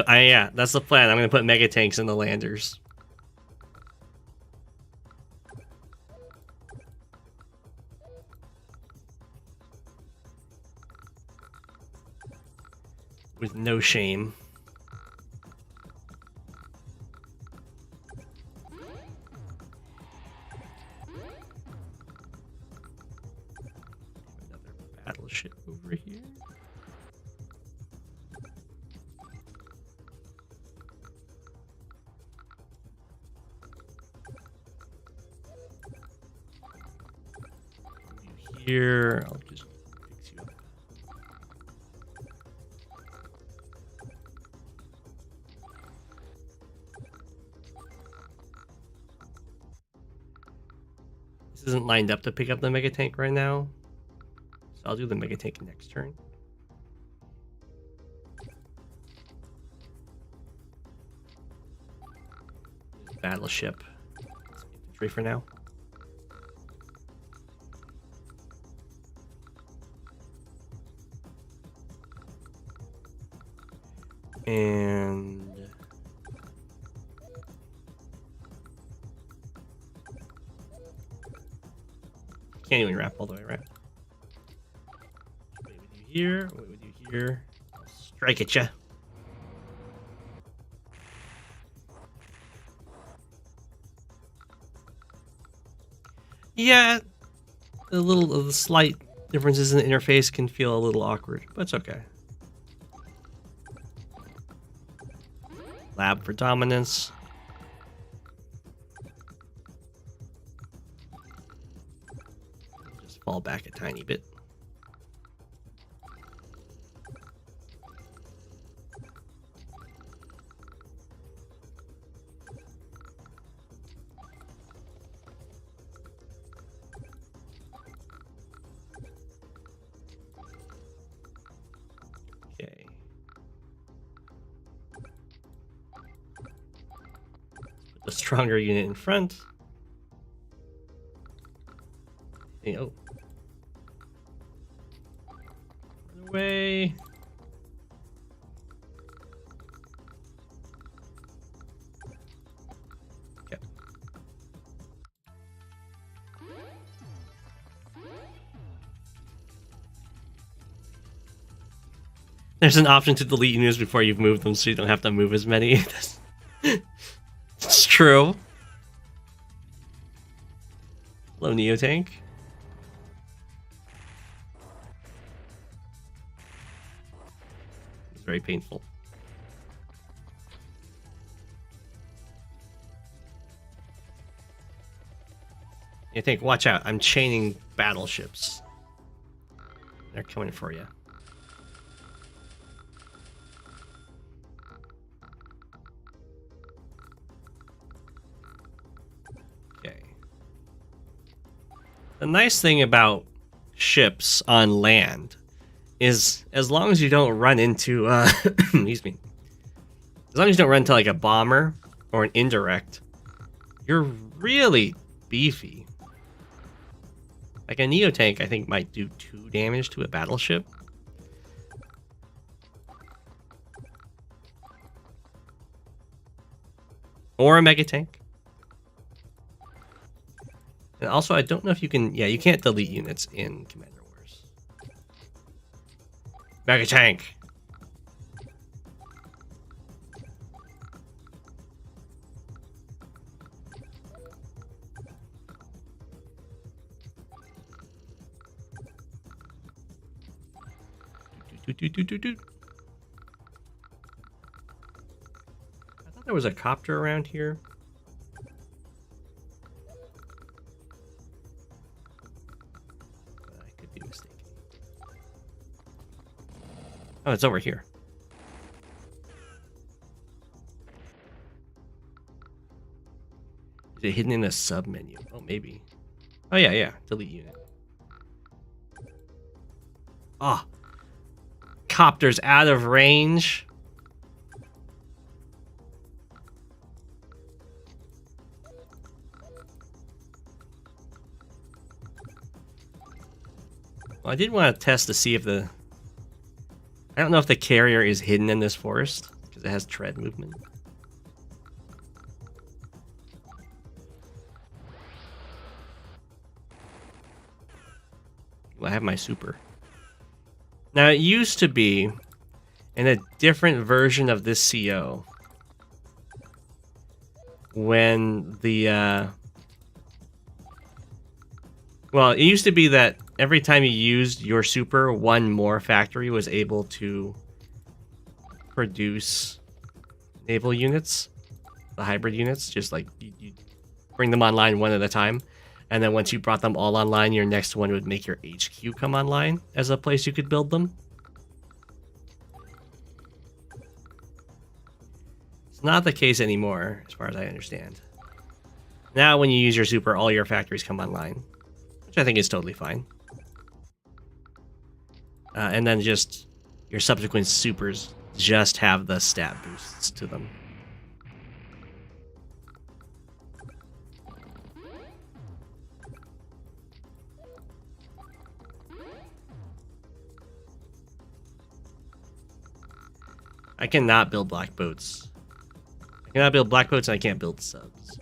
Yeah, that's the plan. I'm gonna put mega tanks in the landers. With no shame. Another battleship over here. Here, I'll just fix you up. This isn't lined up to pick up the mega tank right now, so I'll do the mega tank next turn. Battleship, infantry for now. And can't even wrap all the way around. Wait with you here. Wait with you here. I'll strike at ya. Yeah, the slight differences in the interface can feel a little awkward, but it's okay. Lab for dominance. Just fall back a tiny bit. Okay. A stronger unit in front. Oh. Run away. Okay. There's an option to delete units before you've moved them, so you don't have to move as many. It's true. Hello, Neotank. It's very painful. Neotank, watch out. I'm chaining battleships. They're coming for you. The nice thing about ships on land is as long as you don't run into, excuse me, as long as you don't run into like a bomber or an indirect, you're really beefy. Like a Neotank, I think, might do 2 damage to a battleship. Or a mega tank. And also, I don't know if you can... Yeah, you can't delete units in Commander Wars. Mega tank! I thought there was a copter around here. I could be mistaken. Oh, it's over here. it hidden in a sub menu? Oh, maybe. Oh yeah, yeah. Delete unit. Oh, copter's out of range. Well, I did want to test to see if the... I don't know if the carrier is hidden in this forest, because it has tread movement. Well, I have my super. Now, it used to be in a different version of this CO when the... Well, it used to be that every time you used your super, one more factory was able to produce naval units, the hybrid units, just like you bring them online one at a time. And then once you brought them all online, your next one would make your HQ come online as a place you could build them. It's not the case anymore, as far as I understand. Now when you use your super, all your factories come online, which I think is totally fine. And then just your subsequent supers just have the stat boosts to them. I cannot build black boats. I cannot build black boats and I can't build subs.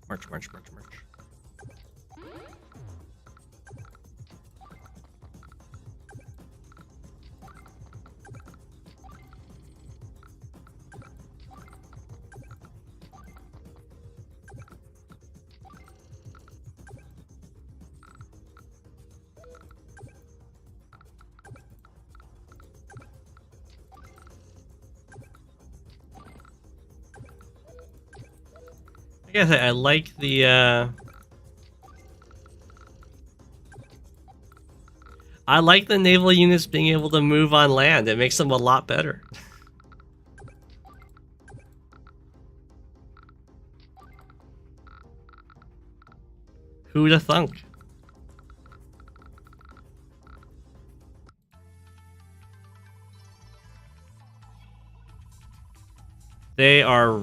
March, march, march, march. I guess I like the I like the naval units being able to move on land. It makes them a lot better. Who'da thunk? They are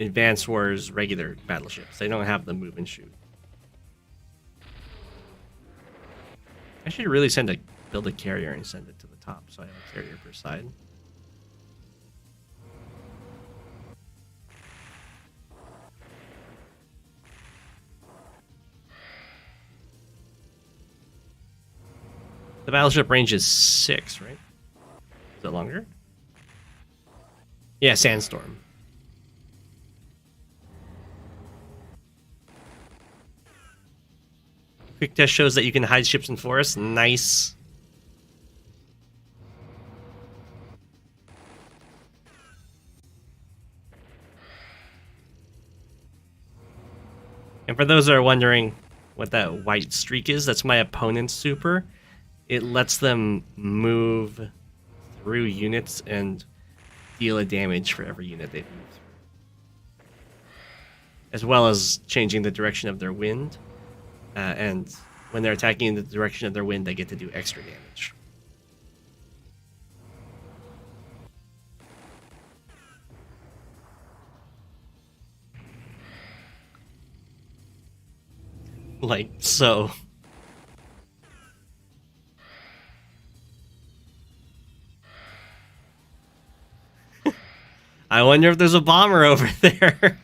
Advanced Wars regular battleships. They don't have the move and shoot. I should really build a carrier and send it to the top so I have a carrier per side. The battleship range is 6, right? Is it longer? Yeah, Sandstorm. Quick test shows that you can hide ships in forests. Nice. And for those that are wondering what that white streak is, that's my opponent's super. It lets them move through units and deal a damage for every unit they've moved through. As well as changing the direction of their wind. And when they're attacking in the direction of their wind, they get to do extra damage. Like so. I wonder if there's a bomber over there. I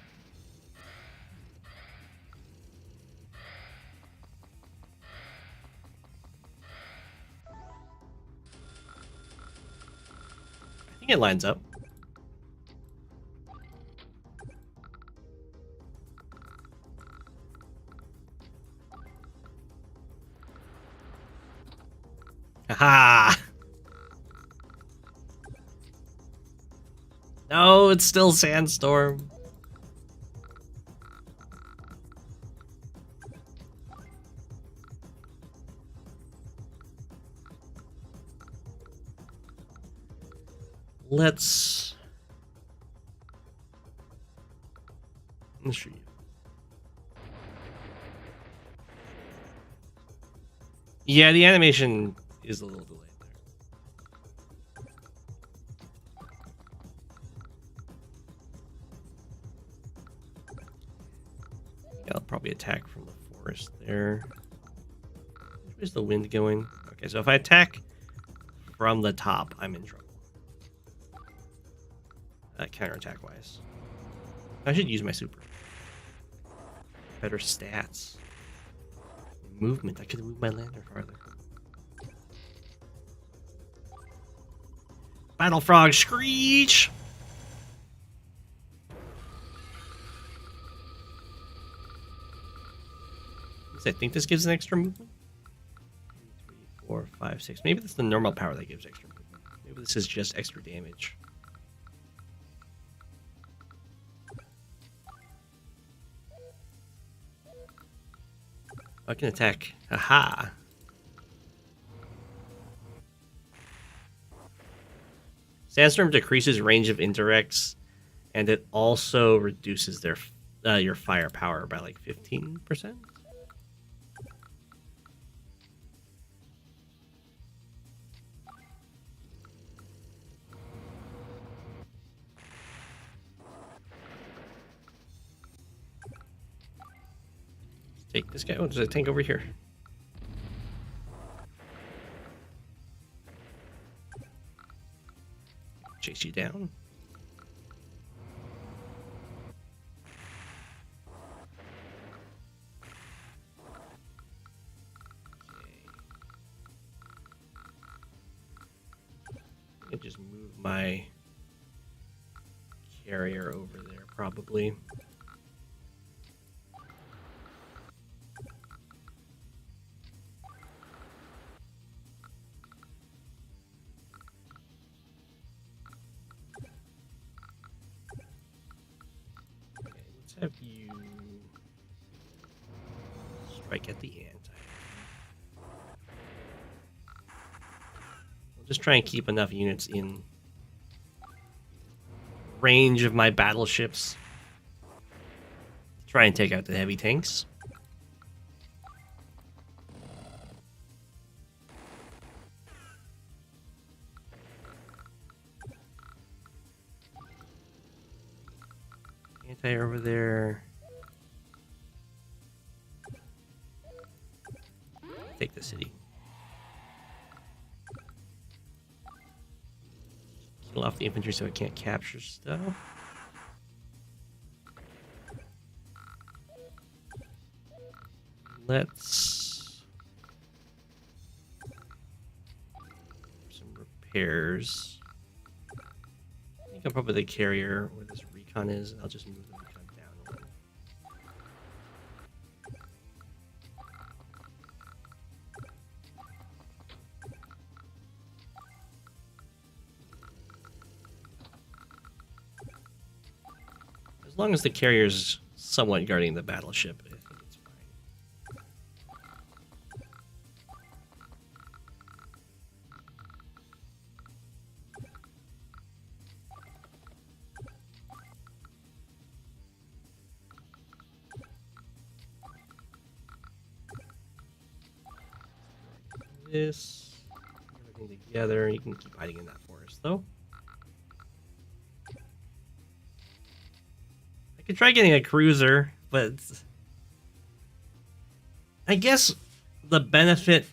think it lines up. Haha! No, it's still Sandstorm. Let's shoot you. Yeah, the animation is a little delayed there. Yeah, I'll probably attack from the forest there. Where's the wind going? Okay, so if I attack from the top, I'm in trouble. Counterattack wise. I should use my super. Better stats. Movement. I could have moved my lander farther. Battle Frog Screech! I think this gives an extra movement. 2, 3, 4, 5, 6. Maybe that's the normal power that gives extra movement. Maybe this is just extra damage. I can attack. Aha! Sandstorm decreases range of indirects, and it also reduces their your firepower by like 15%. Take this guy. Oh, there's a tank over here. Chase you down. Okay. I just move my carrier over there, probably. Have you strike at the anti. I'll just try and keep enough units in range of my battleships to try and take out the heavy tanks. Anti over there. Take the city. Kill off the infantry so it can't capture stuff. Let's some repairs. I think I'm probably the carrier where this recon is. I'll just move the recon down a little. As long as the carrier's somewhat guarding the battleship, I think it's fine. This, everything together. You can keep hiding in that forest, though. I could try getting a cruiser, but I guess the benefit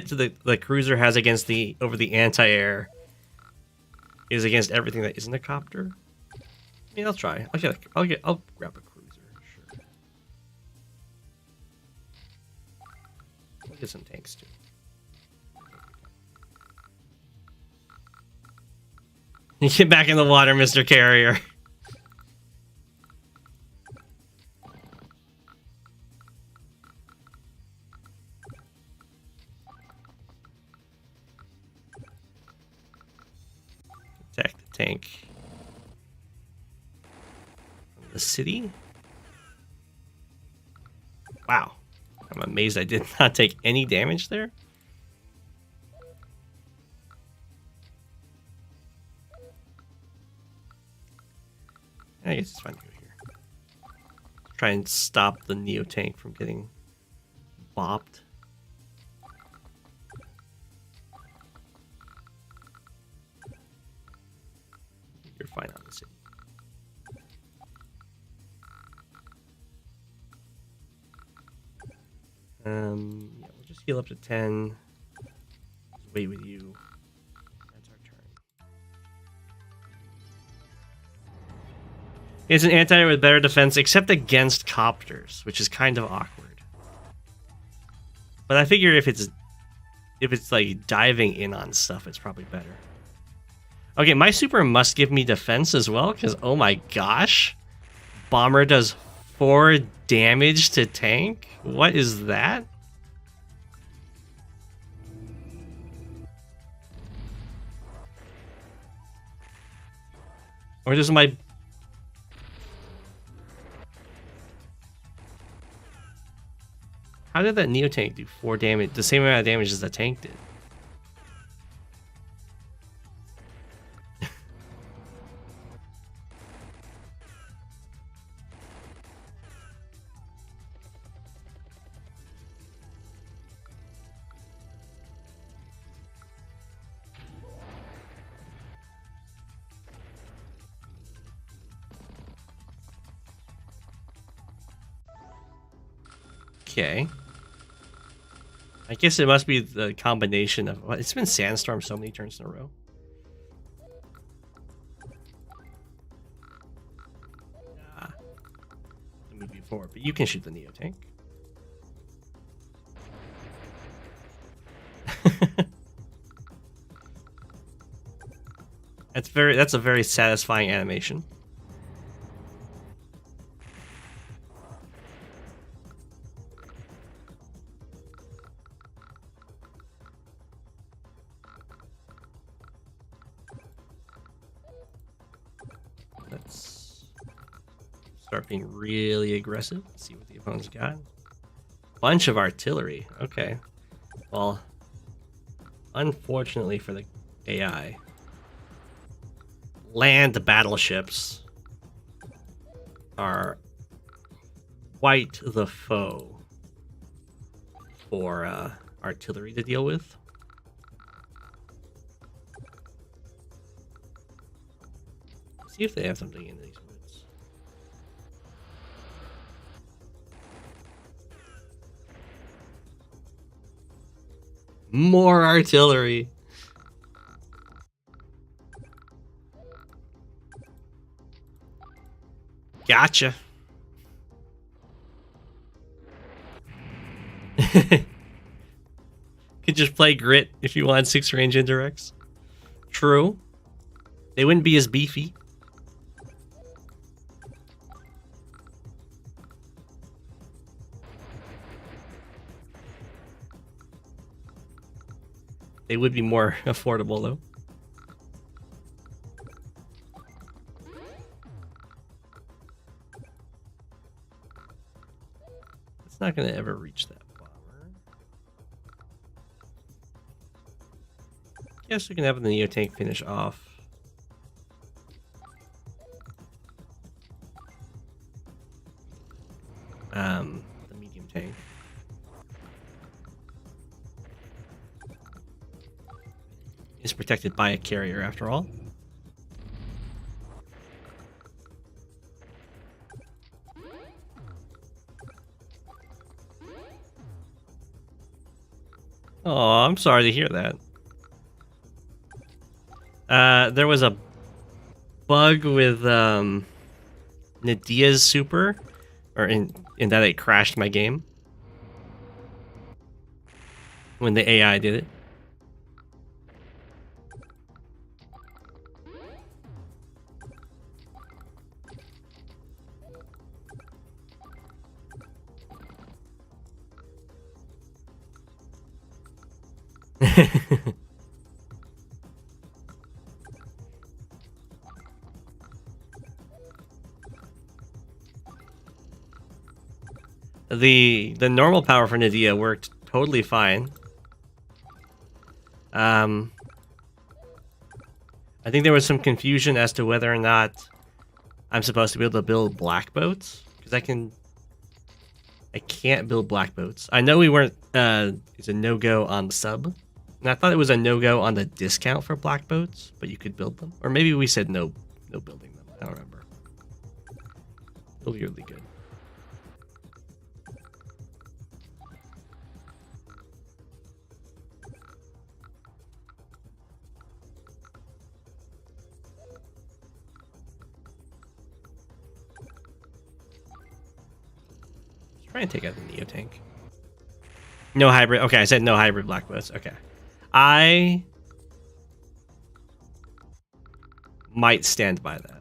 to the cruiser has against the over the anti-air is against everything that isn't a copter. I mean, I'll try. I'll grab a cruiser. Sure. I'll get some tanks too. Get back in the water, Mr. Carrier. tank. The city? Wow. I'm amazed I did not take any damage there. I guess it's fine to go here. Try and stop the Neo tank from getting bopped. You're fine on the city. Yeah, we'll just heal up to 10. Just wait with you. That's our turn. It's an anti-air with better defense, except against copters, which is kind of awkward. But I figure if it's like diving in on stuff, it's probably better. Okay, my super must give me defense as well, because oh my gosh, bomber does 4 damage to tank? What is that? Or does my... How did that Neo tank do 4 damage? The same amount of damage as the tank did. Okay. I guess it must be the combination of... It's been Sandstorm so many turns in a row. Move you forward, but you can shoot the Neo tank. That's a very satisfying animation. Let's start being really aggressive. See what the opponent's got. Bunch of artillery. Okay. Well, unfortunately for the AI, land battleships are quite the foe for artillery to deal with. See if they have something in these woods. More artillery. Gotcha. Could just play grit if you want 6 range indirects. True. They wouldn't be as beefy. They would be more affordable, though. It's not going to ever reach that bomber. Guess we can have the Neo tank finish off. The medium tank. Is protected by a carrier after all. Oh, I'm sorry to hear that. There was a bug with Nadia's super, or in that it crashed my game when the AI did it. The normal power for Nadia worked totally fine. I think there was some confusion as to whether or not I'm supposed to be able to build black boats, because I can't build black boats. I know we weren't. It's a no-go on the sub, and I thought it was a no-go on the discount for black boats, but you could build them, or maybe we said no building them. I don't remember. It'll be really good. Try and take out the Neo tank. No hybrid. Okay, I said no hybrid black boats. Okay. I might stand by that.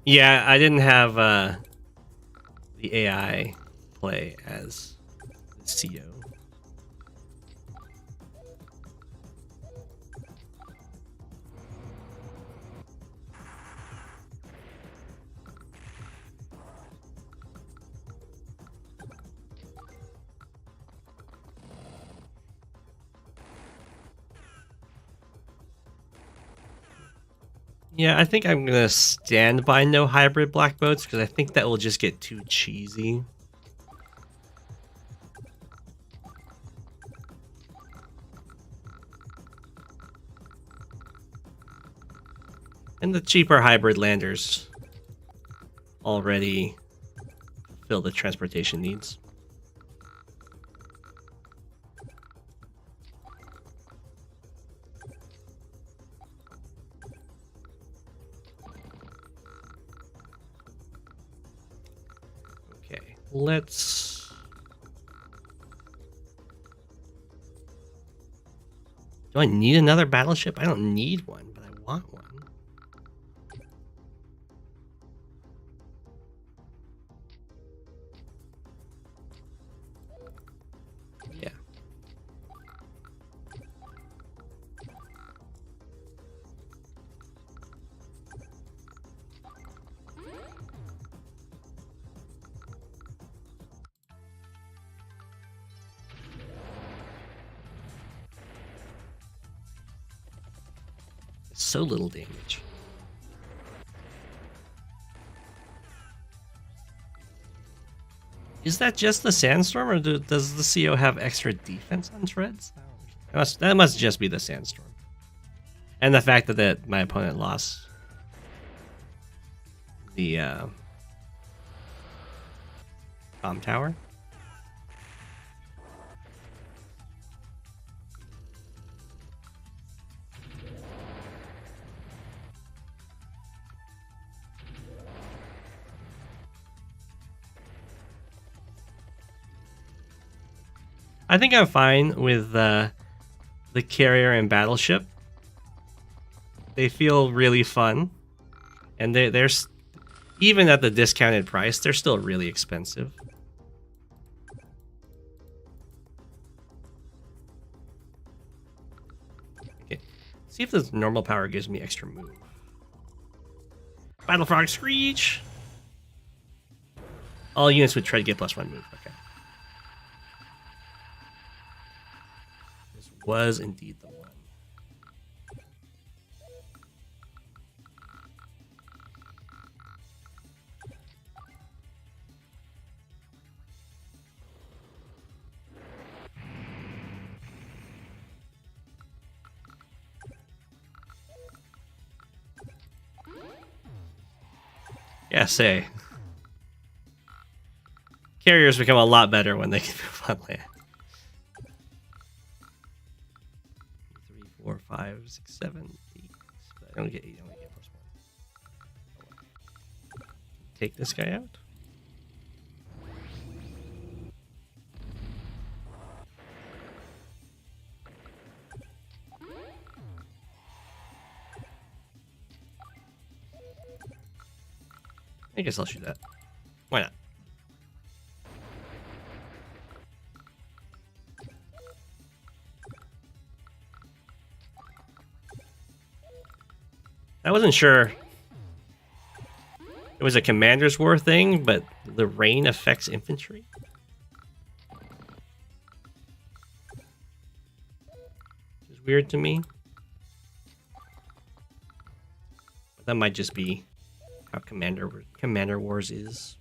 Yeah, I didn't have the AI play as the CO. Yeah, I think I'm gonna stand by no hybrid black boats because I think that will just get too cheesy. And the cheaper hybrid landers already fill the transportation needs. Let's... Do I need another battleship? I don't need one, but I want one. Yeah. So little damage. Is that just the sandstorm, or does the CO have extra defense on treads? That must just be the sandstorm, and the fact that my opponent lost the comm tower. I think I'm fine with the carrier and battleship. They feel really fun, and they're even at the discounted price, they're still really expensive. Okay, see if this normal power gives me extra move. Battle Frog Screech. All units with tread get +1 move. Okay. Was indeed the one. Yeah, say. Carriers become a lot better when they can move on land. 3, 4, 5, 6, 7, 8. I don't get 8, I only get +1. Take this guy out. I guess I'll shoot that. Why not? I wasn't sure. It was a Commander's War thing, but the rain affects infantry? Which is weird to me. But that might just be how Commander Wars is.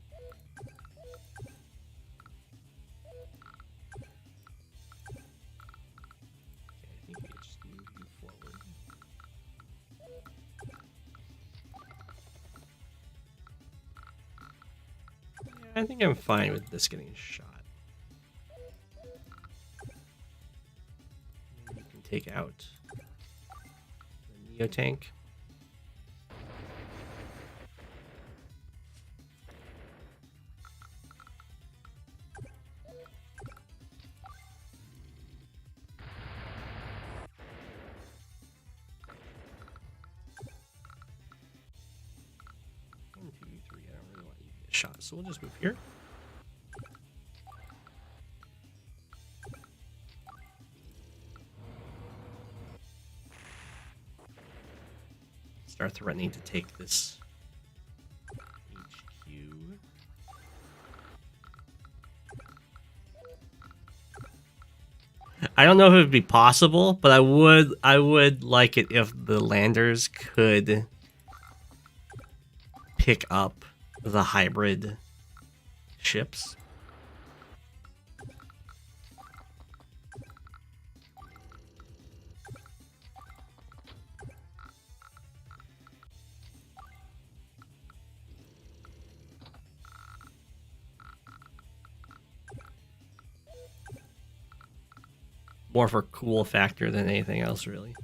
I think I'm fine with this getting shot. You can take out the Neo tank. Shot, so we'll just move here. Start threatening to take this HQ. I don't know if it would be possible, but I would like it if the landers could pick up the hybrid ships. More for cool factor than anything else, really.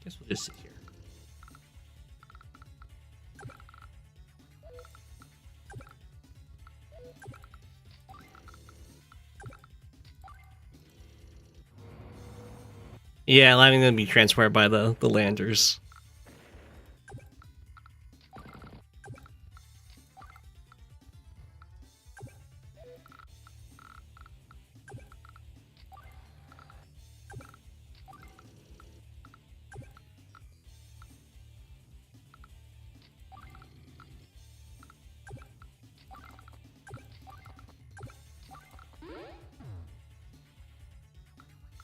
Guess we'll just sit here. Yeah, allowing them to be transported by the landers.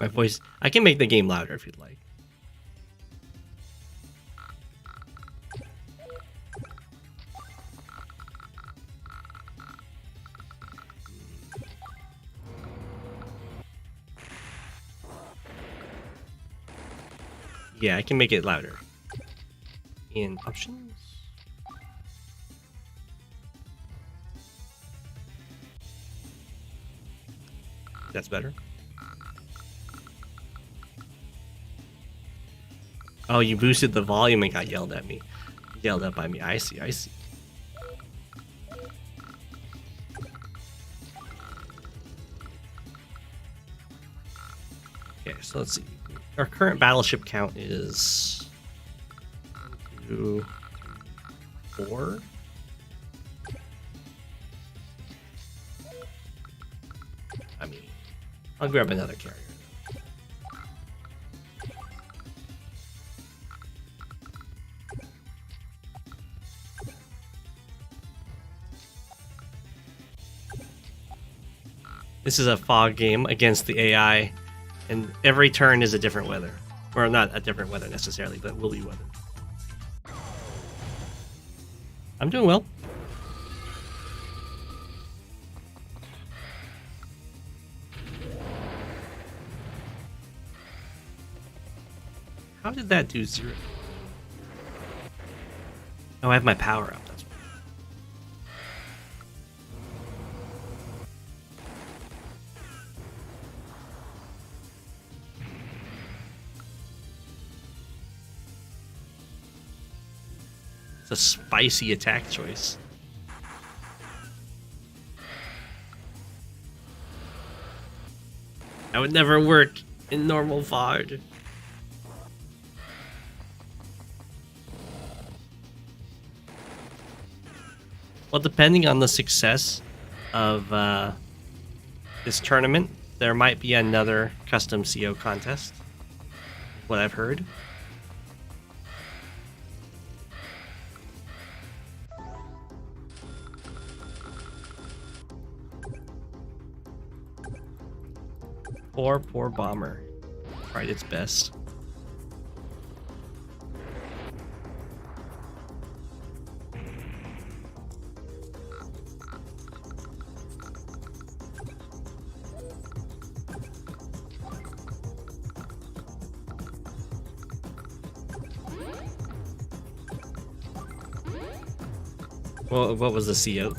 My voice, I can make the game louder if you'd like. Yeah, I can make it louder. In options. That's better. Oh, you boosted the volume and got yelled at me. Yelled at by me. I see, I see. Okay, so let's see. Our current battleship count is 1, 2, 3, 4. I mean, I'll grab another carrier. This is a fog game against the AI, and every turn is a different weather. Or not a different weather necessarily, but will be weather. I'm doing well. How did that do 0? Oh, I have my power up. That's It's a spicy attack choice. That would never work in normal fog. Well, depending on the success of this tournament, there might be another custom CO contest. What I've heard. Poor bomber. Tried its best. Well, what was the CO?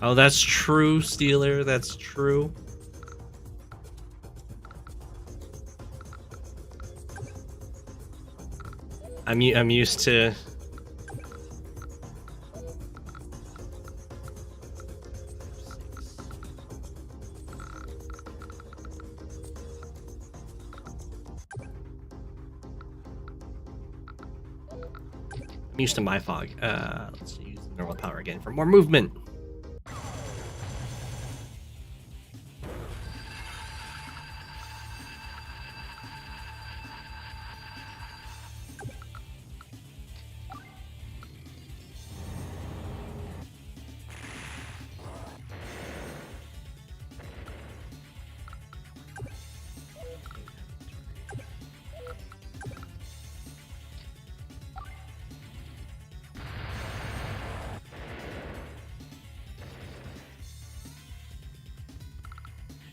Oh, that's true, Steeler. That's true. I'm used to. I'm used to my fog. Let's use the normal power again for more movement.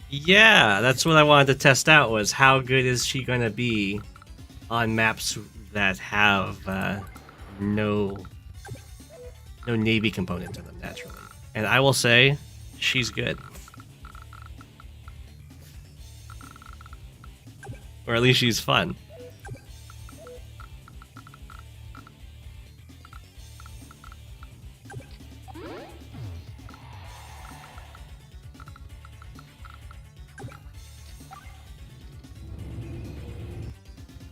Yeah, that's what I wanted to test out, was how good is she going to be on maps that have no Navy component to them, naturally. And I will say, she's good. Or at least she's fun.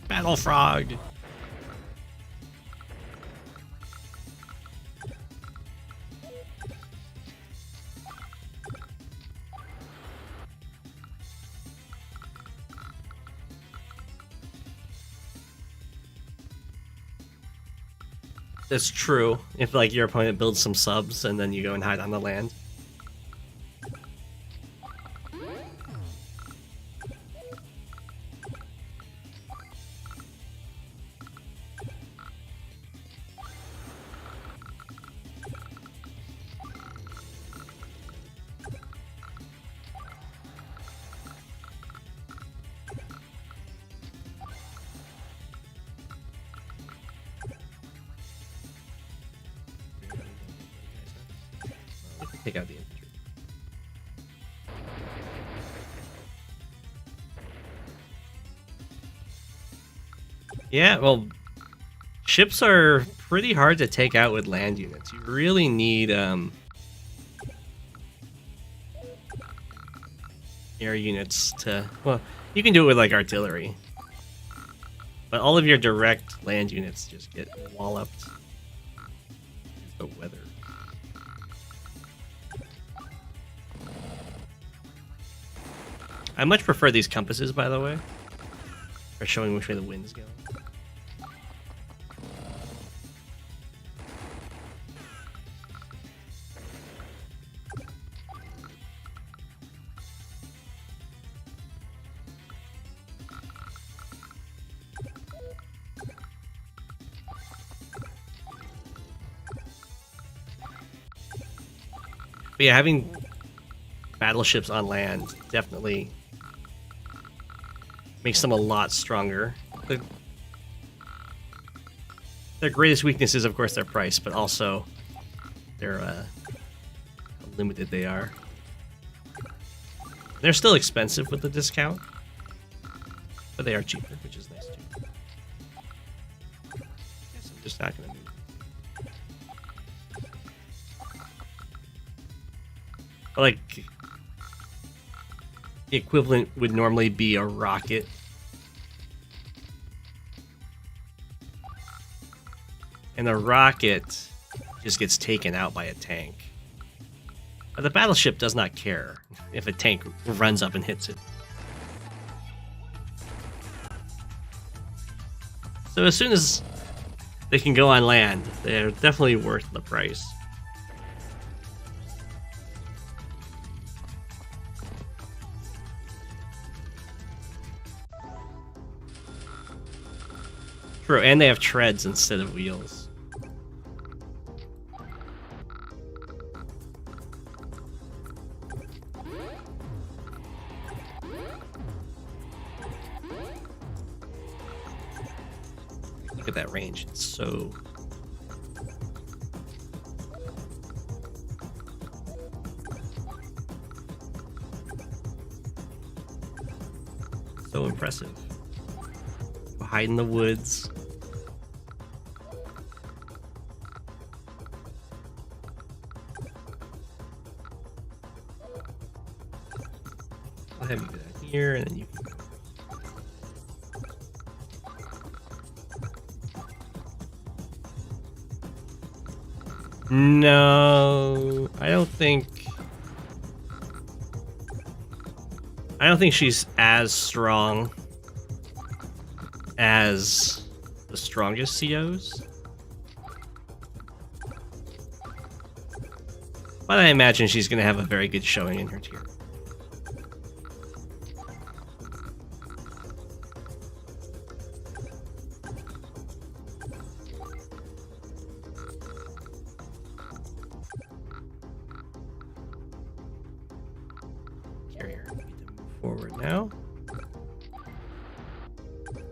Battle Frog. That's true. If like your opponent builds some subs and then you go and hide on the land. Take out the infantry. Yeah, well, ships are pretty hard to take out with land units. You really need air units to... Well, you can do it with like artillery. But all of your direct land units just get walloped. The weather. I much prefer these compasses, by the way, for showing which way the wind's going. But yeah, having battleships on land definitely makes them a lot stronger. Their greatest weakness is, of course, their price, but also their how limited they are. They're still expensive with the discount, but they are cheaper, which is nice too. Guess I'm just not gonna move. But like, the equivalent would normally be a rocket. And the rocket just gets taken out by a tank. But the battleship does not care if a tank runs up and hits it. So as soon as they can go on land, they're definitely worth the price. True, and they have treads instead of wheels. Look at that range, it's so... so impressive. Hide in the woods. I'll have you do that here, and then you can go. No, I don't think she's as strong as the strongest COs. But I imagine she's going to have a very good showing in her tier. Carrier, we need to move forward now.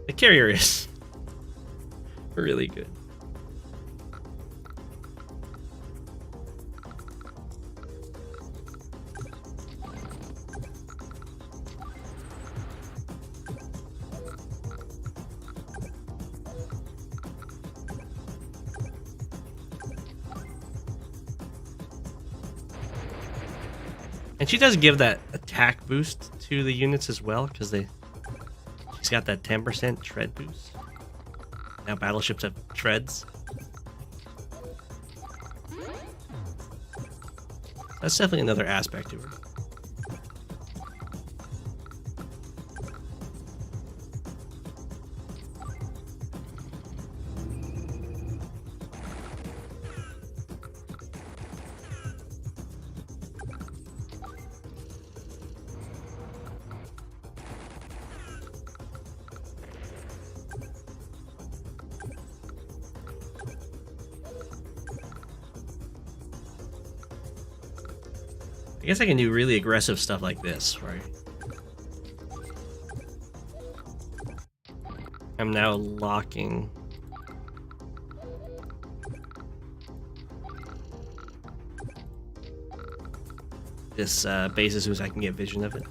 The carrier is really good. And she does give that attack boost to the units as well, because she's got that 10% tread boost. Now battleships have treads. That's definitely another aspect to her. I guess I can do really aggressive stuff like this, right? I'm now locking. This base as soon as I can get vision of it.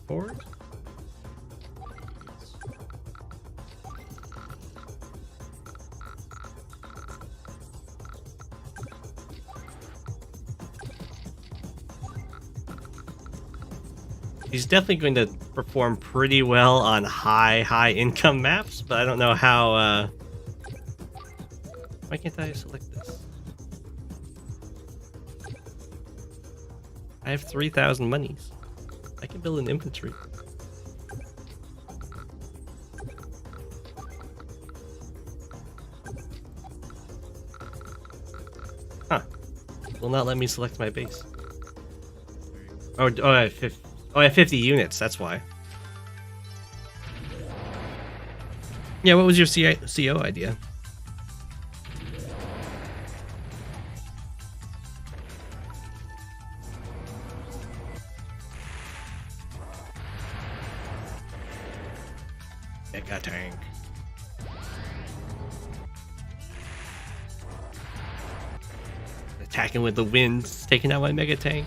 Forward. He's definitely going to perform pretty well on high income maps, but I don't know how. Why can't I select this? I have 3,000 monies. I can build an infantry. Huh. Will not let me select my base. I have 50 units, that's why. Yeah, what was your CO idea? Mega tank. Attacking with the winds, taking out my mega tank.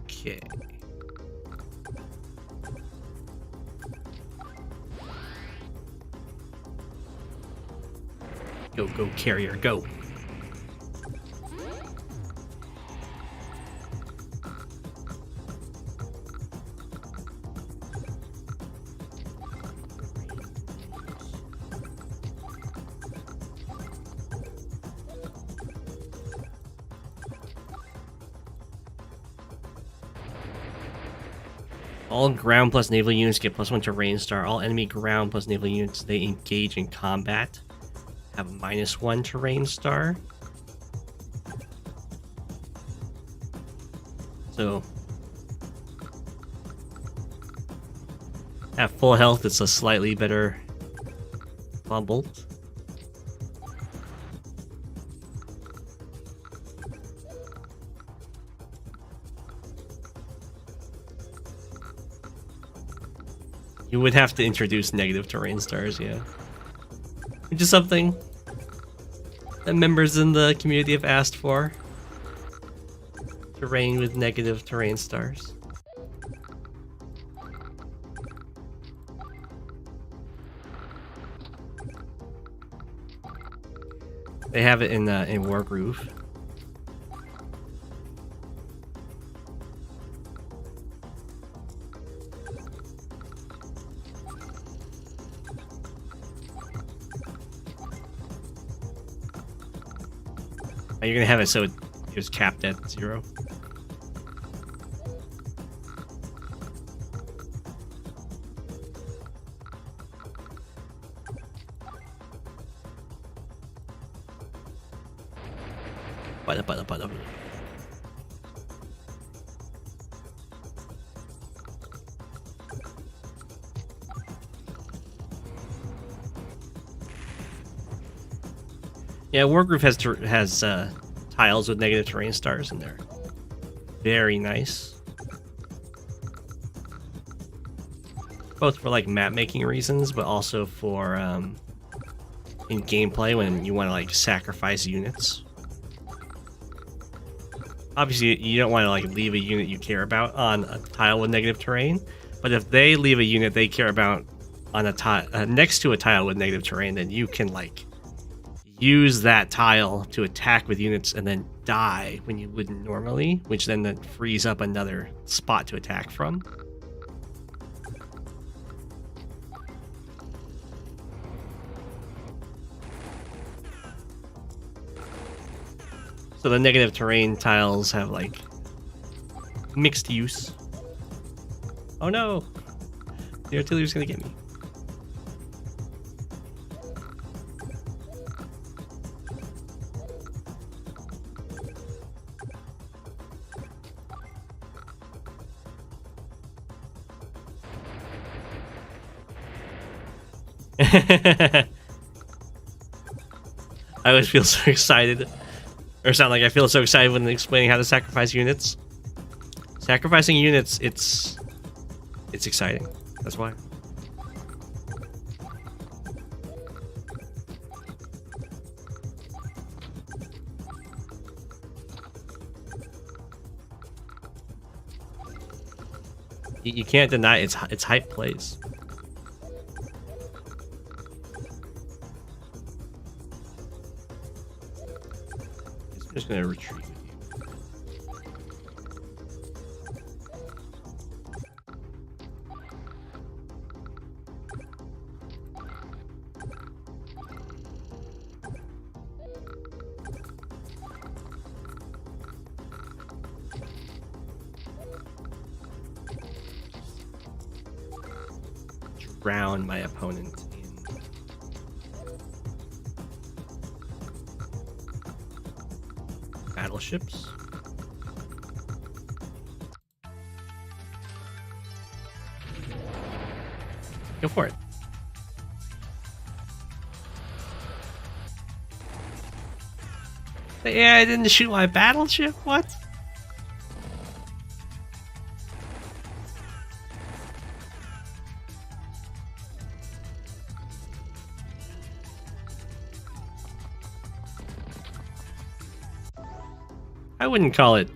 Okay. Go, carrier, go. All ground plus naval units get +1 to range star. All enemy ground plus naval units they engage in combat have a -1 to range star. So at full health, it's a slightly better fumble. You would have to introduce negative terrain stars, yeah. Which is something that members in the community have asked for. Terrain with negative terrain stars. They have it in Wargroove. You're gonna have it so it was capped at 0. Bada. Yeah, Wargroove has tiles with negative terrain stars in there. Very nice. Both for like map making reasons, but also for in gameplay when you want to like sacrifice units. Obviously, you don't want to like leave a unit you care about on a tile with negative terrain, but if they leave a unit they care about on a tile next to a tile with negative terrain, then you can like use that tile to attack with units and then die when you wouldn't normally, which then frees up another spot to attack from. So the negative terrain tiles have like mixed use. Oh no! The artillery's gonna get me. I always feel so excited, or sound like I feel so excited when explaining how to sacrifice units. Sacrificing units, it's exciting. That's why. You can't deny it's hype plays. I'm just gonna retreat with you. drown my opponent in battleships. Go for it. Yeah, I didn't shoot my battleship? What? I wouldn't call it...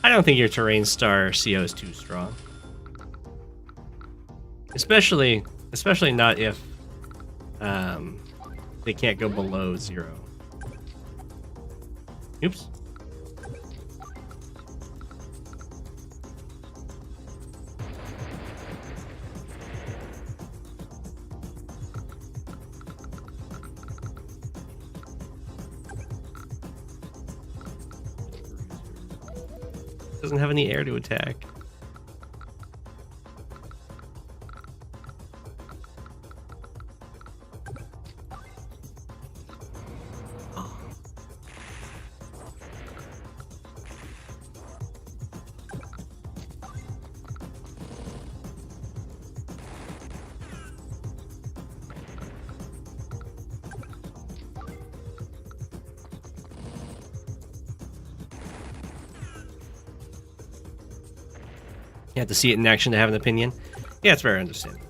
I don't think your Terrain Star CO is too strong. Especially not if they can't go below 0. Oops. Doesn't have any air to attack. You have to see it in action to have an opinion. Yeah, it's very understandable.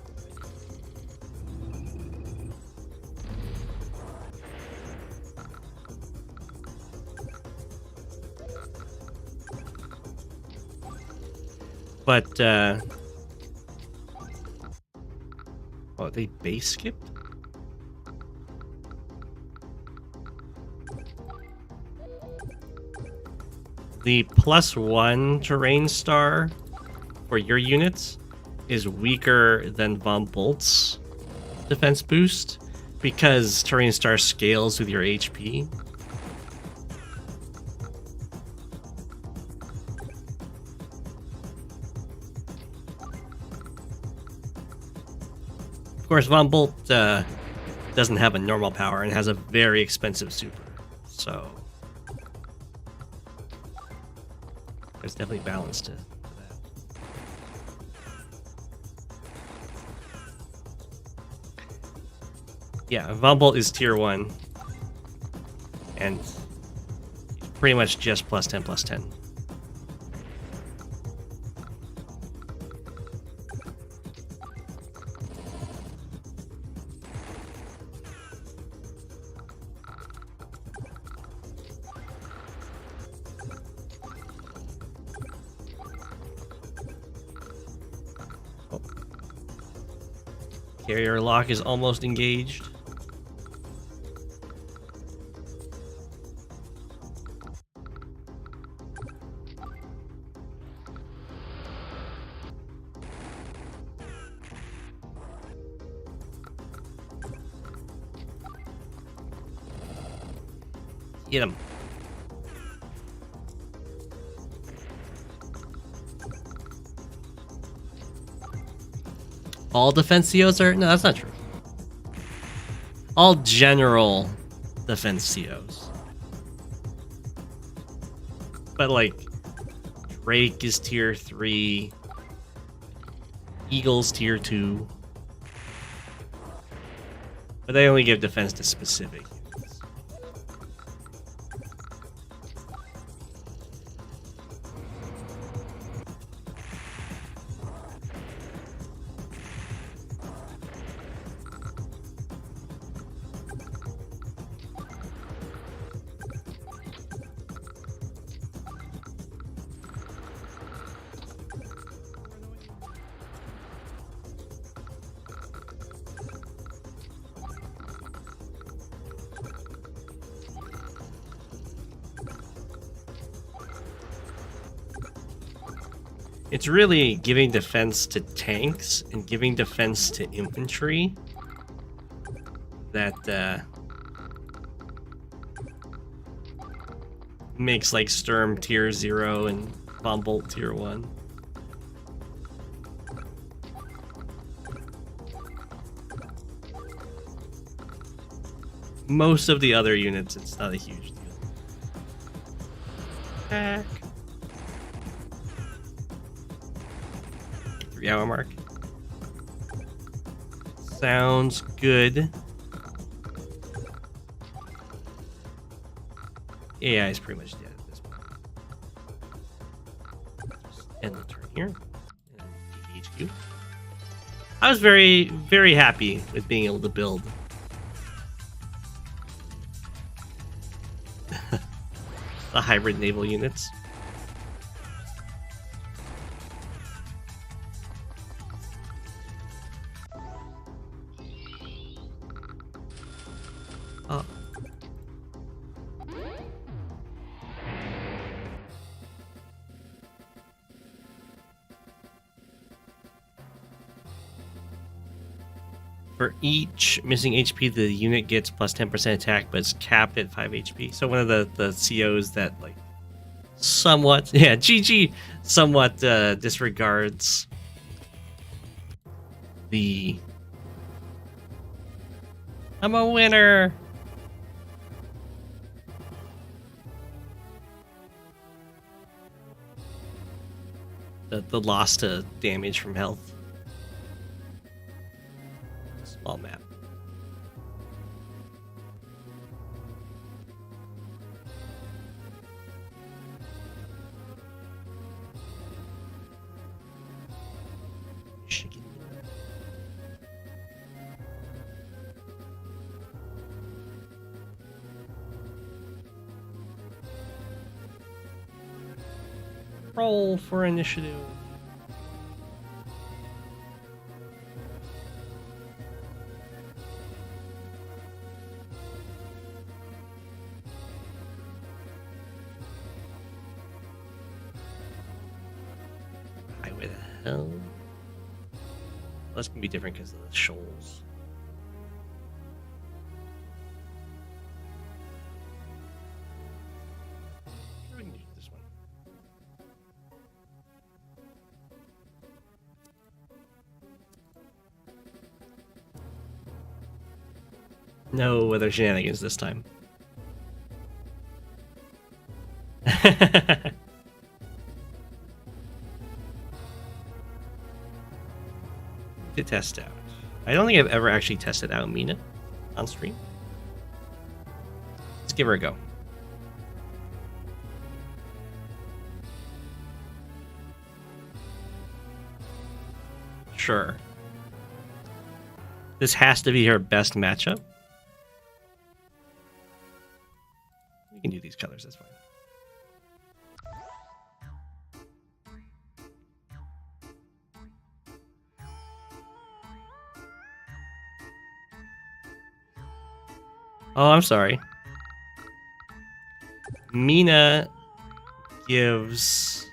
But, oh, they base skipped? The +1 terrain star for your units is weaker than Von Bolt's defense boost because Terrain Star scales with your HP. Of course, Von Bolt doesn't have a normal power and has a very expensive super, so there's definitely balance to that. Yeah, Von Bolt is tier 1, and pretty much just +10/+10. Oh. Carrier lock is almost engaged. Get him. All defense COs are... No, that's not true. All general defense COs. But, like, Drake is tier 3. Eagle's tier 2. But they only give defense to specific units. It's really giving defense to tanks and giving defense to infantry that makes like Sturm tier 0 and Von Bolt tier 1. most of the other units, it's not a huge deal. Attack. 3-hour mark. Sounds good. AI is pretty much dead at this point. Just end the turn here. And HQ. I was very, very happy with being able to build the hybrid naval units. Oh. For each missing HP, the unit gets plus 10% attack, but it's capped at 5 HP. So one of the COs that like somewhat, yeah, GG, somewhat disregards the I'm a winner. The loss to damage from health. Small map. Chicken. Roll for initiative. Highway the hell. That's gonna be different because of the shoals. We can do this one. No weather shenanigans this time. To test out. I don't think I've ever actually tested out Mina on stream. Let's give her a go. Sure. This has to be her best matchup. We can do these colors, that's fine. Oh, I'm sorry. Mina gives...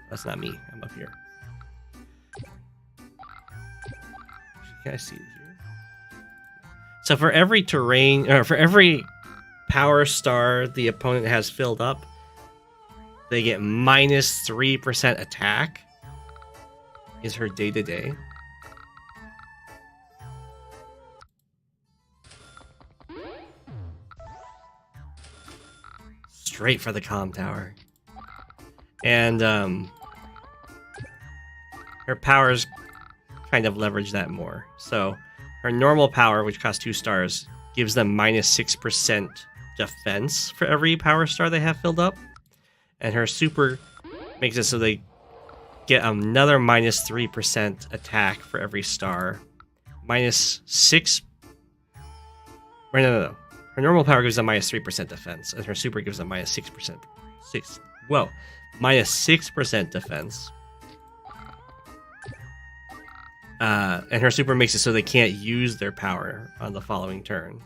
That's not me. I'm up here. Can I see it here? So for every terrain, or for every power star the opponent has filled up, they get minus 3% attack. Is her day-to-day. Straight for the comm tower. And her powers kind of leverage that more. So her normal power, which costs 2 stars, gives them minus 6% defense for every power star they have filled up. And her super makes it so they get another minus 3% attack for every star. Minus 6... Wait, no. Her normal power gives them minus 3% defense, and her super gives them minus 6%. Minus 6% defense. And her super makes it so they can't use their power on the following turn.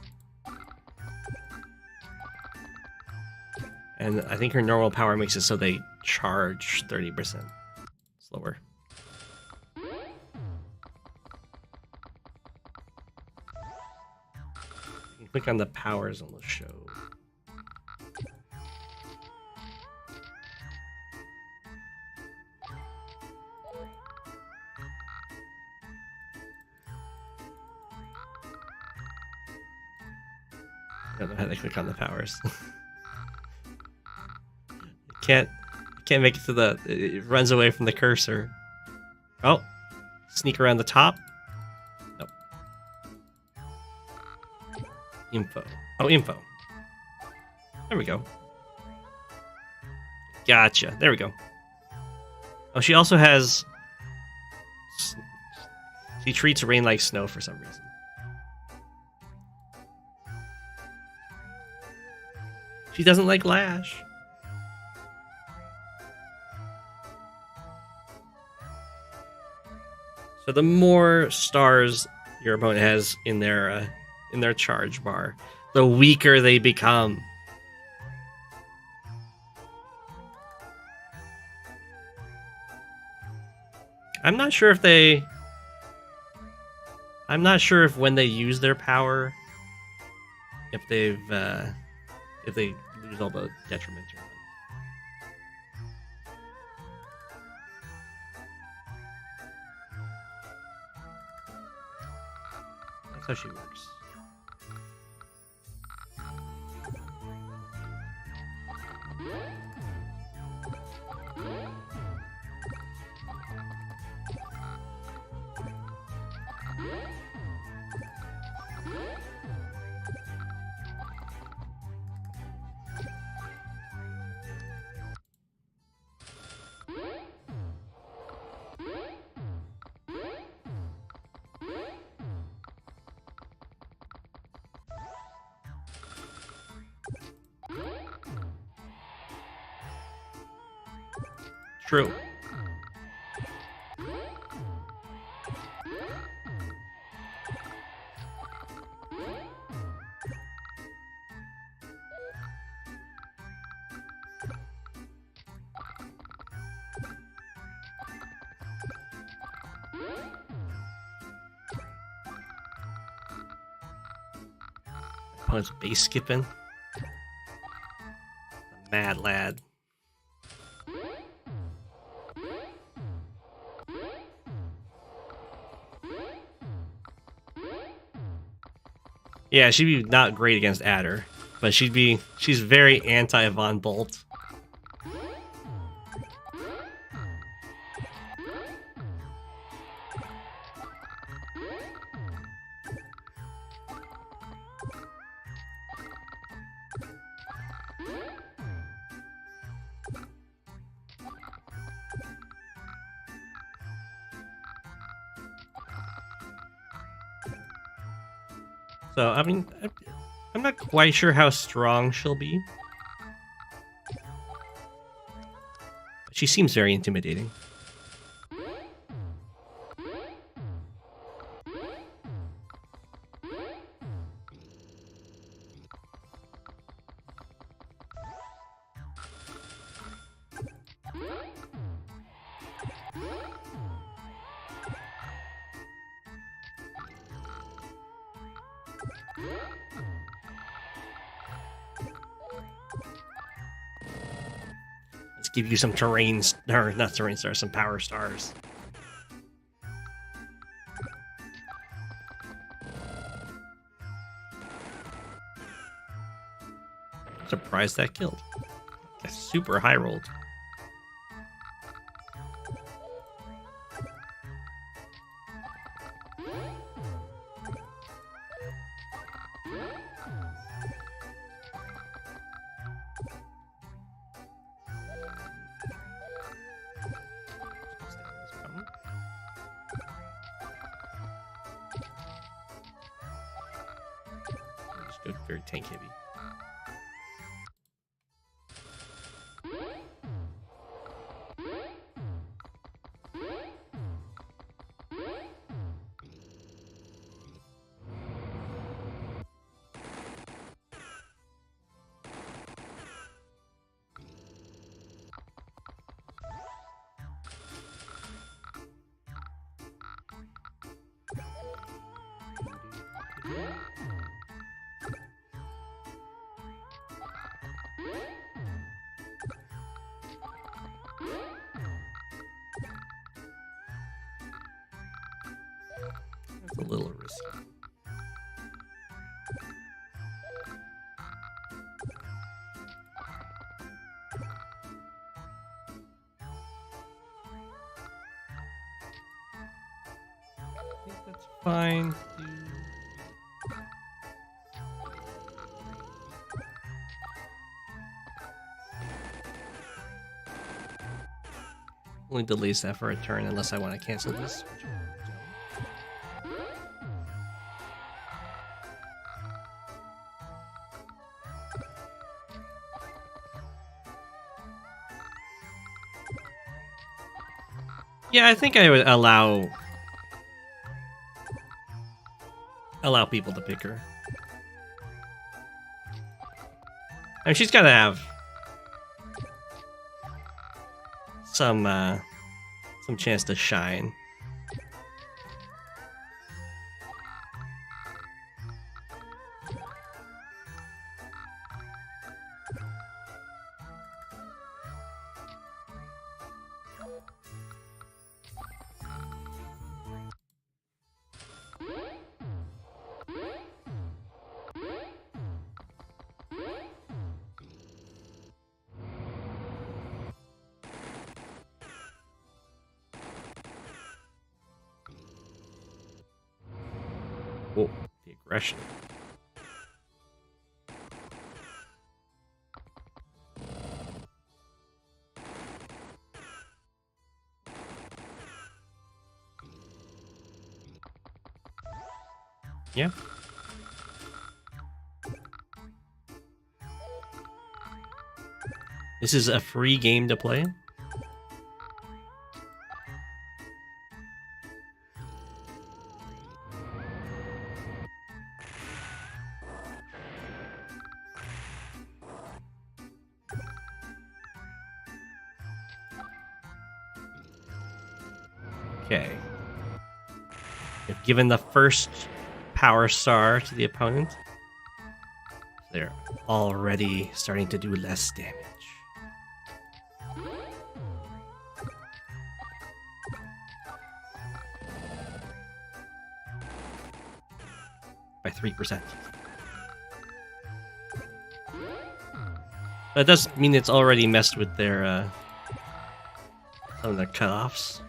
And I think her normal power makes it so they charge 30% slower. Click on the powers on the show. I don't know how to click on the powers. can't make it to the... It runs away from the cursor. Oh. Sneak around the top. Nope. Info. Oh, info. There we go. Gotcha. There we go. Oh, she also has... She treats rain like snow for some reason. She doesn't like Lash. So the more stars your opponent has in their charge bar, the weaker they become. I'm not sure if when they use their power, if they lose all the detriment or not. That's how she works. True. Opponent's base skipping. Mad lad. Yeah, she'd be not great against Adder, but she's very anti-Von Bolt. So, I mean, I'm not quite sure how strong she'll be. She seems very intimidating. Let's give you some terrain, or not terrain stars, some power stars. Surprised that killed. That's super high rolled. Just go very tank heavy. That's a little risky. That's fine. Only delays that for a turn unless I want to cancel this. Yeah, I think I would allow people to pick her. I mean, she's got to have some chance to shine. Oh, the aggression. Yeah. This is a free game to play. Okay. If given the first power star to the opponent, they're already starting to do less damage. By 3%. That does mean it's already messed with their some of their cutoffs.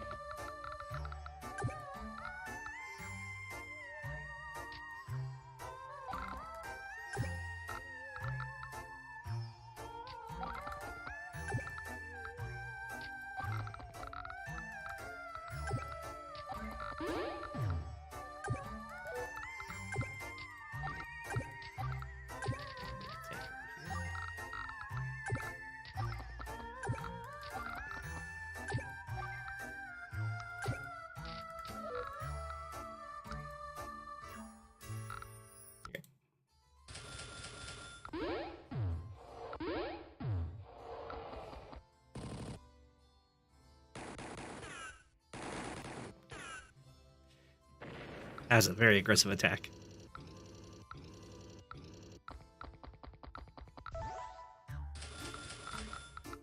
Has a very aggressive attack.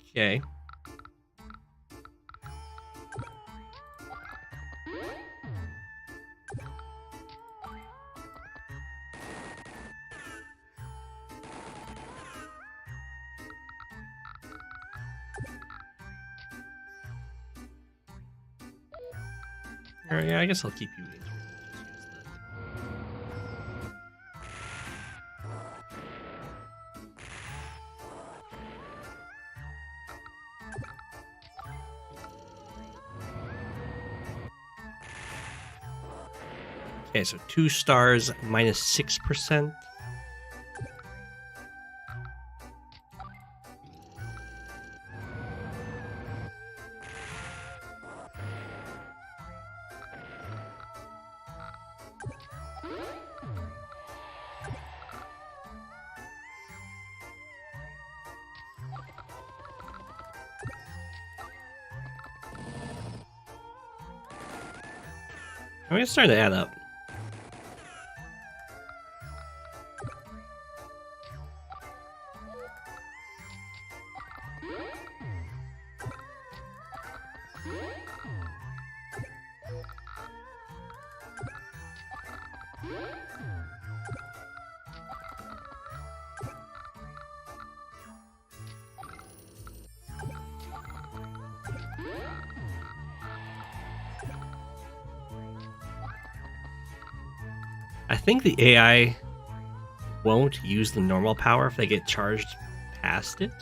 Okay. Alright, yeah, I guess I'll keep you in. Okay, so 2 stars minus 6%. I mean, it's starting to add up. I think the AI won't use the normal power if they get charged past it.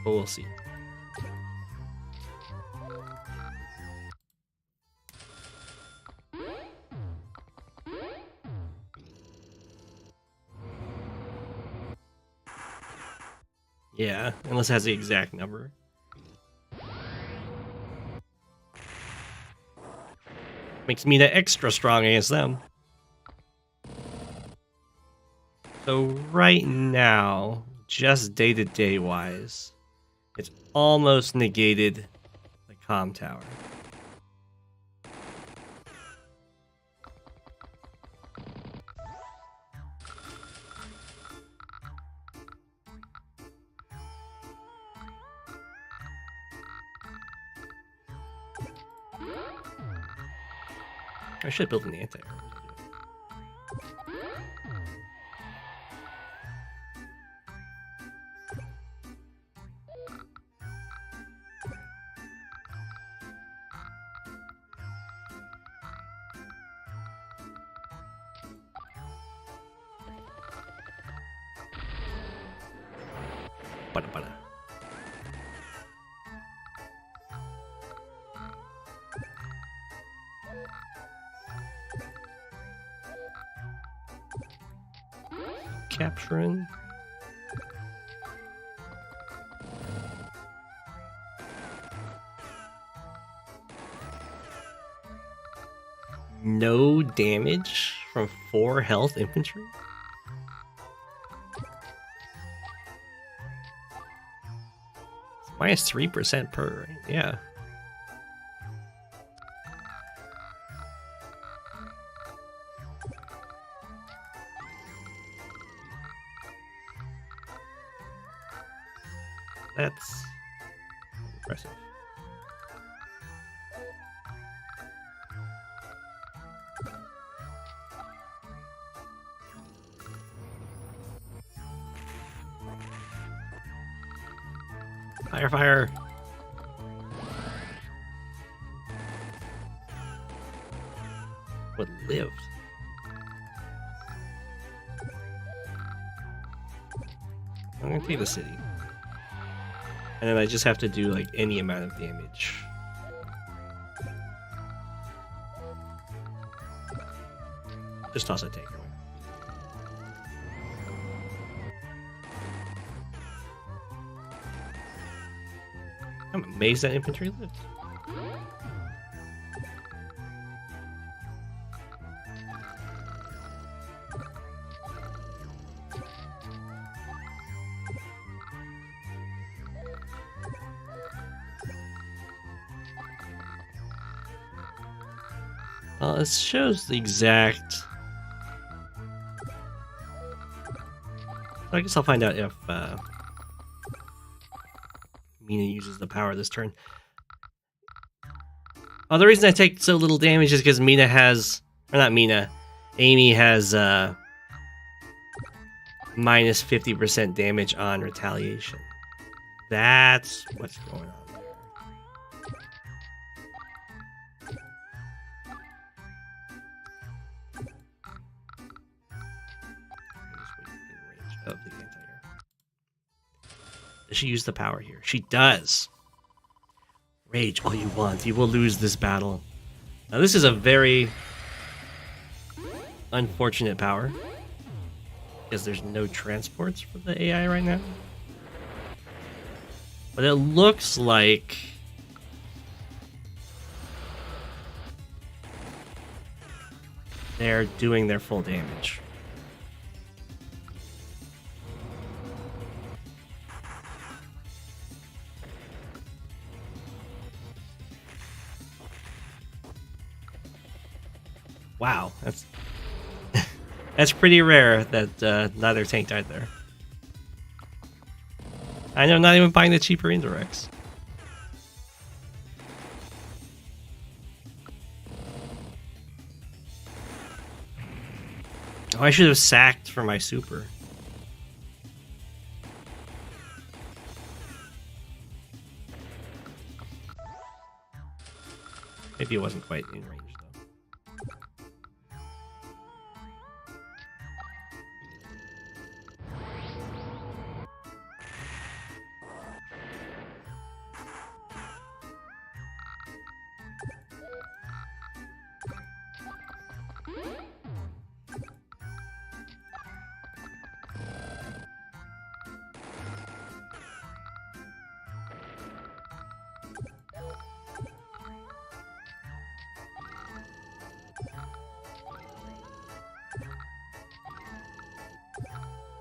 But we'll see. Yeah, unless it has the exact number. Makes me the extra strong against them. So right now, just day-to-day wise, it's almost negated the comm tower. I should build an anti-air. Bada. Capturing. No damage from 4 health infantry? It's minus 3% per, right? Yeah. That's impressive. Fire. What lived? I'm gonna take the city. And then I just have to do like any amount of damage. Just toss a taker. I'm amazed that infantry lived. Well, it shows the exact... I guess I'll find out if Mina uses the power this turn. Oh, the reason I take so little damage is because Mina has... Or not Mina. Amy has minus 50% damage on retaliation. That's what's going on. Of the anti-air. Does she use the power here? She does. Rage all you want. You will lose this battle. Now this is a very unfortunate power because there's no transports for the AI right now. But it looks like they're doing their full damage. Wow, that's pretty rare that neither tank died there. I know, not even buying the cheaper indirects. Oh, I should have sacked for my super. Maybe it wasn't quite in range, though.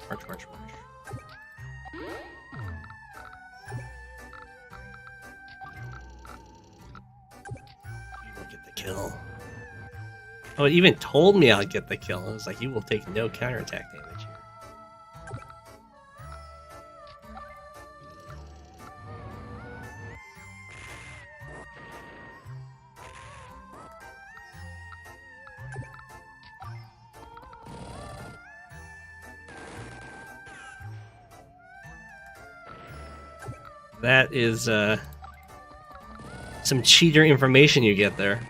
March, march, march. You will get the kill. Oh, it even told me I'll get the kill. It was like, you will take no counterattack damage here. That is some cheater information you get there.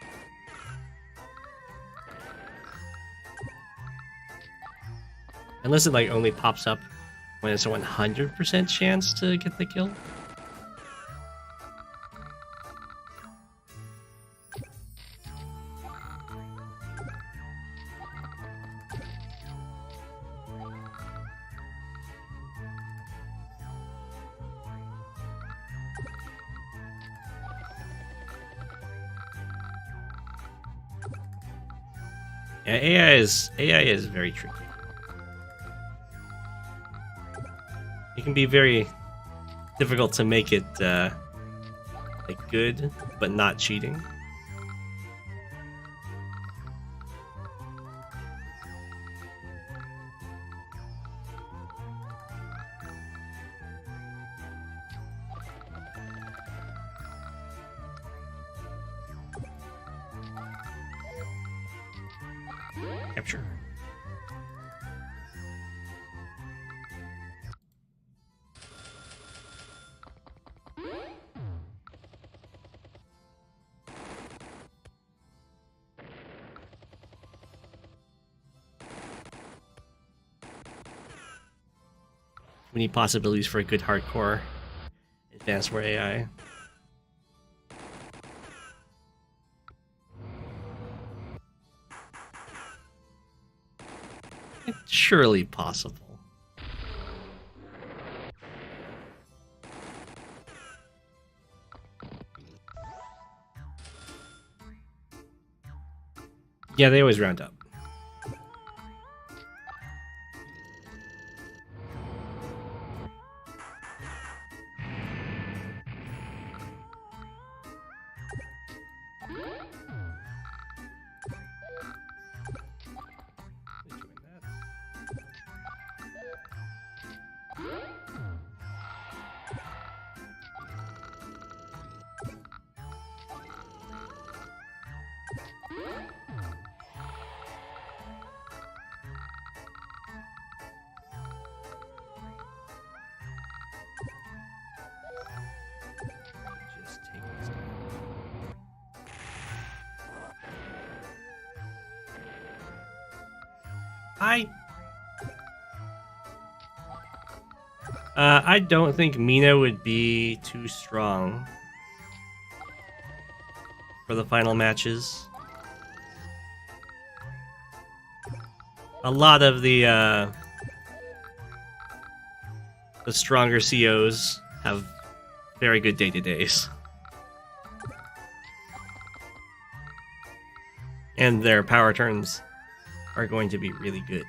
Unless it like only pops up when it's a 100% chance to get the kill. Yeah, AI is very tricky. It can be very difficult to make it like good, but not cheating. Capture. We need possibilities for a good hardcore advanced war AI. It's surely possible. Yeah, they always round up. Just take this down. I don't think Mina would be too strong for the final matches. A lot of the stronger COs have very good day-to-days. And their power turns are going to be really good.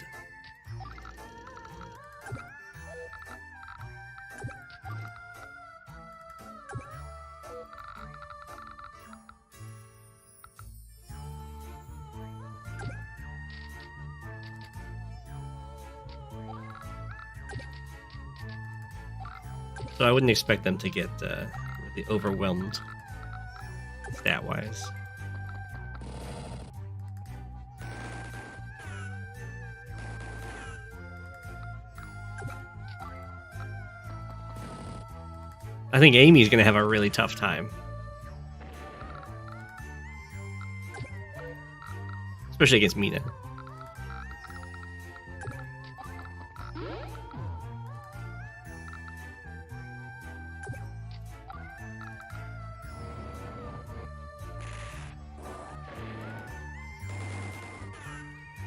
So I wouldn't expect them to get really overwhelmed stat-wise. I think Amy's gonna have a really tough time. Especially against Mina.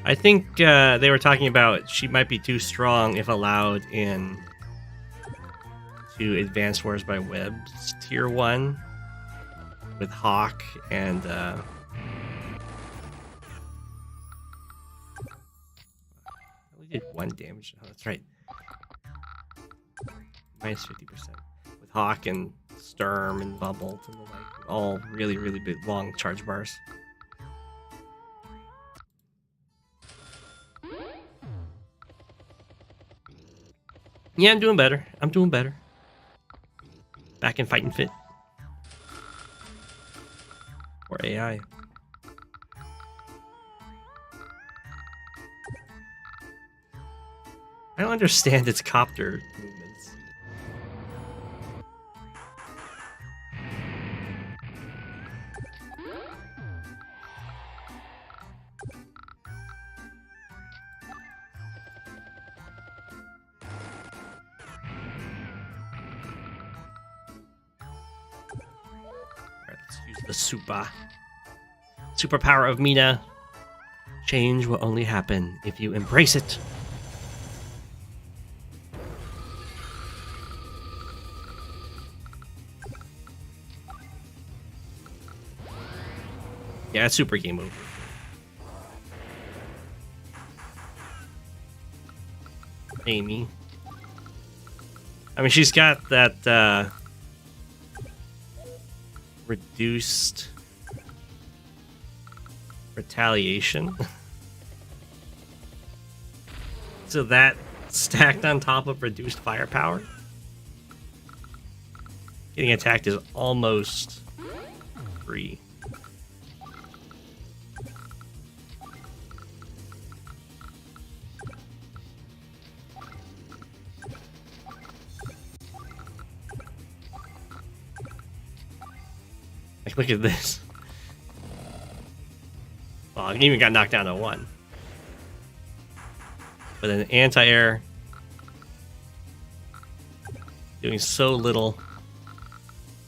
I think they were talking about she might be too strong if allowed in to Advanced Wars by Web's Tier 1 with Hawk and we did 1 damage. Oh, that's right. Minus 50% with Hawk and Sturm and Bubble and the like, all really, really big long charge bars. Yeah, I'm doing better. I'm doing better. Back in fighting fit. Or AI. I don't understand its copter movements. Alright, let's use the superpower of Mina. Change will only happen if you embrace it. Yeah, it's super game over. Amy. I mean, she's got that reduced retaliation. So that stacked on top of reduced firepower. Getting attacked is almost free. Like, look at this. Well, I even got knocked down to 1. But then anti-air doing so little.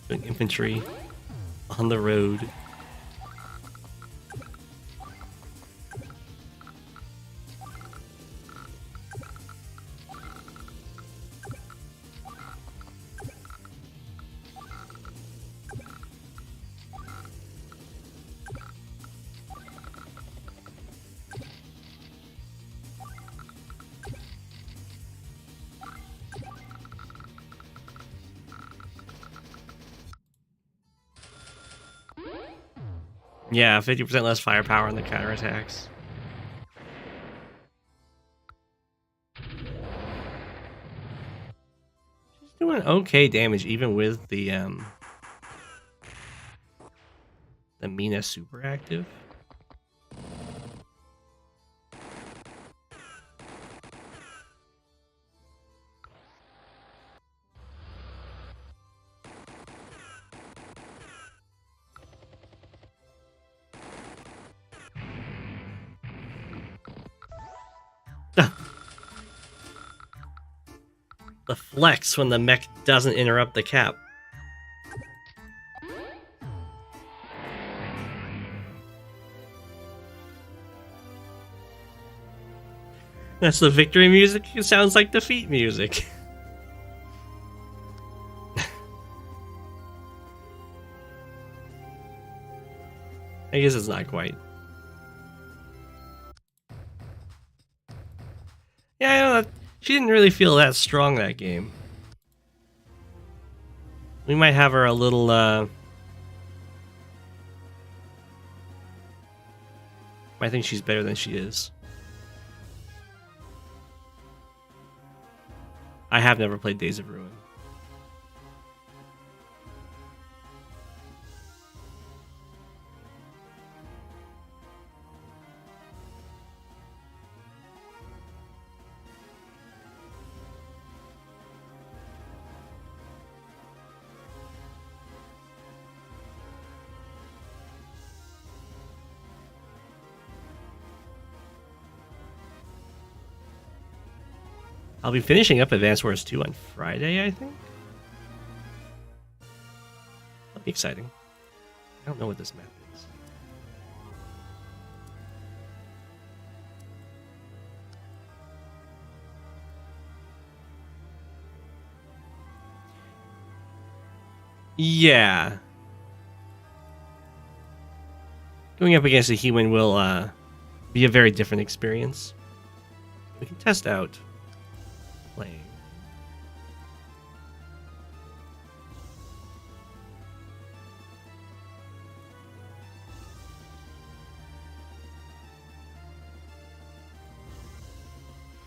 Doing infantry on the road. Yeah, 50% less firepower on the counterattacks. She's doing okay damage even with the Mina super active. The flex when the mech doesn't interrupt the cap. That's the victory music? It sounds like defeat music. I guess it's not quite. Yeah, I know that she didn't really feel that strong that game. We might have her a little, I think she's better than she is. I have never played Days of Ruin. I'll be finishing up Advance Wars 2 on Friday, I think. That'll be exciting. I don't know what this map is. Yeah. Going up against a human will be a very different experience. We can test out playing.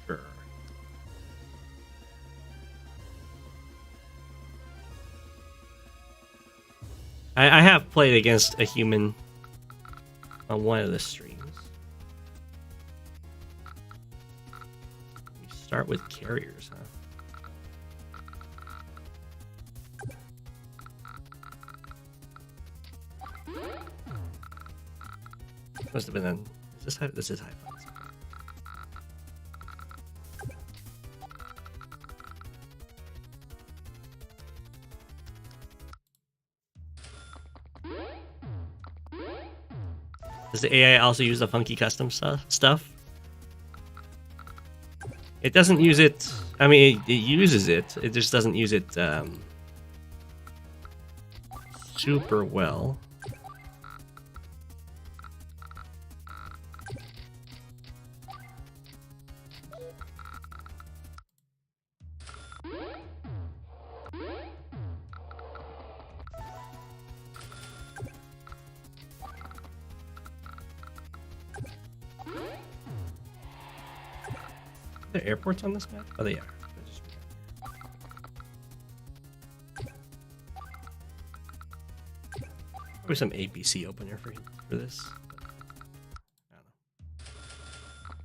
Sure. I have played against a human on one of the streams. We start with carriers, huh? Must have been on. Is this high? This is high funds. Does the AI also use the funky custom stuff? It doesn't use it. I mean, it uses it. It just doesn't use it super well. Are there airports on this map? Oh, they are. Probably some APC opener for this. I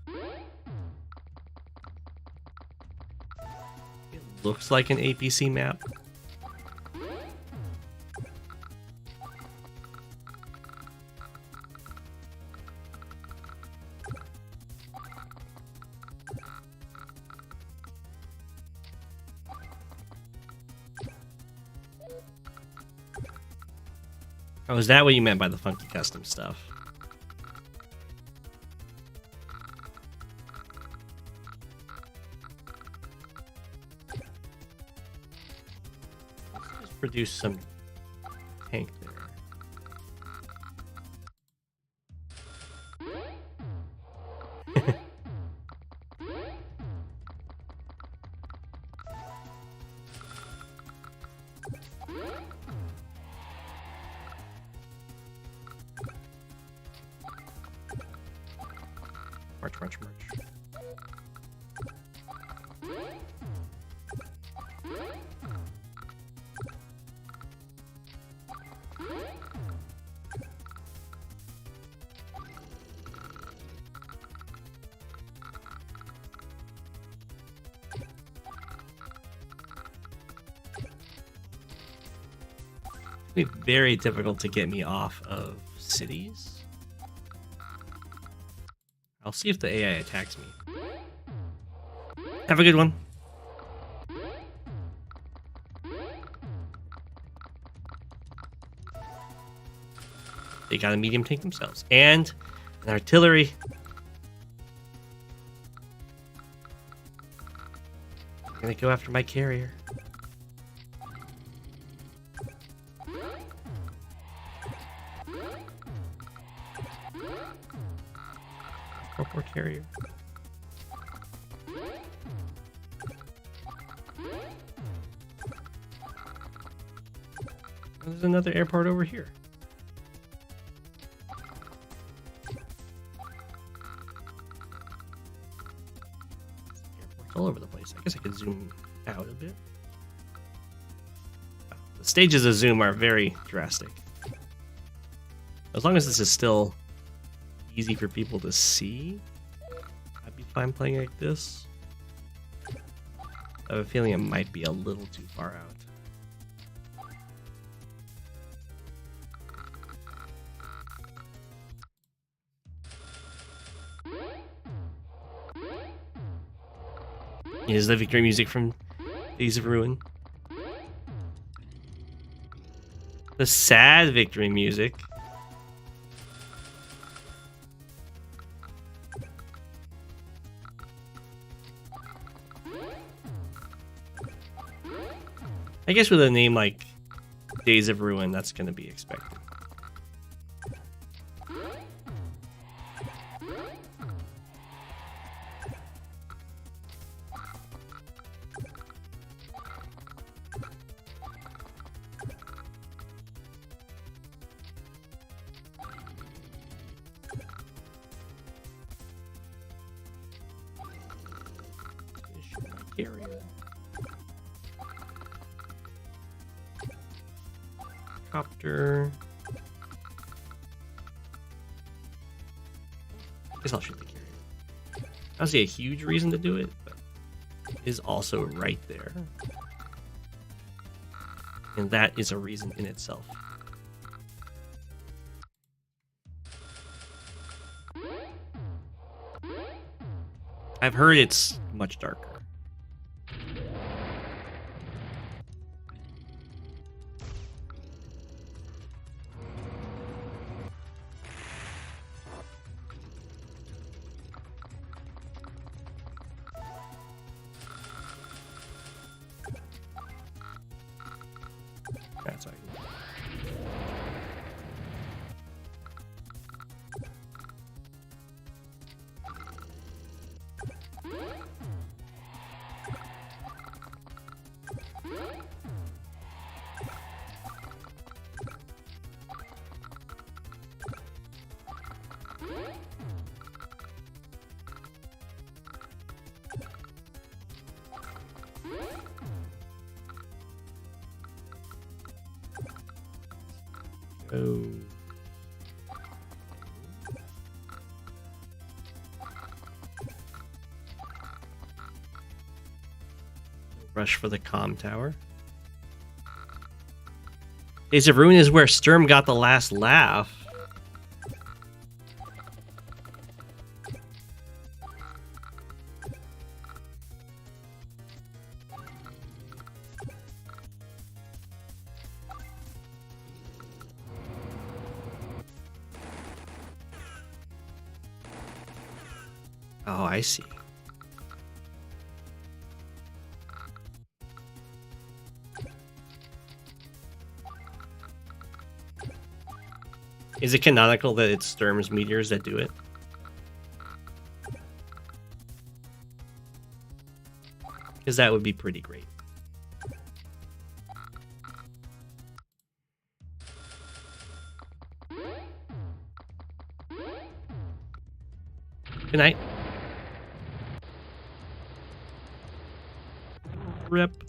don't know. It looks like an APC map. Oh, is that what you meant by the funky custom stuff? Let's just produce some tank there. March, march, march. It'd be very difficult to get me off of cities. I'll see if the AI attacks me. Have a good one. They got a medium tank themselves. And an artillery. I'm gonna go after my carrier. Poor carrier. There's another airport over here. Airports all over the place. I guess I could zoom out a bit. The stages of zoom are very drastic. As long as this is still easy for people to see, I'd be fine playing like this. I have a feeling it might be a little too far out. Is the victory music from Days of Ruin. The sad victory music. I guess with a name like Days of Ruin, that's going to be expected. Area. Copter. I guess I'll shoot the carrier. I don't see a huge reason to do it, but it is also right there. And that is a reason in itself. I've heard it's much darker. That's right. Oh. Rush for the comm tower. Days of Ruin is where Sturm got the last laugh. Oh, I see. Is it canonical that it's Sturm's meteors that do it? Because that would be pretty great. Good night. Rip.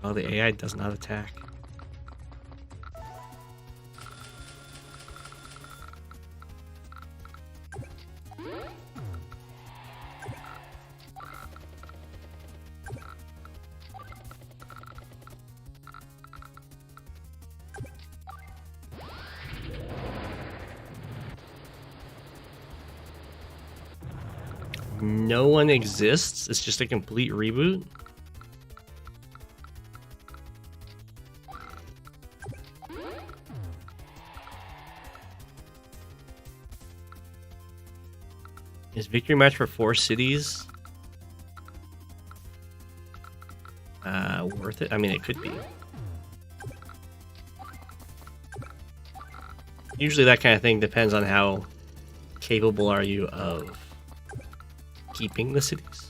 Oh, the AI does not attack. No one exists? It's just a complete reboot? Is victory match for 4 cities worth it? I mean, it could be. Usually that kind of thing depends on how capable are you of keeping the cities.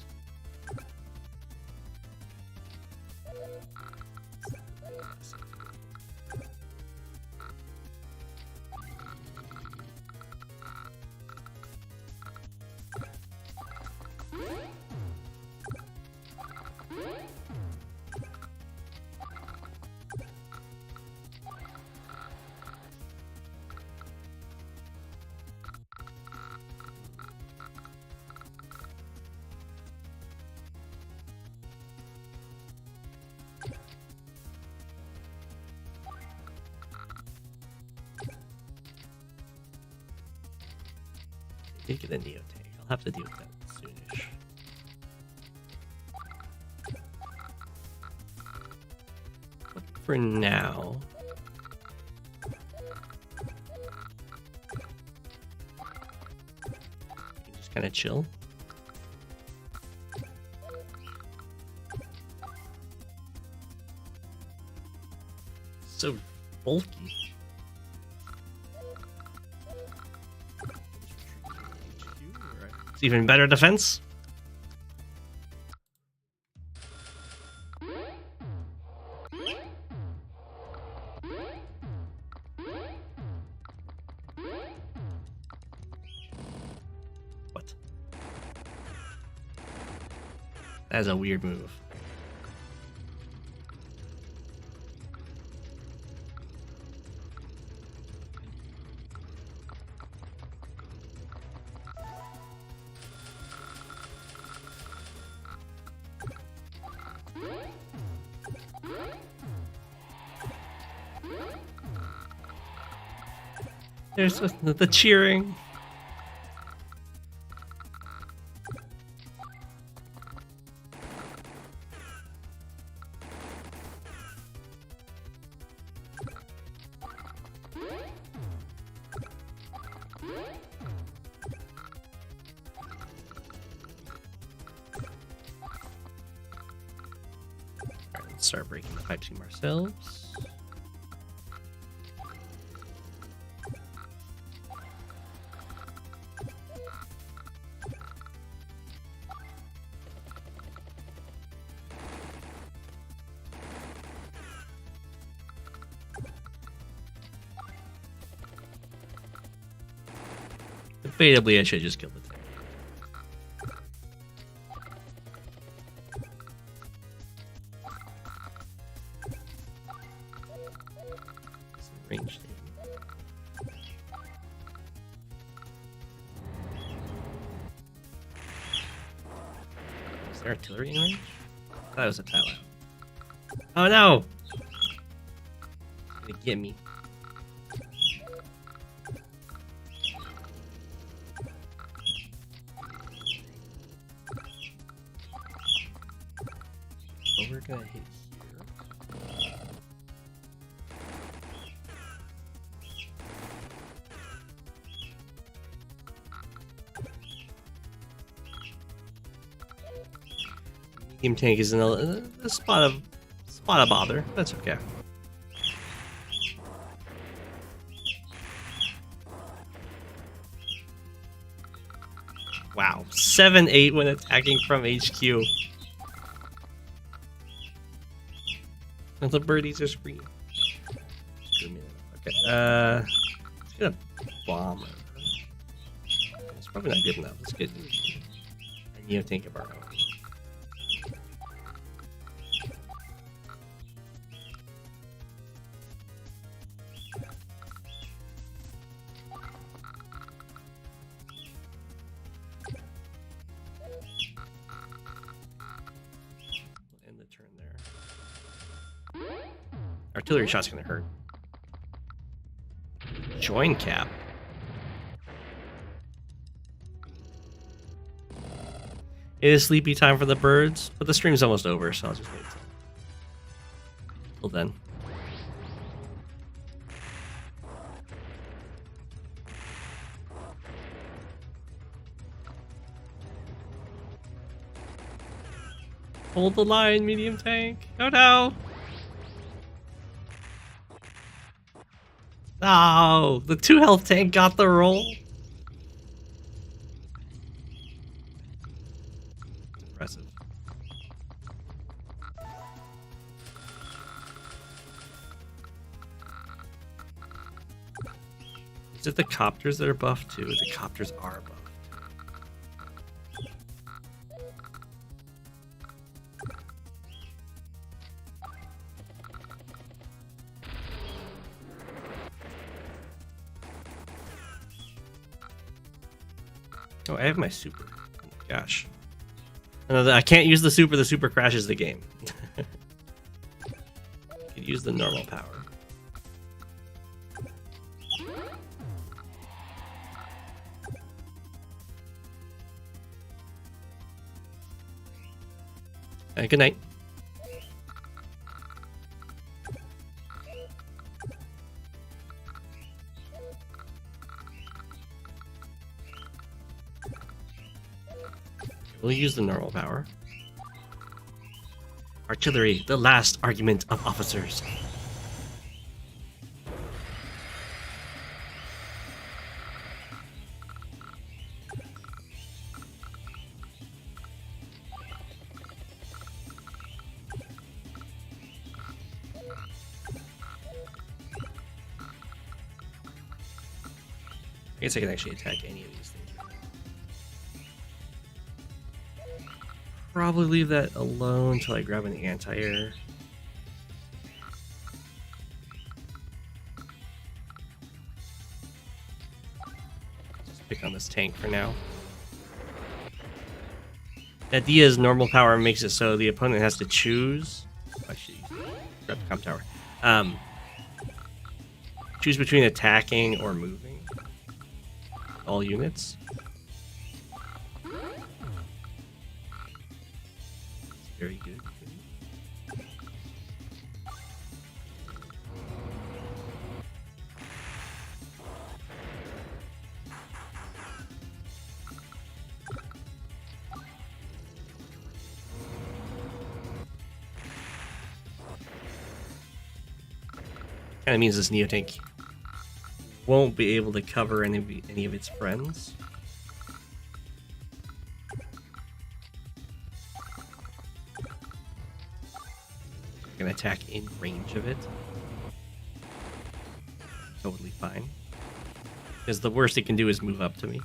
did get a Neo tank. I'll have to deal with that soonish. But for now, you can just kind of chill. So bulky. It's even better defense. What? That's a weird move. There's the cheering. Alright, let's start breaking the pipe team ourselves. Debatably, I should just kill the tank. Some range damage. Is there artillery in range? That was a tile out. Oh no! It's gonna get me. We're gonna hit here. Medium tank is in a spot of bother. That's okay. Wow, 7-8 when attacking from HQ. And the birdies are screaming. Okay, let's get a bomber. It's probably not good enough. Let's get a Neo tank of our own. We'll end the turn there. Artillery shot's gonna hurt. Join cap. It is sleepy time for the birds, but the stream's almost over, so I'll just wait till then. Hold the line, medium tank. Oh no! No, the 2 health tank got the roll. Impressive. Is it the copters that are buffed too? The copters are buffed. Oh, I have my super. Oh my gosh. I can't use the super crashes the game. Could use the normal power. Good night. We'll use the normal power. Artillery, the last argument of officers. I guess I can actually attack any of these things. Probably leave that alone until I grab an anti-air. Just pick on this tank for now. That Dia's normal power makes it so the opponent has to choose. Actually, grab the comp tower. Choose between attacking or moving all units. It's very good. Kind of means this Neo tank won't be able to cover any of its friends. I'm gonna attack in range of it. Totally fine. Because the worst it can do is move up to me.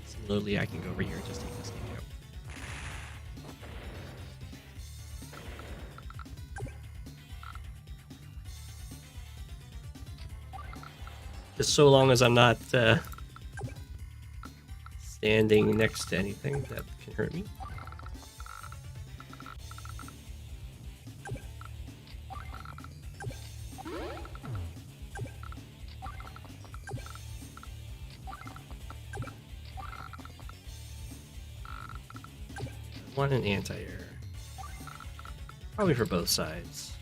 Similarly, I can go over here and just take this thing out. Just so long as I'm not standing next to anything that can hurt me. Want an anti-air. Probably for both sides.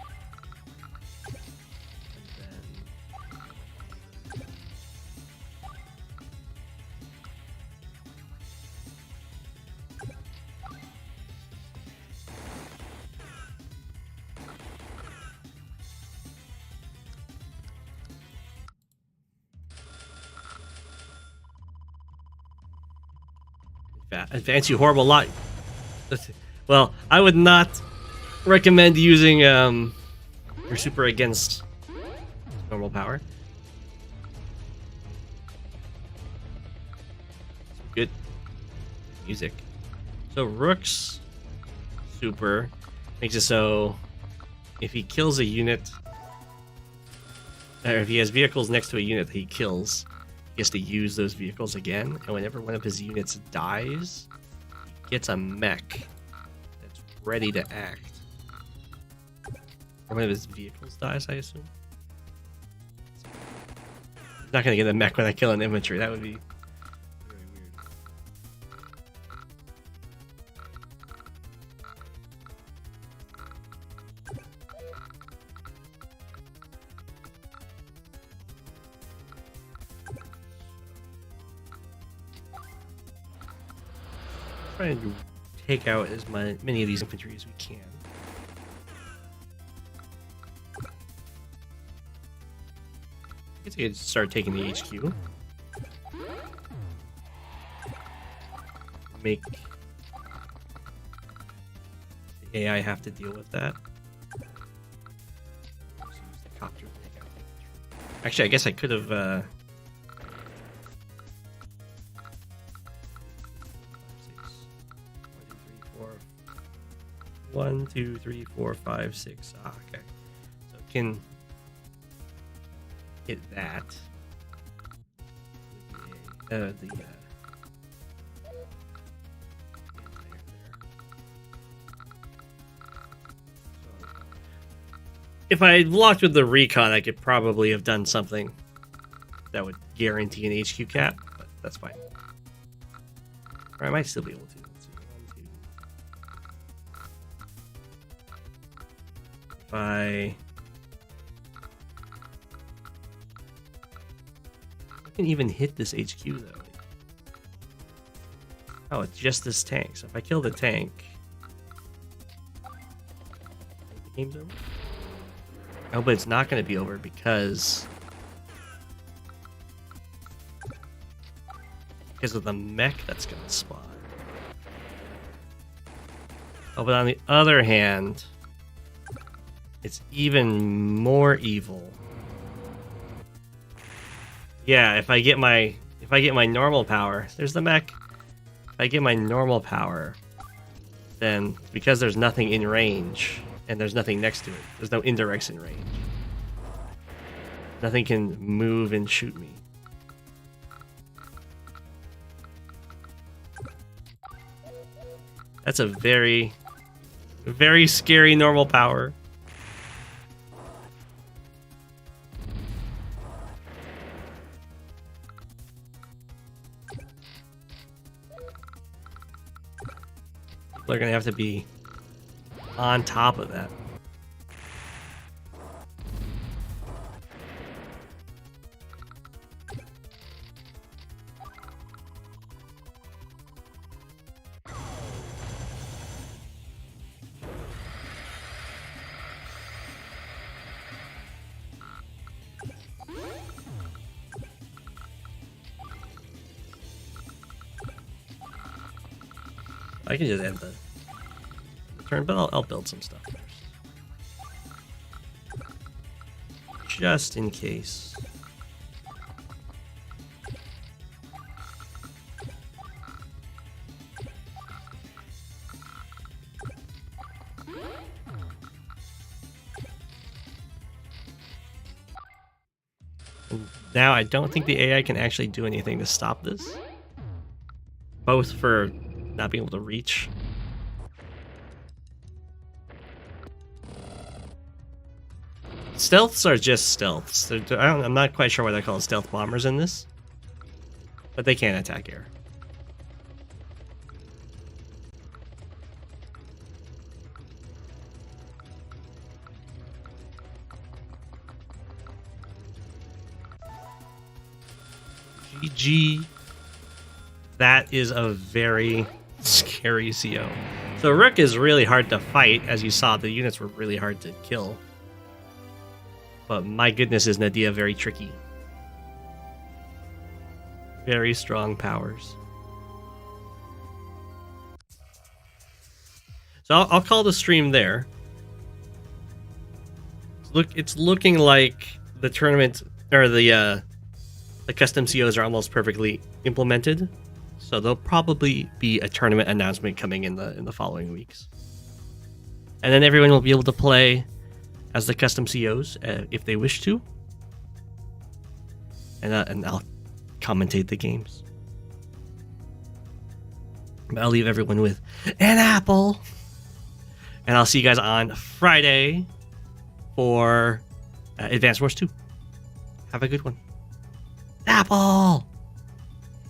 Advance, you horrible lot. Well, I would not recommend using your super against normal power. Good music. So Rook's super makes it so if he kills a unit, or if he has vehicles next to a unit that he kills, he has to use those vehicles again, and whenever one of his units dies, he gets a mech that's ready to act. Or one of his vehicles dies, I assume. He's not gonna get a mech when I kill an infantry. That would be very weird. Trying to take out as many of these infantry as we can. I guess I could start taking the HQ. Make the AI have to deal with that. Actually, I guess I could have. 1, 2, 3, 4, 5, 6. Ah, okay. So it can hit that. if I locked with the recon, I could probably have done something that would guarantee an HQ cap, but that's fine. Or I might still be able to. Let's see. 1, 2. If I can even hit this HQ though. Oh, it's just this tank. So if I kill the tank, the game's over. Oh, but it's not going to be over because of the mech that's going to spawn. Oh, but on the other hand, it's even more evil. Yeah, if I get my normal power, there's the mech. If I get my normal power, then because there's nothing in range and there's nothing next to it, there's no indirects in range. Nothing can move and shoot me. That's a very, very scary normal power. They're gonna have to be on top of that. I can just end the turn, but I'll build some stuff first. Just in case. And now I don't think the AI can actually do anything to stop this. Both for not being able to reach. Stealths are just stealths. I'm not quite sure why they're called stealth bombers in this, but they can attack air. GG. That is a very scary CO. So Rook is really hard to fight. As you saw, the units were really hard to kill. But my goodness, is Nadia very tricky. Very strong powers. So I'll call the stream there. It's looking like the tournament, or the custom COs are almost perfectly implemented. So there'll probably be a tournament announcement coming in the following weeks. And then everyone will be able to play as the custom COs if they wish to. And I'll commentate the games. But I'll leave everyone with an apple. And I'll see you guys on Friday for Advanced Wars 2. Have a good one. Apple!